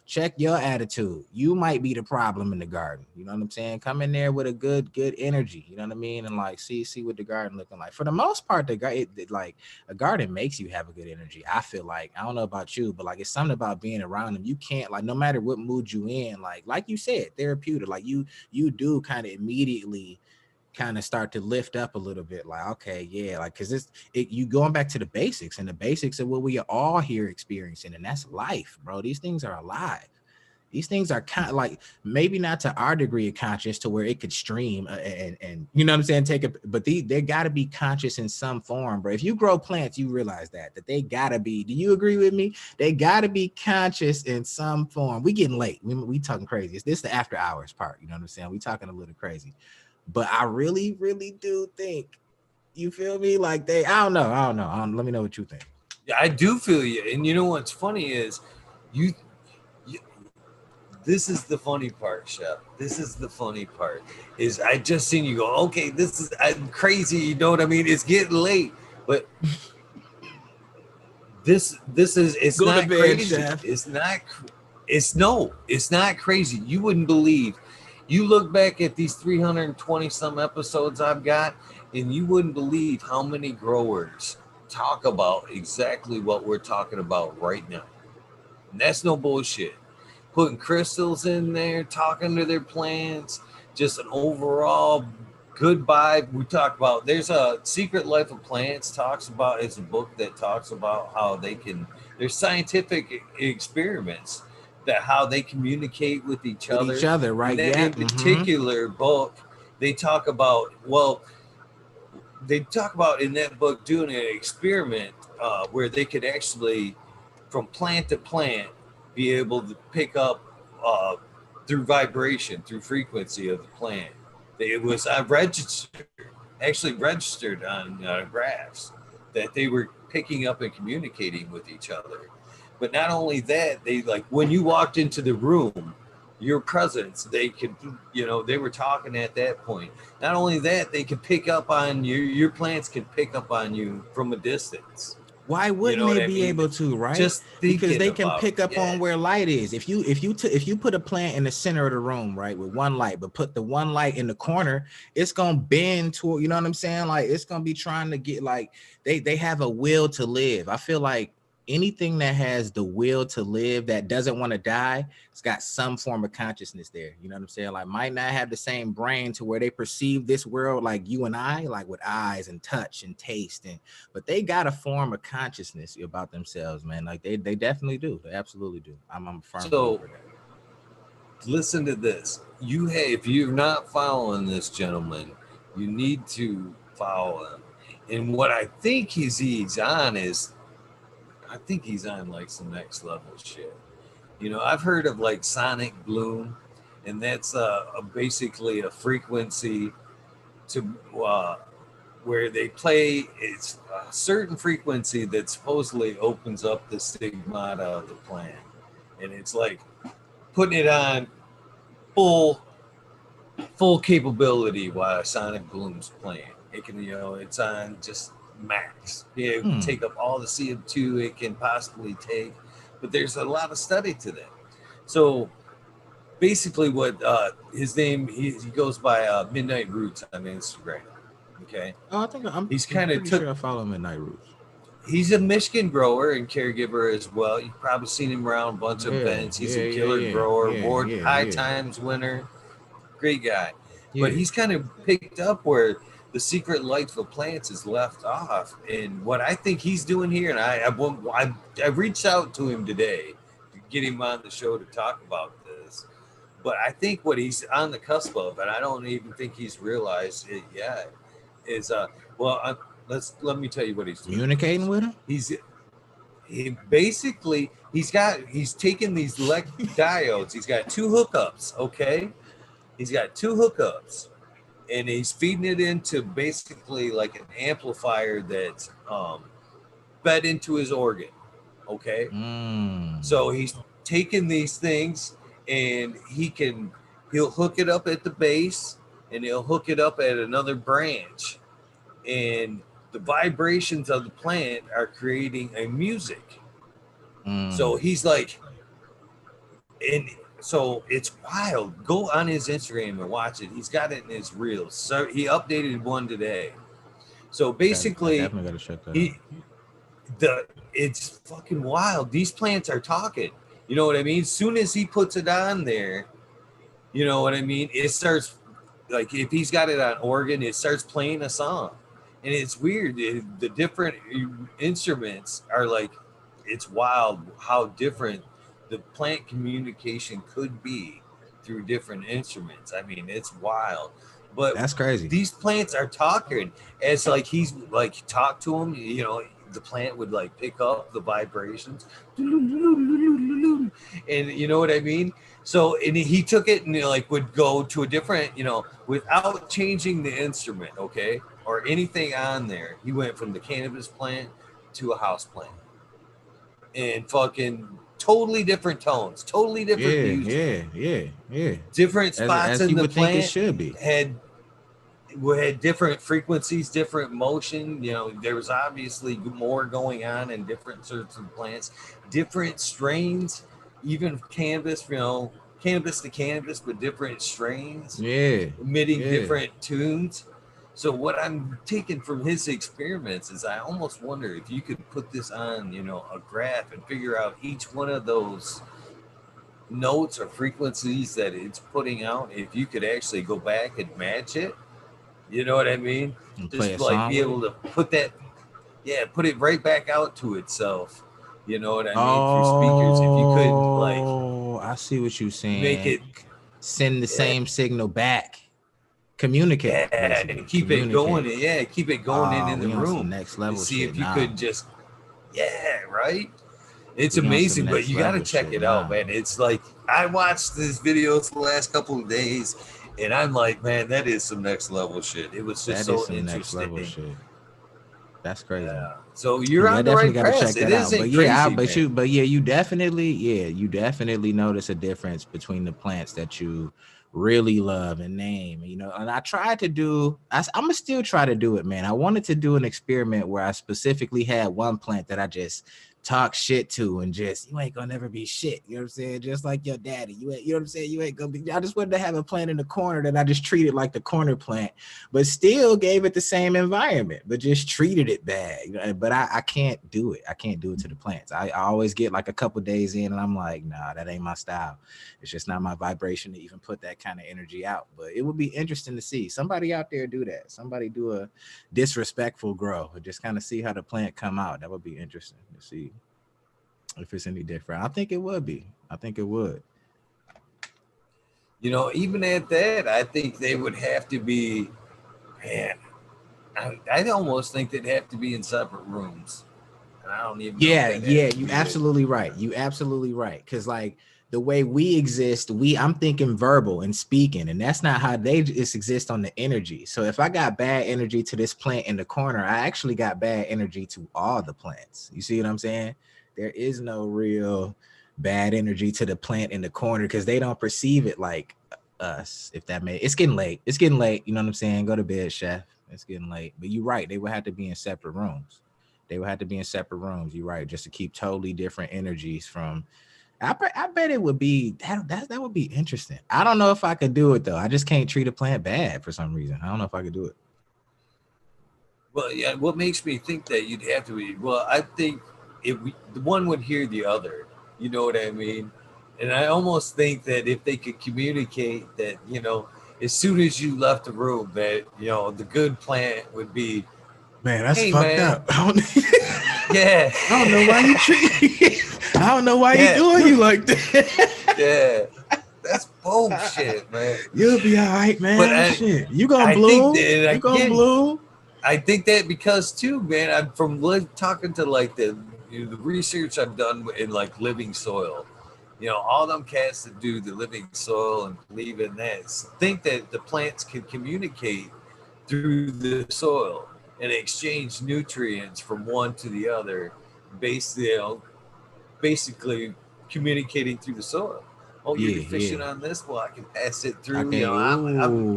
Check your attitude. You might be the problem in the garden. You know what I'm saying? Come in there with a good energy. You know what I mean? And like see what the garden looking like. For the most part, the garden like a garden makes you have a good energy. I feel like I don't know about you, but like it's something about being around them. You can't like no matter what mood you in, like you said, therapeutic. Like you do kind of immediately kind of start to lift up a little bit, like okay, yeah, like because you going back to the basics, and the basics of what we are all here experiencing, and that's life, bro. These things are alive. These things are kind of like maybe not to our degree of conscious to where it could stream and you know what I'm saying, take it, but they got to be conscious in some form, bro. If you grow plants, you realize that they gotta be. Do you agree with me? They gotta be conscious in some form. We getting late. We talking crazy. This is the after hours part. You know what I'm saying? We talking a little crazy. But I really do think, you feel me? Like let me know what you think. Yeah, I do feel you. And you know what's funny is you, you this is the funny part, Chef. This is the funny part. Is I just seen you go, okay, this is I'm crazy, you know what I mean? It's getting late. But this is it's Go to not bed, crazy. chef. It's not it's no, it's not crazy. You wouldn't believe. You look back at these 320 some episodes I've got, and you wouldn't believe how many growers talk about exactly what we're talking about right now. And that's no bullshit. Putting crystals in there, talking to their plants, just an overall good vibe. We talk about there's a Secret Life of Plants talks about it's a book that talks about how they can there's scientific experiments that how they communicate with each With each other. other, And right? that Yeah. in particular book, they talk about they talk about in that book doing an experiment where they could actually, from plant to plant, be able to pick up uh, through vibration, through frequency of the plant. It was registered, actually registered on graphs that they were picking up and communicating with each other. But not only that, they like when you walked into the room, your presence, they could, they were talking at that point. Not only that, they could pick up on you. Your plants can pick up on you from a distance. Why You wouldn't know what they I be mean? able to, right? Just Because thinking they can about pick it. up Yeah. on where light is. If you put a plant in the center of the room, right, with one light, but put the one light in the corner, it's gonna bend toward, you know what I'm saying? Like it's gonna be trying to get like they have a will to live. I feel like anything that has the will to live that doesn't want to die, it's got some form of consciousness there. You know what I'm saying? Like might not have the same brain to where they perceive this world like you and I, like with eyes and touch and taste, and but they got a form of consciousness about themselves, man. Like they definitely do. They absolutely do. I'm a firm So believer in that. listen to this. If you're not following this gentleman, you need to follow him. And what I think he's on is, I think he's on like some next level shit. I've heard of like sonic bloom, and that's basically a frequency to where they play. It's a certain frequency that supposedly opens up the stigmata of the plant, and it's like putting it on full full capability while sonic bloom's playing. It can, it's on just max. It can Hmm. take up all the CO2 it can possibly take, but there's a lot of study to that. So basically what his name, he goes by Midnight Roots on Instagram. Okay. Oh, I think He's I'm kind of pretty took sure I follow Midnight Roots. he's a Michigan grower and caregiver as well. You've probably seen him around a bunch of Yeah, events. He's a yeah, yeah, killer yeah, grower, yeah, award yeah, high yeah, times winner, great guy. But yeah. he's kind of picked up where the secret life of plants is left off. And what I think he's doing here, and I reached out to him today to get him on the show to talk about this. But I think what he's on the cusp of, and I don't even think he's realized it yet, is well, let me tell you what he's doing Communicating first. with him. He's he basically he's taken these diodes. He's got two hookups. Okay, he's got two hookups, and he's feeding it into basically like an amplifier that's fed into his organ. Okay, Mm. so he's taking these things and he'll hook it up at the base and he'll hook it up at another branch, and the vibrations of the plant are creating a music. So Mm. he's like, and so it's wild. Go on his Instagram and watch it. He's got it in his reels. So he updated one today. So I basically, definitely gotta check that out. he it's fucking wild. These plants are talking. You know what I mean? Soon as he puts it on there, you know what I mean? It starts like if he's got it on organ, it starts playing a song, and it's weird. The different instruments are like, it's wild how different the plant communication could be through different instruments. I mean, it's wild. But That's crazy. these plants are talking as like he's like talk to them. The plant would like pick up the vibrations, and you know what I mean. So and he took it and like would go to a different, without changing the instrument, okay, or anything on there. He went from the cannabis plant to a house plant, and fucking totally different tones, totally different Yeah, music, yeah, yeah, yeah. different spots As in you the would think it plant should be. had different frequencies, different motion. There was obviously more going on in different sorts of plants, different strains, even cannabis. Cannabis to cannabis, but different strains Yeah, emitting yeah. different tunes. So what I'm taking from his experiments is I almost wonder if you could put this on, a graph and figure out each one of those notes or frequencies that it's putting out. If you could actually go back and match it, you know what I mean? And play Just a like song be with it. able to put that, yeah, put it right back out to itself. You know what I mean? Through speakers. If you could like Oh, I see what you're make saying. it, Send the yeah, same signal back. Communicate, yeah, and basically. keep it going. Communicate. Yeah, keep it going Oh, in the we on some room next and level see shit if you now. could just, yeah, right. It's We on some amazing, but next you got to level check shit it out, now. man. It's like I watched these videos the last couple of days, and I'm like, man, that is some next level shit. It was just That is so some next level interesting. shit. That's crazy. Yeah. So you're Yeah, I on the definitely right got to path. check It that out. But isn't yeah, crazy, man. you definitely notice a difference between the plants that you really love and name. And I tried to do. I'm gonna still try to do it, man. I wanted to do an experiment where I specifically had one plant that I just talk shit to and just you ain't gonna never be shit. You know what I'm saying? Just like your daddy. You know what I'm saying? You ain't gonna be. I just wanted to have a plant in the corner that I just treated like the corner plant, but still gave it the same environment, but just treated it bad. But I can't do it. I can't do it to the plants. I always get like a couple days in and I'm like, nah, that ain't my style. It's just not my vibration to even put that kind of energy out. But it would be interesting to see somebody out there do that. Somebody do a disrespectful grow, just kind of see how the plant come out. That would be interesting to see if it's any different. I think it would be. I think it would. Even at that, I think they would have to be, man. I almost think they'd have to be in separate rooms, and I don't even know if Yeah, that yeah, has to you be it. absolutely right. You absolutely right. Cause like the way we exist, I'm thinking verbal and speaking, and that's not how they just exist on the energy. So if I got bad energy to this plant in the corner, I actually got bad energy to all the plants. You see what I'm saying? There is no real bad energy to the plant in the corner because they don't perceive it like us. If that may, it's getting late. It's getting late. You know what I'm saying? Go to bed, chef. It's getting late. But you're right. They would have to be in separate rooms. They would have to be in separate rooms. You're right, just to keep totally different energies from. I bet it would be that would be interesting. I don't know if I could do it though. I just can't treat a plant bad for some reason. I don't know if I could do it. Well, yeah. What makes me think that you'd have to be? Well, I think the one would hear the other. You know what I mean? And I almost think that if they could communicate that, as soon as you left the room, that the good plant would be, Man, that's hey fucked man, up. yeah, I don't know why you treat. I don't know why you yeah, doing you like that. yeah. That's bullshit, man. You'll be all right, But man. I, Shit, you gonna I think bloom. that, and You gonna again, bloom. I think that because too, man, I'm from talking to like the research I've done in like living soil. All them cats that do the living soil and believe in that think that the plants can communicate through the soil and exchange nutrients from one to the other, based basically communicating through the soil. Oh, you're Yeah, yeah. deficient on this. Well, I can pass it I through. can.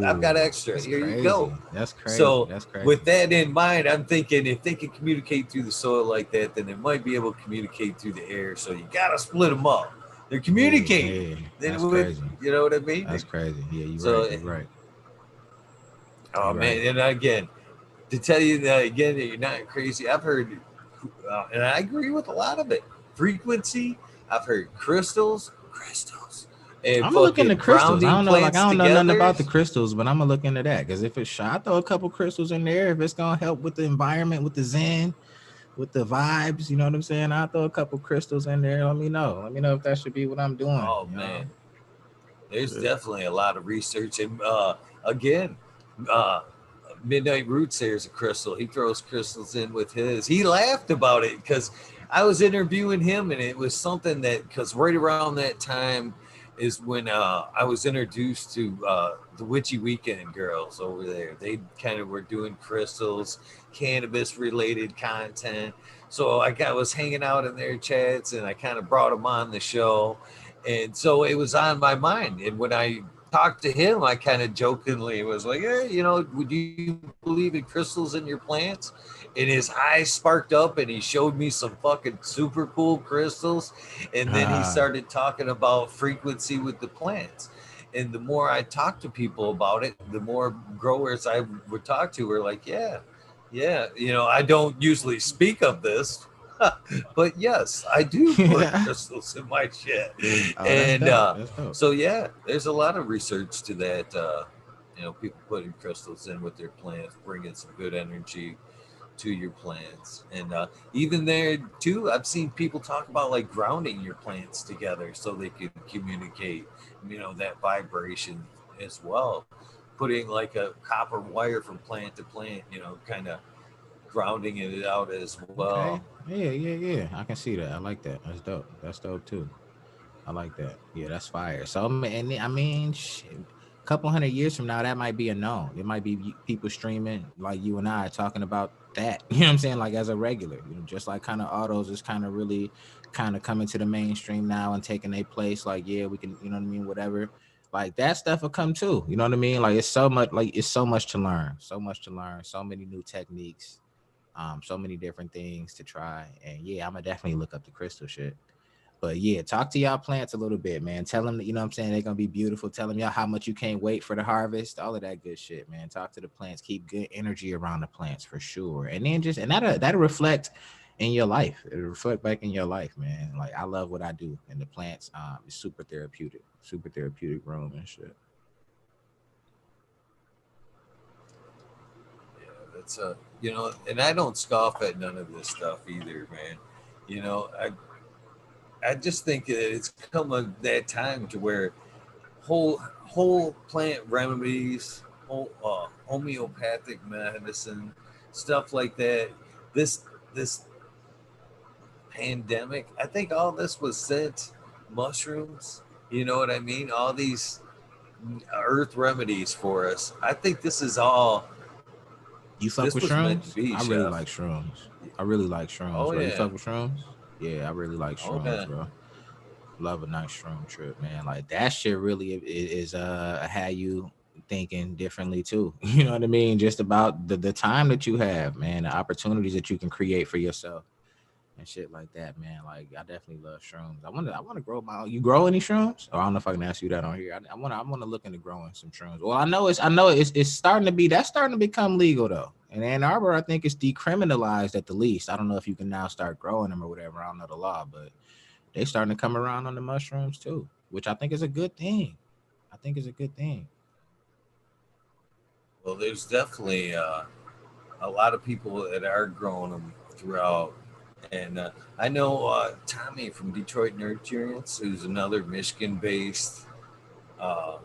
I've got Ooh, extra. that's Here you go. crazy. That's crazy. So That's crazy. with that in mind, I'm thinking if they can communicate through the soil like that, then they might be able to communicate through the air. So you gotta split them up. They're Yeah, communicating. yeah. Then That's with, crazy. you know what I mean? That's crazy. Yeah, you're right. So, You're right. oh You're right. man, and again, to tell you that again that you're not crazy, I've heard, and I agree with a lot of it. Frequency. I've heard crystals, and I'm gonna look into fucking crystals. I grounding don't know, like plants I don't know nothing together. about the crystals, but I'm gonna look into that because if it's shot, I throw a couple crystals in there. If it's gonna help with the environment, with the zen, with the vibes, you know what I'm saying? I'll throw a couple crystals in there. Let me know. Let me know if that should be what I'm doing. Oh You know? man, there's Shit. definitely a lot of research, and again, uh, Midnight Roots there's a crystal. He throws crystals in with his. He laughed about it because I was interviewing him, and it was something that because right around that time is when I was introduced to the Witchy Weekend girls over there. They kind of were doing crystals, cannabis related content. So I was hanging out in their chats, and I kind of brought them on the show, and so it was on my mind. And when I talked to him, I kind of jokingly was like, "Hey, would you believe in crystals in your plants?" And his eyes sparked up, and he showed me some fucking super cool crystals. And then he Ah, started talking about frequency with the plants. And the more I talk to people about it, the more growers I would talk to were like, yeah, yeah, I don't usually speak of this, but yes, I do put crystals in my shit. Oh, that's And dope. That's dope. so yeah, there's a lot of research to that. People putting crystals in with their plants, bringing some good energy to your plants. And even there too, I've seen people talk about like grounding your plants together so they can communicate, that vibration as well. Putting like a copper wire from plant to plant, kind of grounding it out as well. Okay. Yeah, yeah, yeah. I can see that. I like that. That's dope. That's dope too. I like that. Yeah, that's fire. So, and I mean, shit, a couple 100 years from now, that might be a known. It might be people streaming like you and I talking about that. You know what I'm saying? Like as a regular, just like kind of autos is kind of really kind of coming to the mainstream now and taking a place. Like, yeah, we can, you know what I mean? Whatever. Like that stuff will come too. You know what I mean? Like it's so much to learn. So much to learn. So many new techniques. So many different things to try. And yeah, I'm gonna definitely look up the crystal shit. But yeah, talk to y'all plants a little bit, man. Tell them that, you know what I'm saying, they're gonna be beautiful. Tell them y'all how much you can't wait for the harvest, all of that good shit, man. Talk to the plants, keep good energy around the plants for sure. And then that'll reflect in your life. It'll reflect back in your life, man. Like I love what I do. And the plants is super therapeutic room and shit. Yeah, that's and I don't scoff at none of this stuff either, man. I just think that it's come that time to where whole plant remedies, homeopathic medicine, stuff like that. This pandemic, I think all this was sent mushrooms. You know what I mean? All these earth remedies for us. I think this is all. You fuck This with was meant to shrooms? be, I really chef. like shrooms. I really like shrooms, Oh bro. You yeah. fuck with shrooms? Yeah, I really like Oh shrooms, yeah. bro. Love a nice shroom trip, man. Like that shit really is how you thinking differently too. You know what I mean? Just about the time that you have, man, the opportunities that you can create for yourself and shit like that, man. Like I definitely love shrooms. I wanna grow my own. You grow any shrooms? Or I don't know if I can ask you that on here. I wanna look into growing some shrooms. Well, I know it's starting to be that's starting to become legal though. In Ann Arbor, I think it's decriminalized at the least. I don't know if you can now start growing them or whatever. I don't know the law, but they starting to come around on the mushrooms too, which I think is a good thing. I think is a good thing. Well, there's definitely a lot of people that are growing them throughout. And I know Tommy from Detroit Nurturance, who's another Michigan-based uh,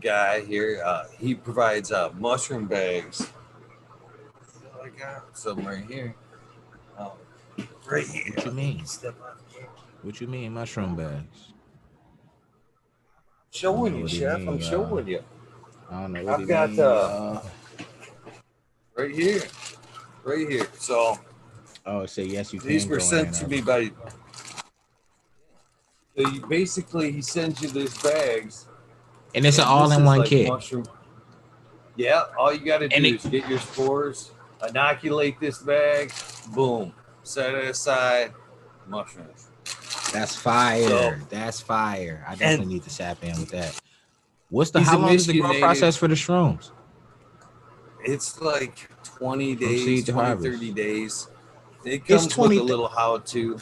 guy here. He provides mushroom bags. I got some right here. Um, right here. What you Let me mean? step out here. What you mean mushroom bags? I don't Showing know you, what he chef. I'm mean, y'all. showing you. I don't know what he I've got mean, y'all. right here, right here. So Oh, say yes, you these can were grow in sent Ann to me Arbor. by. Basically, he sends you these bags, And it's an and this is all-in-one like kit. mushroom. Yeah, all you got to And do it is get your spores, inoculate this bag, boom, set it aside, mushrooms. that's So, fire. That's fire. I and definitely need to sap in with that. he's How a long is the Michigan grow native. process for the shrooms? It's like 20 From days, seed to 20 30 harvest. days. It It's comes with 20 a little how to.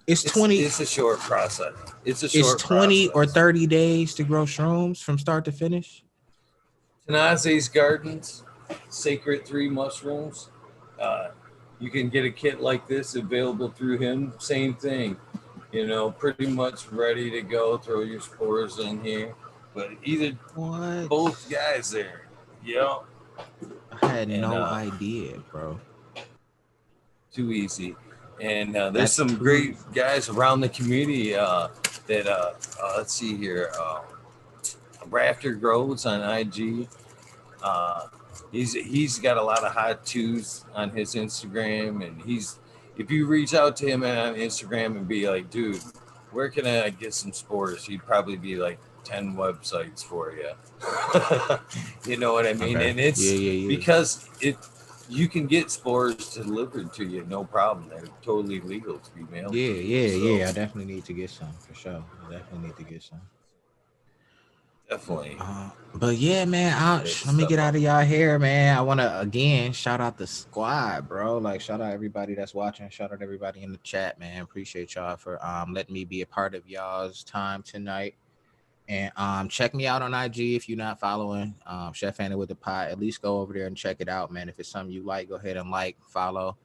it's It's 20 it's a short process. It's a it's short 20 or process. 30 days to grow shrooms from start to finish. Tanaze's Gardens, Sacred Three Mushrooms. Uh, you can get a kit like this available through him. Same thing, pretty much ready to go. Throw your spores in here, but either What? both guys there. Yep, I had and no idea, bro. too easy. And there's That's some too great easy. guys around the community that let's see here. Rafter Groves on IG. Uh, he's got a lot of hot twos on his Instagram, and he's if you reach out to him on Instagram and be like, dude, where can I get some spores? He'd probably be like 10 websites for you. You know what I mean? Okay. And Yeah, it's yeah, yeah. because you can get spores delivered to you, no problem. They're totally legal to be mailed Yeah, to you. yeah, So yeah. I definitely need to get some for sure. I definitely need to get some. Definitely. But yeah, man, Great let me stuff. get out of y'all hair, man. I want to again shout out the squad, bro. Like shout out everybody that's watching. Shout out everybody in the chat, man. Appreciate y'all for letting me be a part of y'all's time tonight. And check me out on IG if you're not following Chef Anna with the Pot. At least go over there and check it out, man. If it's something you like, go ahead and like, follow.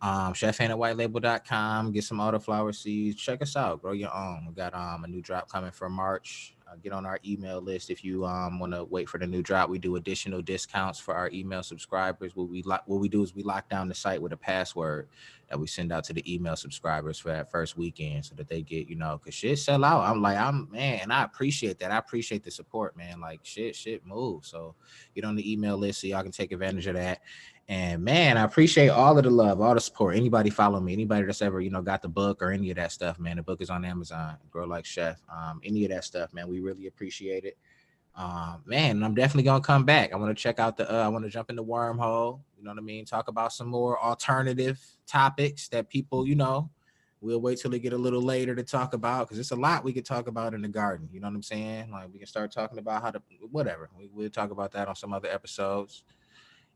ChefHannahWhiteLabel.com. Get some autoflower seeds. Check us out. Grow your own. We got a new drop coming for March. Get on our email list if you want to wait for the new drop. We do additional discounts for our email subscribers. What we do is we lock down the site with a password that we send out to the email subscribers for that first weekend so that they get, because shit sell out. I'm man, and I appreciate that. I appreciate the support, man. Like shit moves. So get on the email list so y'all can take advantage of that. And man, I appreciate all of the love, all the support. Anybody follow me, anybody that's ever, got the book or any of that stuff, man. The book is on Amazon, Grow Like Chef. Any of that stuff, man. We really appreciate it. Man, I'm definitely gonna come back. I want to check out I want to jump in the wormhole, you know what I mean? Talk about some more alternative topics that people, we'll wait till they get a little later to talk about because it's a lot we could talk about in the garden. You know what I'm saying? Like we can start talking about how to whatever. We'll talk about that on some other episodes.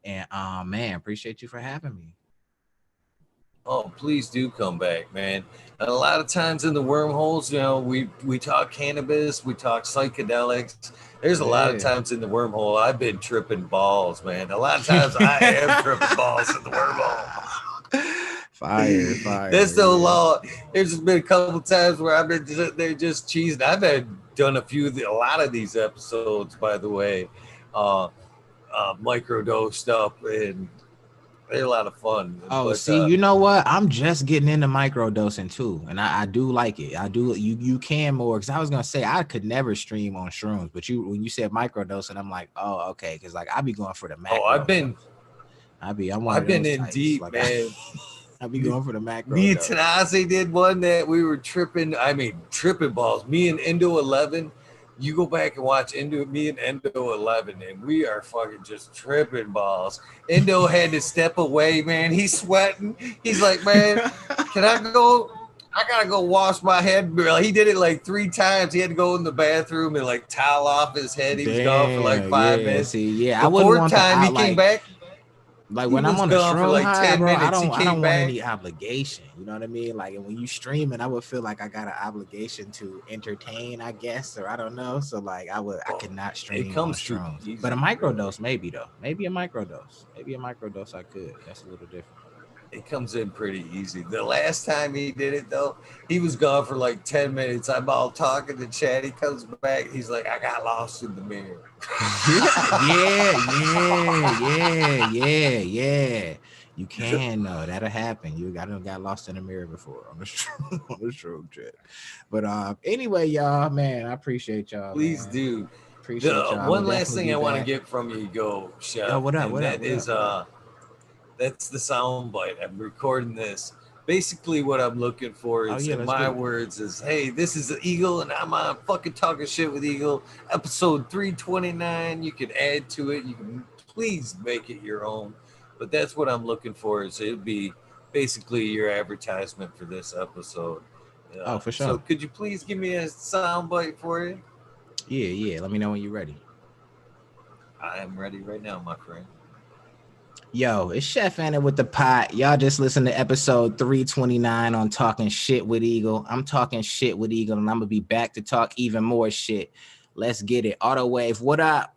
And man, appreciate you for having me. Oh, please do come back, man. And a lot of times in the wormholes, we talk cannabis, we talk psychedelics. There's a lot of Yeah. times in the wormhole I've been tripping balls, man. A lot of times I am tripping balls in the wormhole. Fire, There's so yeah. long. There's just been a couple times where I've been they're just cheesing. I've had done a lot of these episodes, by the way, uh, microdose stuff, and they're a lot of fun. Oh, But see, you know what? I'm just getting into microdosing too, and I do like it. I do. You can more because I was gonna say I could never stream on shrooms, but when you said microdosing, I'm like, oh, okay, because like I be going for the oh, macro dose. I'm one of I've been those in types. deep, Like man. I be going for the macro Me and dose. Tanase did one that we were tripping. I mean, tripping balls. Me and Endo 11. You go back and watch me and Endo 11, and we are fucking just tripping balls. Endo had to step away, man. He's sweating. He's like, man, can I go? I gotta go wash my head. He did it like 3 times. He had to go in the bathroom and like towel off his head. He was gone for like Damn, 5 minutes. yeah. See, yeah, I The wouldn't fourth want the time he out came like back, he when I'm was on a gone for shroom like high, 10 bro, minutes. He I came don't want back. any obligation. You know what I mean? Like when you streaming, I would feel like I got an obligation to entertain, I guess, or I don't know. So like I Well, could not it stream on comes too shrooms. But a easy, really. microdose, maybe though. Maybe a microdose. Maybe a microdose I could. That's a little different. It comes in pretty easy. The last time he did it, though, he was gone for like 10 minutes. I'm all talking to Chad. He comes back. He's like, I got lost in the mirror. Yeah. You can that'll happen. Got lost in the mirror before on the on the stroke trip. But anyway, y'all, man, I appreciate y'all, Please man. do. Appreciate The y'all. I will one last definitely thing be I want to back. get from you, go, Yo, Chef, what up? and What up? that What is up? What up? that's the sound bite. I'm recording this. Basically, what I'm looking for Oh is, yeah, in let's my get it. words, is hey, this is the Eagle, and I'm on fucking talking shit with Eagle, episode 329. You can add to it. You can please make it your own. But that's what I'm looking for. Is it'd be basically your advertisement for this episode. Oh, for So sure. could you please give me a sound bite for you? Yeah. Let me know when you're ready. I am ready right now, my friend. Yo, it's Chef Anna with the pot. Y'all just listen to episode 329 on Talking Shit with Eagle. I'm talking shit with Eagle, and I'm gonna be back to talk even more shit. Let's get it. Auto Wave, what up?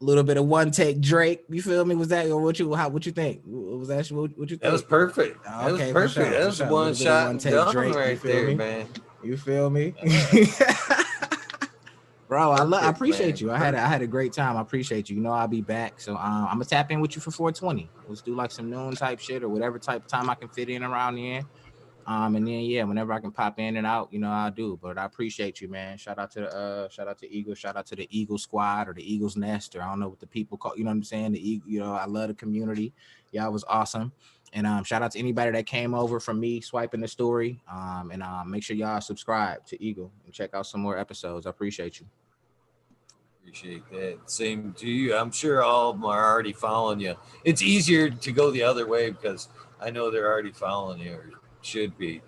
A little bit of one take Drake. You feel me? Was that or what you think? Was that what you That was think? perfect. That was Okay, for perfect. sure, That for was sure. A one little bit of shot one and take done Drake. You right feel there, me? man. You feel me? Yeah, Bro, I perfect, appreciate man. you. I had a great time. I appreciate you. You know I'll be back. So I'm gonna tap in with you for 420. Let's do like some noon type shit or whatever type of time I can fit in around then. And then yeah, whenever I can pop in and out, I'll do. But I appreciate you, man. Shout out to Eagle, shout out to the Eagle Squad or the Eagles Nest, or I don't know what the people call, you know what I'm saying? The Eagle, I love the community. Y'all was awesome. And shout out to anybody that came over from me swiping the story. And make sure y'all subscribe to Eagle and check out some more episodes. I appreciate you. Appreciate that. Same to you. I'm sure all of them are already following you. It's easier to go the other way because I know they're already following you or Should be.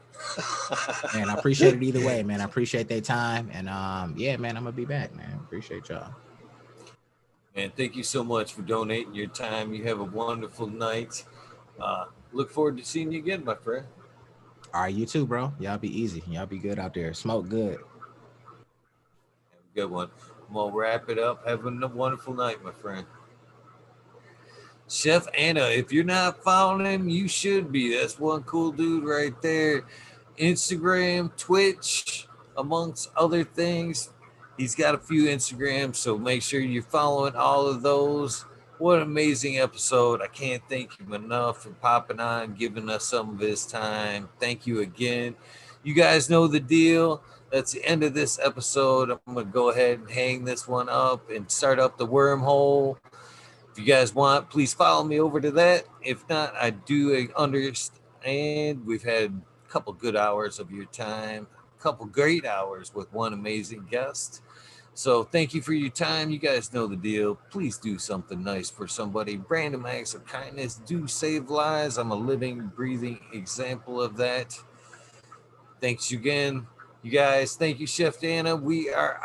Man, I appreciate it either way, man. I appreciate their time. And yeah, man, I'm gonna be back, man. Appreciate y'all. And thank you so much for donating your time. You have a wonderful night. Look forward to seeing you again, my friend. All right, you too, bro. Y'all be easy. Y'all be good out there. Smoke good. Have a good one. I'm gonna wrap it up. Have a wonderful night, my friend. Chef Anna, if you're not following him, you should be. That's one cool dude right there. Instagram, Twitch, amongst other things. He's got a few Instagrams, so make sure you're following all of those. What an amazing episode. I can't thank him enough for popping on, giving us some of his time. Thank you again. You guys know the deal. That's the end of this episode. I'm going to go ahead and hang this one up and start up the wormhole. If you guys want, please follow me over to that. If not, I do understand. We've had a couple good hours of your time, a couple great hours with one amazing guest. So thank you for your time. You guys know the deal. Please do something nice for somebody. Random acts of kindness do save lives. I'm a living, breathing example of that. Thanks again, you guys. Thank you, Chef Dana. We are